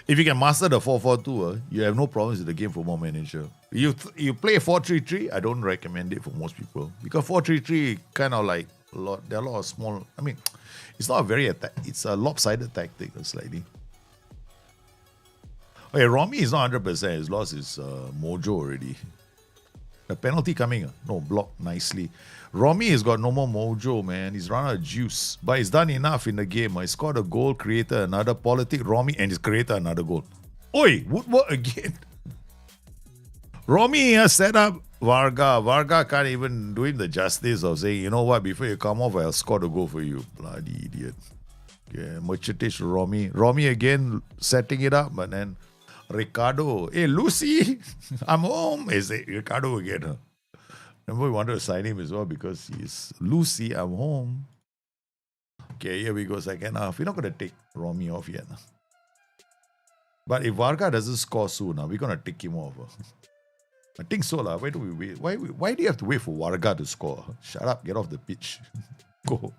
If you can master the 4-4-2, you have no problems with the game Football Manager. You play 4-3-3, I don't recommend it for most people because 4-3-3 kind of like there are a lot of small. I mean, it's not a very it's a lopsided tactic slightly. Okay, Romy is not 100%. He's lost his mojo already. The penalty coming. No, blocked nicely. Romy has got no more mojo, man. He's run out of juice. But he's done enough in the game. He scored a goal, created another politic. Romy, and he's created another goal. Oi, woodwork again. Romy has set up Varga. Varga can't even do him the justice of saying, you know what, before you come off, I'll score the goal for you. Bloody idiot. Okay, Micetic to Romy. Romy again setting it up, but then Ricardo, hey Lucy, I'm home. Is it Ricardo again? Remember we wanted to sign him as well because he's Lucy, I'm home. Okay, here we go, second half. We're not going to take Romy off yet. But if Varga doesn't score soon, we're going to take him off. I think so. Why do we wait? Why do you have to wait for Varga to score? Shut up, get off the pitch. Go.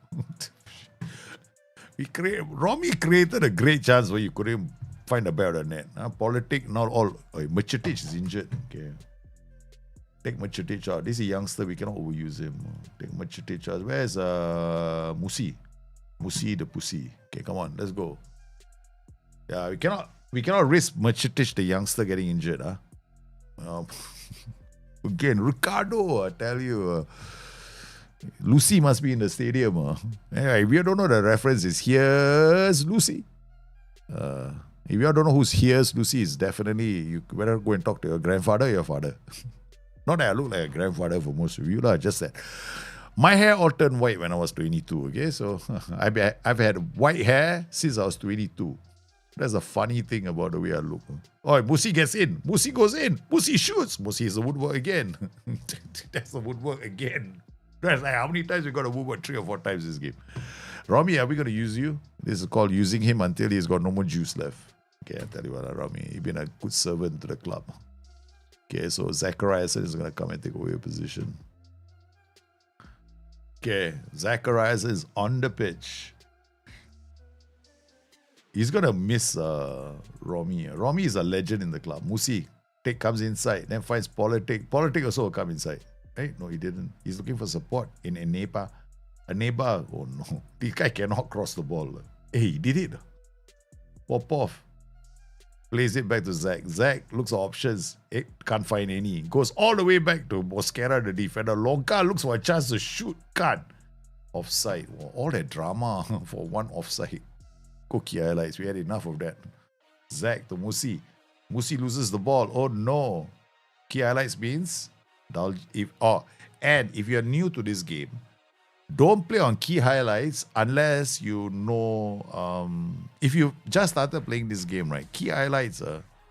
Romy created a great chance where you couldn't find a better net. Politic, not all. Machetic is injured. Okay. Take Machetic out. This is a youngster, we cannot overuse him. Take Machetic out. Where's Musi? Musi the pussy. Okay, come on, let's go. Yeah, we cannot risk Machetic, the youngster, getting injured. Again, Ricardo, I tell you. Lucy must be in the stadium. Anyway, if you don't know the reference, is here's Lucy. If you don't know who's here's Lucy, is definitely, you better go and talk to your grandfather or your father. Not that I look like a grandfather for most of you, just that. My hair all turned white when I was 22, okay? So I've had white hair since I was 22. That's a funny thing about the way I look. Oh, Musi gets in. Musi goes in. Musi shoots. Musi is a woodwork again. That's a woodwork again. That's like how many times we got to woodwork? 3 or 4 times this game. Romy, are we going to use you? This is called using him until he's got no more juice left. Okay, I'll tell you what, Romy, you've been a good servant to the club. Okay, so Zacharias is going to come and take away your position. Okay, Zacharias is on the pitch. He's going to miss Romy. Romy is a legend in the club. Musi comes inside, then finds Politic. Politic also will come inside. Hey, no, he didn't. He's looking for support in Aneba. Aneba, oh no. This guy cannot cross the ball. Hey, he did it. Popov plays it back to Zach. Zach looks for options. Can't find any. Goes all the way back to Mosquera, the defender. Lonka looks for a chance to shoot. Can't. Offside. All that drama for one offside. Cookie highlights. We had enough of that. Zach to Musi. Musi loses the ball. Oh no. Key highlights means and if you're new to this game, don't play on key highlights unless you know. If you just started playing this game, right? Key highlights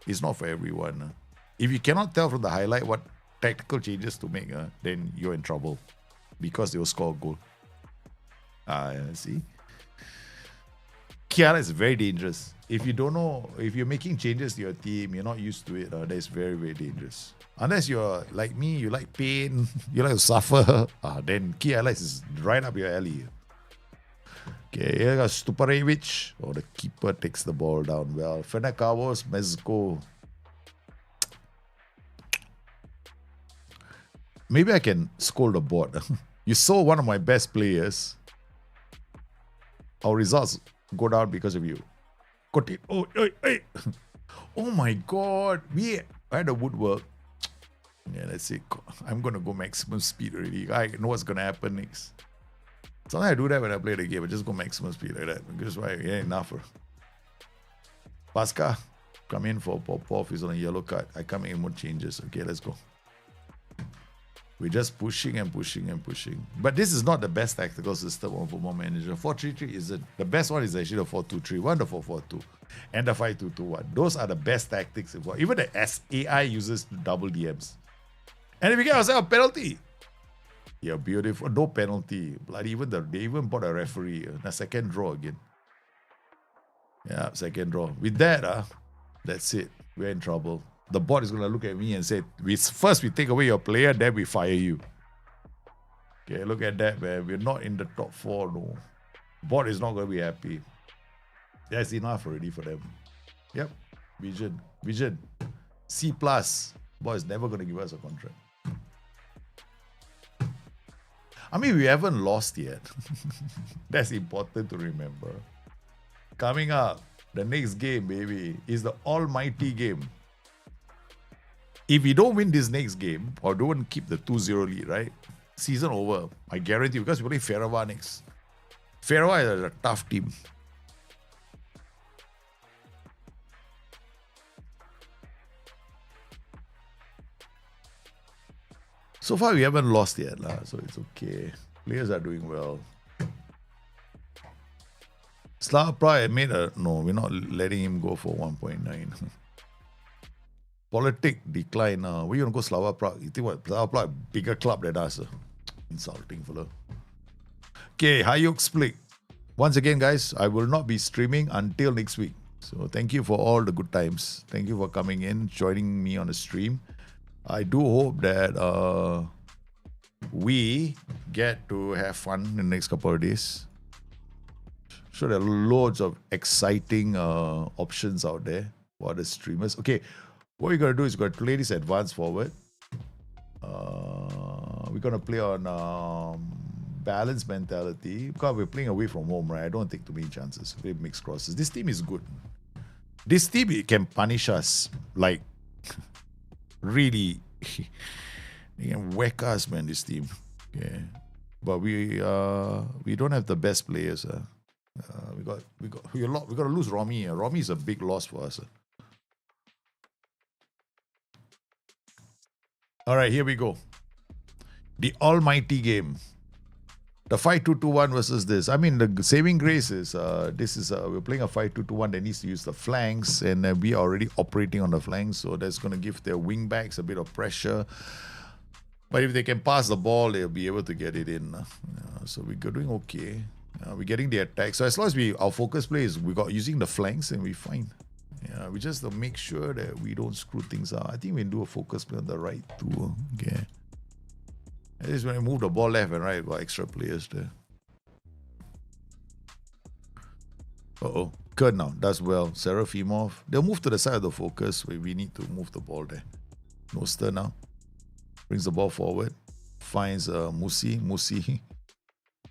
is not for everyone. If you cannot tell from the highlight what tactical changes to make, then you're in trouble because they will score a goal. See, key highlights is very dangerous. If you don't know, if you're making changes to your team, you're not used to it. That's very, very dangerous. Unless you're like me, you like pain, you like to suffer, then key highlights is right up your alley. Okay, here goes Stuparevic. The keeper takes the ball down well. Fenakavos, Mezco. Maybe I can scold the board. You saw one of my best players. Our results go down because of you. Oh my God. We had a woodwork. Yeah, let's see. I'm going to go maximum speed already. I know what's going to happen next. Sometimes I do that when I play the game. I just go maximum speed like that. Because why? Yeah, enough. Pasca, come in for Popov. He's on a yellow card. I come in more changes. Okay, let's go. We're just pushing and pushing and pushing. But this is not the best tactical system on Football Manager. 4-3-3 isn't. The best one is actually the 4-2-3-1, the 4-4-2, and the 5-2-2-1. Those are the best tactics. Even the SAI uses double DMs. And if we get ourselves a penalty, yeah, beautiful. No penalty. Bloody, they even bought a referee. A second draw again. Yeah, second draw. With that, that's it. We're in trouble. The bot is going to look at me and say, first we take away your player, then we fire you. Okay, look at that, man. We're not in the top 4, no. Bot is not going to be happy. That's enough already for them. Yep. Vision. C+. Bot is never going to give us a contract. I mean, we haven't lost yet. That's important to remember. Coming up, the next game, baby, is the almighty game. If we don't win this next game, or don't keep the 2-0 lead, right? Season over. I guarantee, because we play Ferrova next. Ferrova is a tough team. So far, we haven't lost yet, so it's okay. Players are doing well. Slava Prague made no, we're not letting him go for 1.9. Politic decline. We're going to go Slava Prague. You think what? Slava Prague, bigger club than us. Insulting, fella. Okay, Hayuk split. Once again, guys, I will not be streaming until next week. So thank you for all the good times. Thank you for coming in, joining me on the stream. I do hope that we get to have fun in the next couple of days. Sure, there are loads of exciting options out there for the streamers. Okay, what we're going to do is we're going to play this advance forward. We're going to play on balance mentality. Because we're playing away from home, right? I don't take too many chances. We mix crosses. This team is good. This team, it can punish us. Like, really. They can whack us, man, this team. Yeah. But we don't have the best players. We got to lose Romy. Romy is a big loss for us. All right, here we go. The almighty game. The 5-2-2-1 versus this. I mean, the saving grace is we're playing a 5-2-2-1 that needs to use the flanks, and we are already operating on the flanks, so that's going to give their wing backs a bit of pressure. But if they can pass the ball, they'll be able to get it in. So we're doing okay. We're getting the attack. So as long as our focus play is using the flanks, and we're fine. Yeah, we just make sure that we don't screw things up. I think we can do a focus play on the right too. Okay. At least when we move the ball left and right, we've got extra players there. Uh-oh. Kern now does well. Serafimov. They'll move to the side of the focus where we need to move the ball there. Noster now. Brings the ball forward. Finds Musi. Musi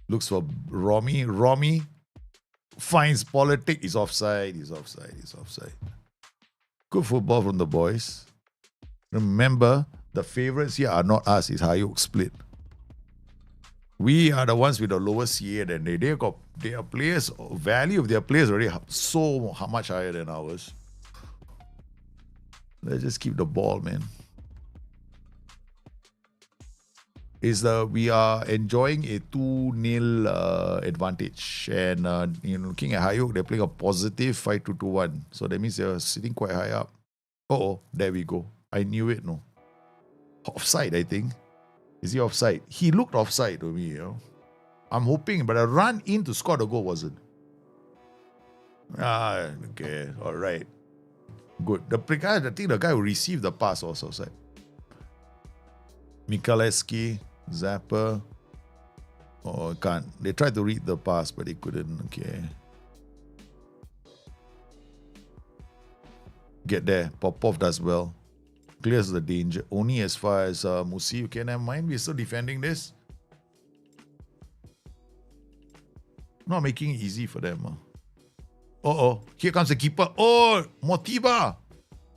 looks for Romy. Romy finds Politic. He's offside. He's offside. Good football from the boys. Remember, the favourites here are not us. It's Hayuk split. We are the ones with the lowest CA than they. They got their players, value of their players already so much higher than ours. Let's just keep the ball, man. We are enjoying a 2-0 advantage. And looking at Hayuk, they're playing a positive 5-2-2-1. So that means they're sitting quite high up. Oh, there we go. I knew it, no. Offside, I think. Is he offside? He looked offside to me, I'm hoping, but a run in to score the goal wasn't. Okay, all right. Good. I think the guy who received the pass was offside. Mikhaleski, Zapper. Oh, can't. They tried to read the pass, but they couldn't. Okay. Get there. Popov does well. Clears the danger. Only as far as Musi. Okay, never mind. We're still defending this. Not making it easy for them. Uh-oh. Here comes the keeper. Oh, Motiba.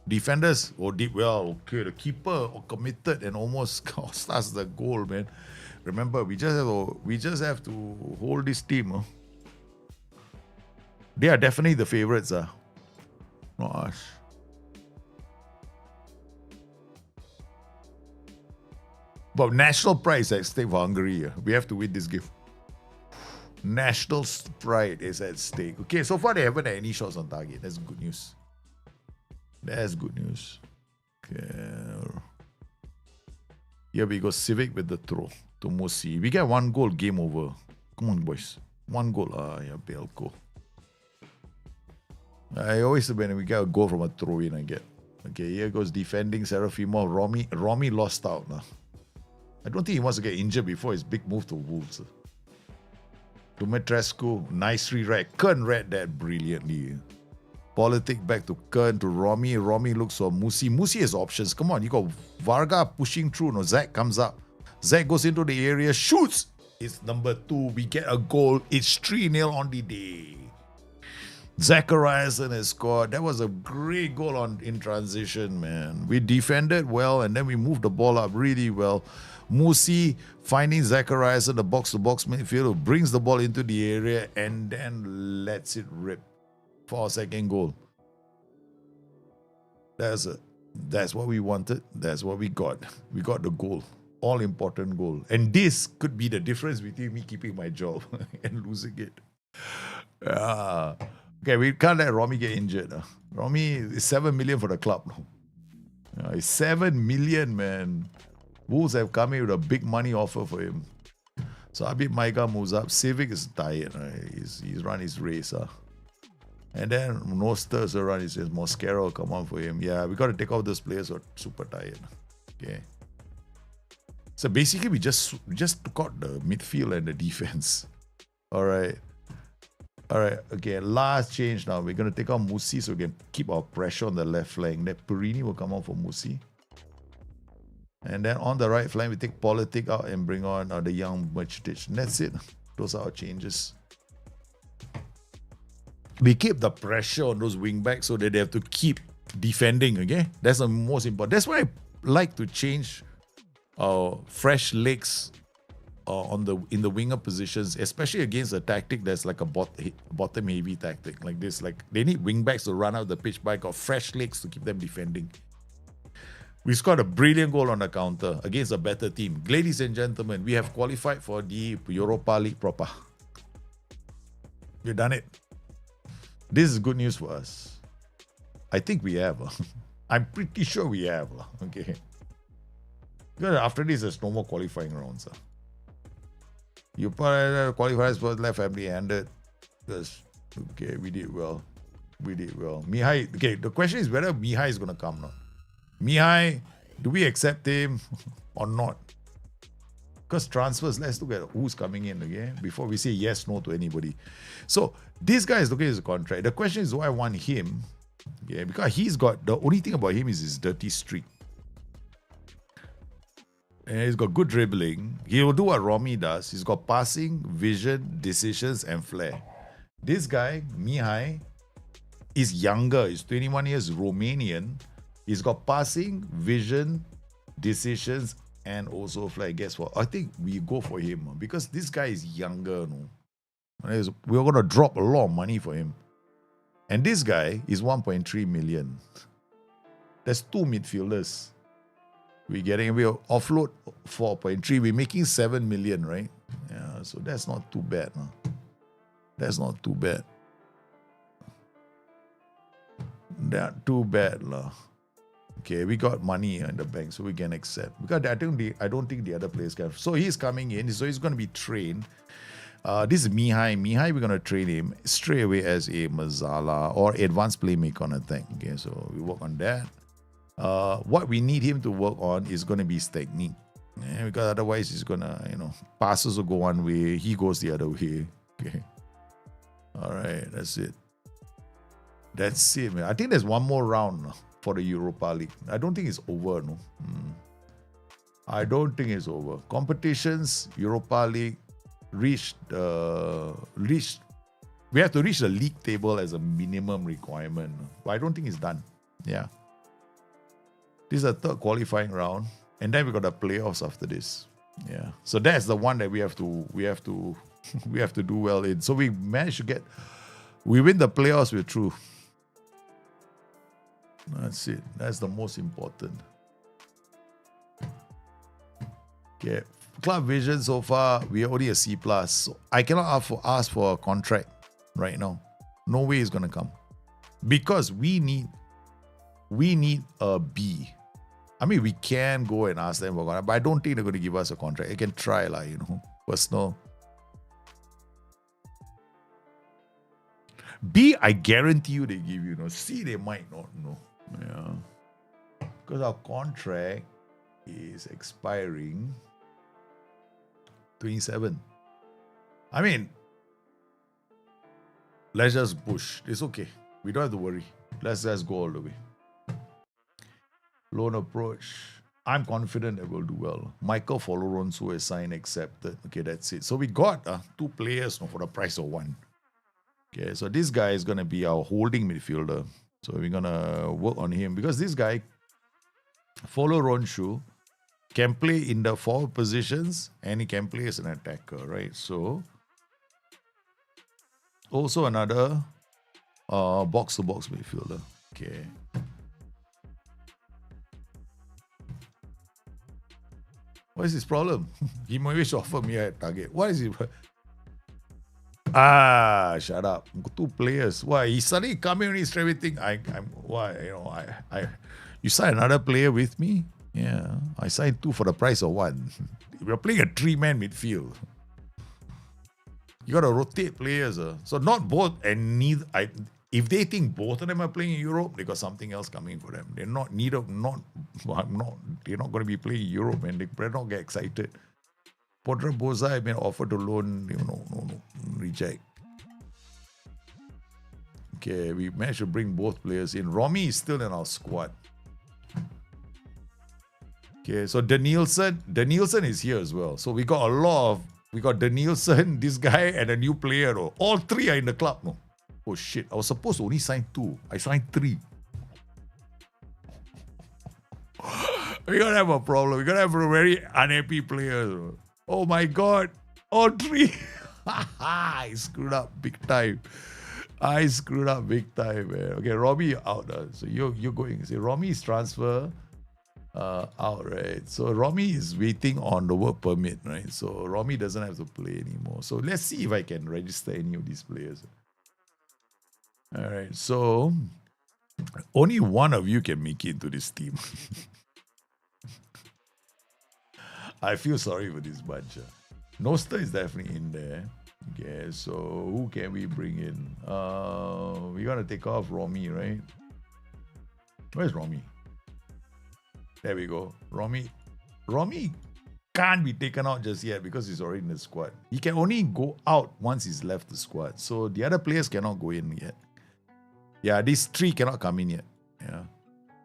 Defenders did well. Okay, the keeper committed and almost cost us the goal, man. Remember, we just have to hold this team. They are definitely the favourites. Not us. But national pride is at stake for Hungary. We have to win this game. National pride is at stake. Okay, so far they haven't had any shots on target. That's good news. That's good news. Okay. Here we go. Civic with the throw to Musi. We get 1 goal, game over. Come on, boys. 1 goal. Belko. I always, when we get a goal from a throw-in, I get. Okay, here goes defending Serafimov. Romy lost out. I don't think he wants to get injured before his big move to Wolves. Dumitrescu, nice reread. Kern read that brilliantly. Politic back to Kern, to Romy. Romy looks for Musi. Musi has options. Come on, you got Varga pushing through. No, Zach comes up. Zach goes into the area, shoots. It's number 2. We get a goal. It's 3-0 on the day. Zachariasen has scored. That was a great goal in transition, man. We defended well and then we moved the ball up really well. Musi finding Zachariasen, the box-to-box midfielder, brings the ball into the area and then lets it rip for our second goal. That's what we wanted. That's what we got. We got the goal. All-important goal. And this could be the difference between me keeping my job and losing it. Okay, we can't let Romy get injured. Romy is 7 million for the club. It's 7 million, man. Wolves have come in with a big money offer for him. So Abid Maiga moves up. Civic is tired. Right? He's run his race. And then no stirs around. He says Mosquera will come on for him. Yeah, we got to take off those players who are super tired. Okay. So basically, we just took out the midfield and the defense. All right. Okay, last change now. We're going to take out Musi so we can keep our pressure on the left flank. Then Perini will come on for Musi. And then on the right flank, we take Politic out and bring on the young Merchitic. And that's it. Those are our changes. We keep the pressure on those wing backs so that they have to keep defending, okay? That's the most important. That's why I like to change fresh legs in the winger positions, especially against a tactic that's like a bottom heavy tactic like this. Like they need wing backs to run out the pitch by, got fresh legs to keep them defending. We scored a brilliant goal on the counter against a better team. Ladies and gentlemen, we have qualified for the Europa League proper. We've done it. This is good news for us. I think we have. I'm pretty sure we have. Okay. Because after this, there's no more qualifying rounds. You qualifiers for left empty-handed. Because, okay, we did well. Mihai, okay, the question is whether Mihai is going to come now. Mihai, do we accept him or not? Because transfers, let's look at who's coming in again before we say yes, no to anybody. So this guy is looking at his contract. The question is, do I want him? Yeah, because he's got, the only thing about him is his dirty streak. And he's got good dribbling. He will do what Romy does. He's got passing, vision, decisions, and flair. This guy, Mihai, is younger. He's 21 years, Romanian. He's got passing, vision, decisions, and also flair. Guess what? I think we go for him because this guy is younger. No? We're going to drop a lot of money for him. And this guy is 1.3 million. That's two midfielders. We'll offload 4.3. We're making 7 million, right? Yeah, so that's not too bad. No? That's not too bad. Not too bad. No? Okay, we got money in the bank, so we can accept. Because I don't think the other players can. So he's coming in, so he's going to be trained. This is Mihai. Mihai, we're going to train him straight away as a Mazala or advanced playmaker on attack. Okay, so we work on that. What we need him to work on is going to be his technique. Yeah, because otherwise he's going to, passes will go one way, he goes the other way. Okay. All right, that's it. That's it, man. I think there's one more round for the Europa League. I don't think it's over, no. I don't think it's over. Competitions, Europa League, we have to reach the league table as a minimum requirement. But I don't think it's done. Yeah. This is the third qualifying round, and then we got the playoffs after this. Yeah, so that's the one that we have to do well in. So we managed to we win the playoffs. We're through. That's it. That's the most important. Okay, club vision so far we are only a C+. So I cannot ask for a contract right now. No way it's gonna come because we need a B. I mean, we can go and ask them for a contract, but I don't think they're going to give us a contract. I can try, personal. B, I guarantee you they give you. C, they might not know. Yeah. Because our contract is expiring 27. I mean, let's just push. It's okay. We don't have to worry. Let's just go all the way. Loan approach. I'm confident that we'll do well. Michael Foloronsu is signed, accepted. Okay, that's it. So we got two players for the price of one. Okay, so this guy is going to be our holding midfielder. So we're going to work on him because this guy, Foloronsu, can play in the forward positions and he can play as an attacker, right? So also another box-to-box midfielder. Okay. What is his problem? He might wish to offer me a target. What is it? Shut up. Two players. Why? He suddenly come in and he's everything. You sign another player with me? Yeah. I signed two for the price of one. We're playing a 3-man midfield. You got to rotate players. So not both and neither. if they think both of them are playing in Europe, they got something else coming for them. They're not they're not going to be playing in Europe, and they better not get excited. Podra Boza have been offered to loan, no, reject. Okay, we managed to bring both players in. Romy is still in our squad. Okay, so Danielson is here as well. So we got Danielson, this guy, and a new player. All three are in the club. No. Oh shit, I was supposed to only sign 2. I signed 3. We're going to have a problem. We're going to have a very unhappy player. Oh my God. All 3. I screwed up big time. Man. Okay, Romy out. So you're going. See, Romy's transfer out, right? So Romy is waiting on the work permit, right? So Romy doesn't have to play anymore. So let's see if I can register any of these players. All right, so only one of you can make it into this team. I feel sorry for this bunch. Noster is definitely in there. Okay, so who can we bring in? We gotta take off Romy, right? Where's Romy? There we go. Romy can't be taken out just yet because he's already in the squad. He can only go out once he's left the squad. So the other players cannot go in yet. Yeah, these 3 cannot come in yet. Yeah,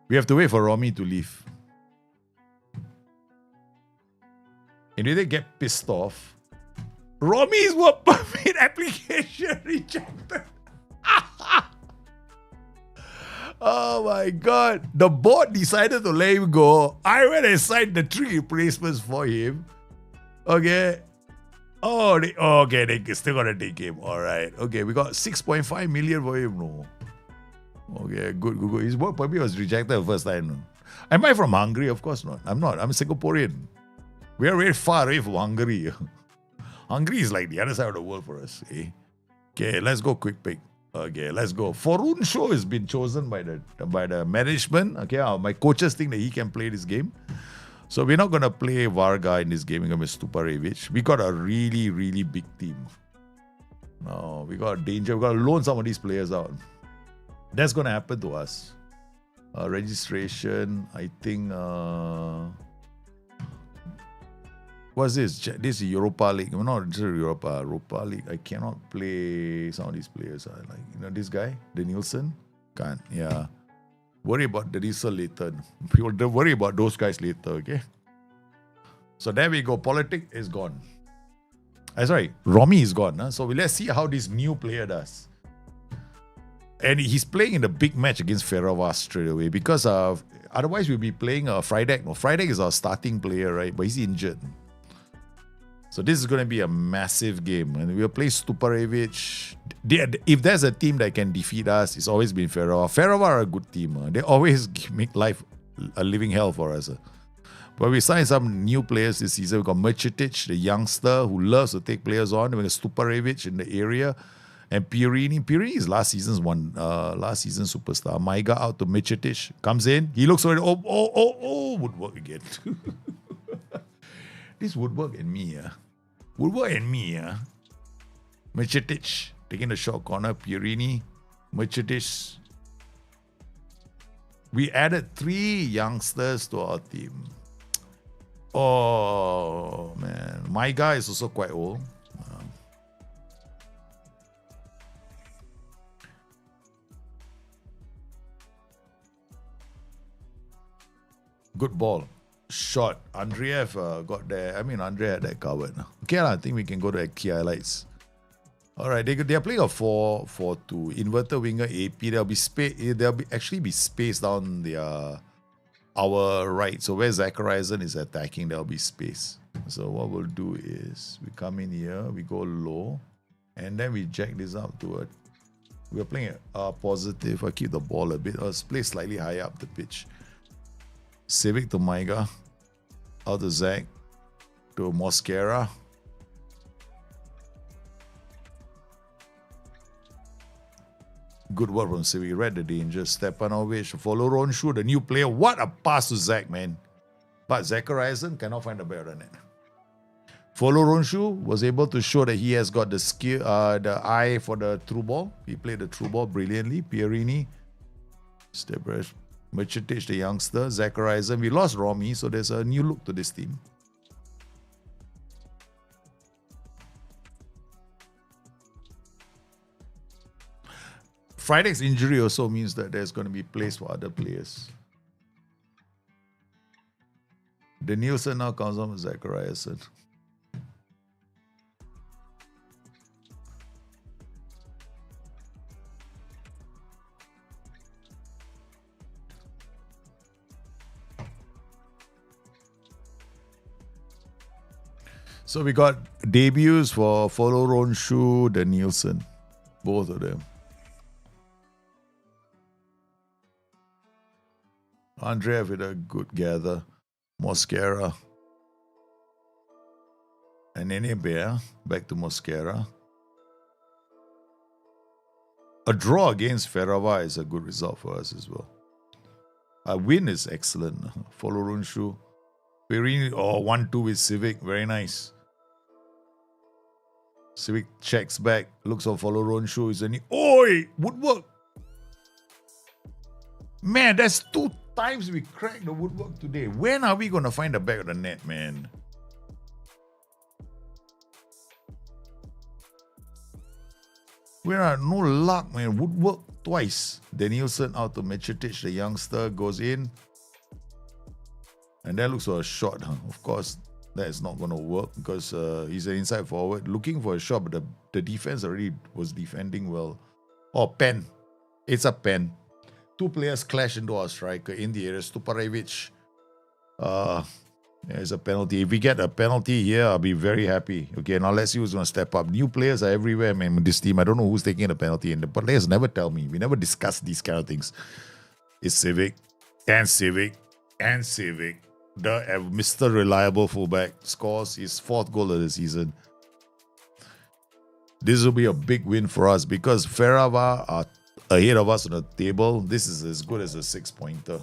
we have to wait for Romy to leave. And if they get pissed off, Romy's work permit application rejected. Oh my God. The board decided to let him go. I went and signed the 3 replacements for him. Okay. Okay, they still gonna take him. Alright. Okay, we got 6.5 million for him. No. Okay, good. His work permit was rejected the first time. No. Am I from Hungary? Of course not. I'm not. I'm a Singaporean. We are very far away from Hungary. Hungary is like the other side of the world for us. Eh? Okay, let's go quick pick. Okay, let's go. Forun Show has been chosen by the management. Okay, my coaches think that he can play this game. So we're not going to play Varga in this game. We're going to be Stuparevic. We got a really, really big team. No, we got danger. We got to loan some of these players out. That's going to happen to us. Registration, I think... what's this? This is Europa League. No, not just Europa League. I cannot play some of these players. This guy, Danielson. Can't. Yeah. Worry about Danielson later. Don't worry about those guys later, okay? So there we go. Politic is gone. Sorry, Romy is gone. Huh? So let's see how this new player does. And he's playing in the big match against Ferrova straight away because otherwise we'll be playing Friedek. No, Friedek is our starting player, right? But he's injured. So this is going to be a massive game. And we'll play Stuparevic. If there's a team that can defeat us, it's always been Ferrova. Ferrova are a good team. They always make life a living hell for us. But we signed some new players this season. We got Mercetic, the youngster who loves to take players on. We got Stuparevic in the area. And Pirini is last season's superstar. Maiga out to Mercetic. Comes in. He looks already. Woodwork again. This Woodwork and me. Mercetic taking the short corner. Pirini. Mercetic. We added 3 youngsters to our team. Oh, man. My guy is also quite old. Good ball. Shot. Andreev got there. I mean, Andrei had that covered. Okay, I think we can go to the key highlights. All right, they are playing a 4-4-2. Inverted winger AP. There'll actually be space down our right. So where Zachariasen is attacking, there'll be space. So what we'll do is we come in here, we go low, and then we jack this up to a. We're playing a positive. I keep the ball a bit. Let's play slightly higher up the pitch. Civic to Maiga. Out to Zach. To Mosquera. Good work from Civic. Read the danger. Stepanovic. Follow Ronshu, the new player. What a pass to Zach, man. But Zachariasen cannot find a better than it. Follow Ronshu was able to show that he has got the skill, the eye for the through ball. He played the through ball brilliantly. Pierini, Stebresh, Mercetic, the youngster, Zachariasen. We lost Romy, so there's a new look to this team. Friday's injury also means that there's going to be place for other players. The Nielsen now comes on with Zachariasen. So we got debuts for Follow Ronshu, the Nielsen. Both of them. Andreev with a good gather. Mosquera. And Nene Bear. Back to Mosquera. A draw against Ferrava is a good result for us as well. A win is excellent. Follow Ronshu. Perini, 1-2 with Civic. Very nice. Civic checks back. Looks on Follow Ronshu. Is any. Oi! Woodwork! Man, that's 2 times we cracked the woodwork today. When are we going to find the back of the net, man? We are no luck, man. Woodwork twice. Danielson out to Mercetic, the youngster, goes in. And that looks for a shot. Huh? Of course, that is not going to work because he's an inside forward. Looking for a shot, but the defense already was defending well. Oh, pen. It's a pen. 2 players clash into our striker in the area. Stuparevic. There's a penalty. If we get a penalty here, I'll be very happy. Okay, now let's see who's going to step up. New players are everywhere, man, with this team. I don't know who's taking the penalty. And the players never tell me. We never discuss these kind of things. It's Civic and Civic and Civic. The Mr. Reliable fullback scores his 4th goal of the season. This will be a big win for us because Ferrava are ahead of us on the table. This is as good as a 6-pointer.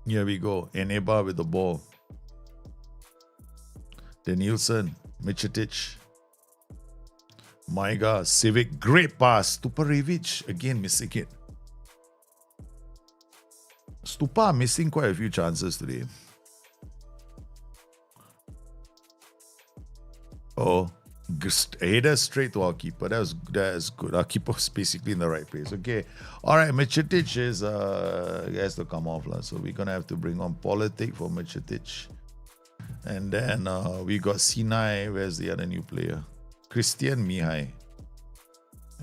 Here we go. Eneba with the ball. Then Nielsen, Micetic, Maiga, Civic. Great pass. Stuparevic again missing it. Stupa missing quite a few chances today. Oh, header straight to our keeper. That is good. Our keeper was basically in the right place. Okay. All right, Micetic is has to come off. So we're going to have to bring on Politic for Micetic. And then we got Sinai. Where's the other new player? Christian Mihai.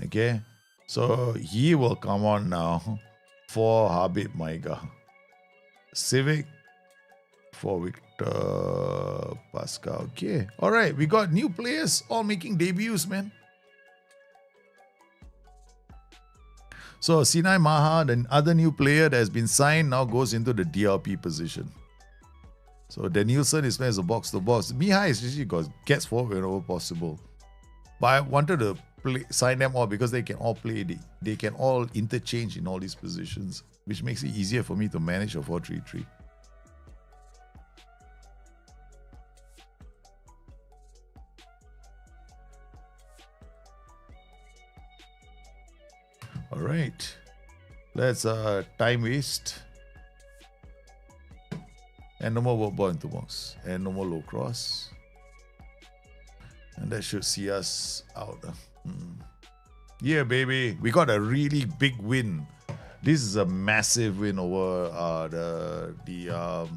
Okay. So he will come on now for Habib Maiga. Civic for Victor Pascal. Okay. All right. We got new players all making debuts, man. So Sinai Maha, the other new player that has been signed, now goes into the DRP position. So Danielson is playing as a box-to-box. Mihai is usually gets forward whenever possible. But I wanted to sign them all because they can all play. They can all interchange in all these positions, which makes it easier for me to manage a 4-3-3. All right. Let's time waste. And no more work ball into box. And no more low cross. And that should see us out. Yeah, baby. We got a really big win. This is a massive win over the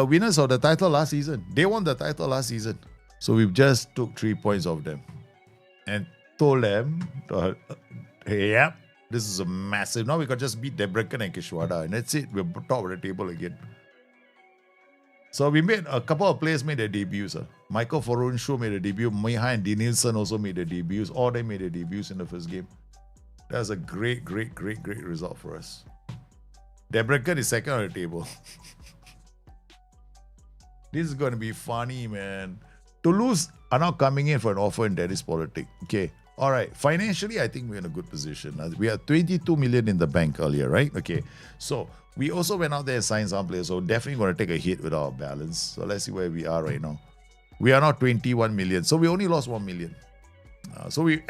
winners of the title last season. They won the title last season. So we've just took 3 points off them. And told them, hey, yeah, this is a massive. Now we got just beat Debrecen and Kishwada. And that's it. We're top of the table again. So we made a couple of players made their debuts. Michael Foronshu made a debut. Mihai and Danielson also made their debuts. All they made their debuts in the first game. That was a great result for us. Debrecen is second on the table. This is going to be funny, man. Toulouse are now coming in for an offer in Dennis Politic. Okay. All right. Financially, I think we're in a good position. We had 22 million in the bank earlier, right? Okay. So we also went out there and signed some players. So definitely going to take a hit with our balance. So let's see where we are right now. We are now 21 million. So we only lost 1 million. So we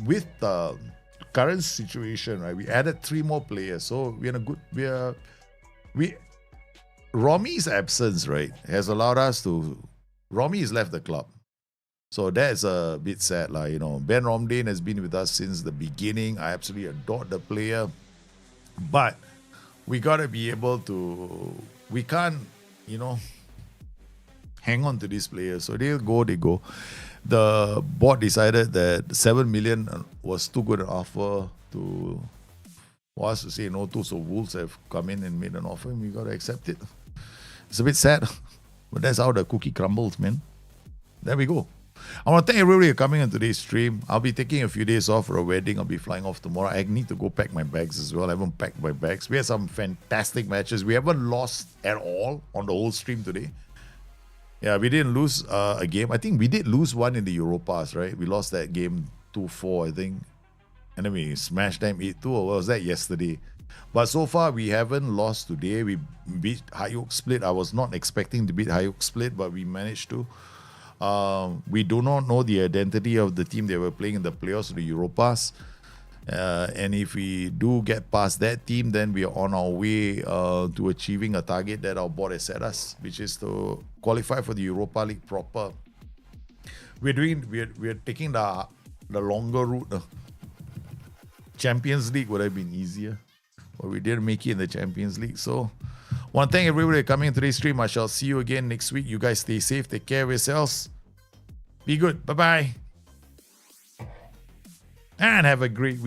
with the current situation, right? We added 3 more players. So we're in a good. Romi's absence, right, has allowed us to. Romy has left the club. So that's a bit sad. Ben Romdane has been with us since the beginning. I absolutely adored the player. But we got to be able to... We can't, hang on to these players. So they go. The board decided that 7 million was too good an offer for us to say no to. So Wolves have come in and made an offer and we got to accept it. It's a bit sad. But that's how the cookie crumbles, man. There we go. I want to thank everybody for coming on today's stream. I'll be taking a few days off for a wedding. I'll be flying off tomorrow. I need to go pack my bags as well. I haven't packed my bags. We had some fantastic matches. We haven't lost at all on the whole stream today. Yeah, we didn't lose a game. I think we did lose one in the Europas, right? We lost that game 2-4, I think. And then we smashed them 8-2, or what was that, yesterday? But so far, we haven't lost today. We beat Hayuk Split. I was not expecting to beat Hayuk Split, but we managed to. We do not know the identity of the team they were playing in the playoffs of the Europas. And if we do get past that team, then we are on our way to achieving a target that our board has set us, which is to qualify for the Europa League proper. We're taking the longer route. Champions League would have been easier, but we didn't make it in the Champions League. So, want to thank everybody for coming to today's stream. I shall see you again next week. You guys stay safe, take care of yourselves. Be good. Bye-bye. And have a great week.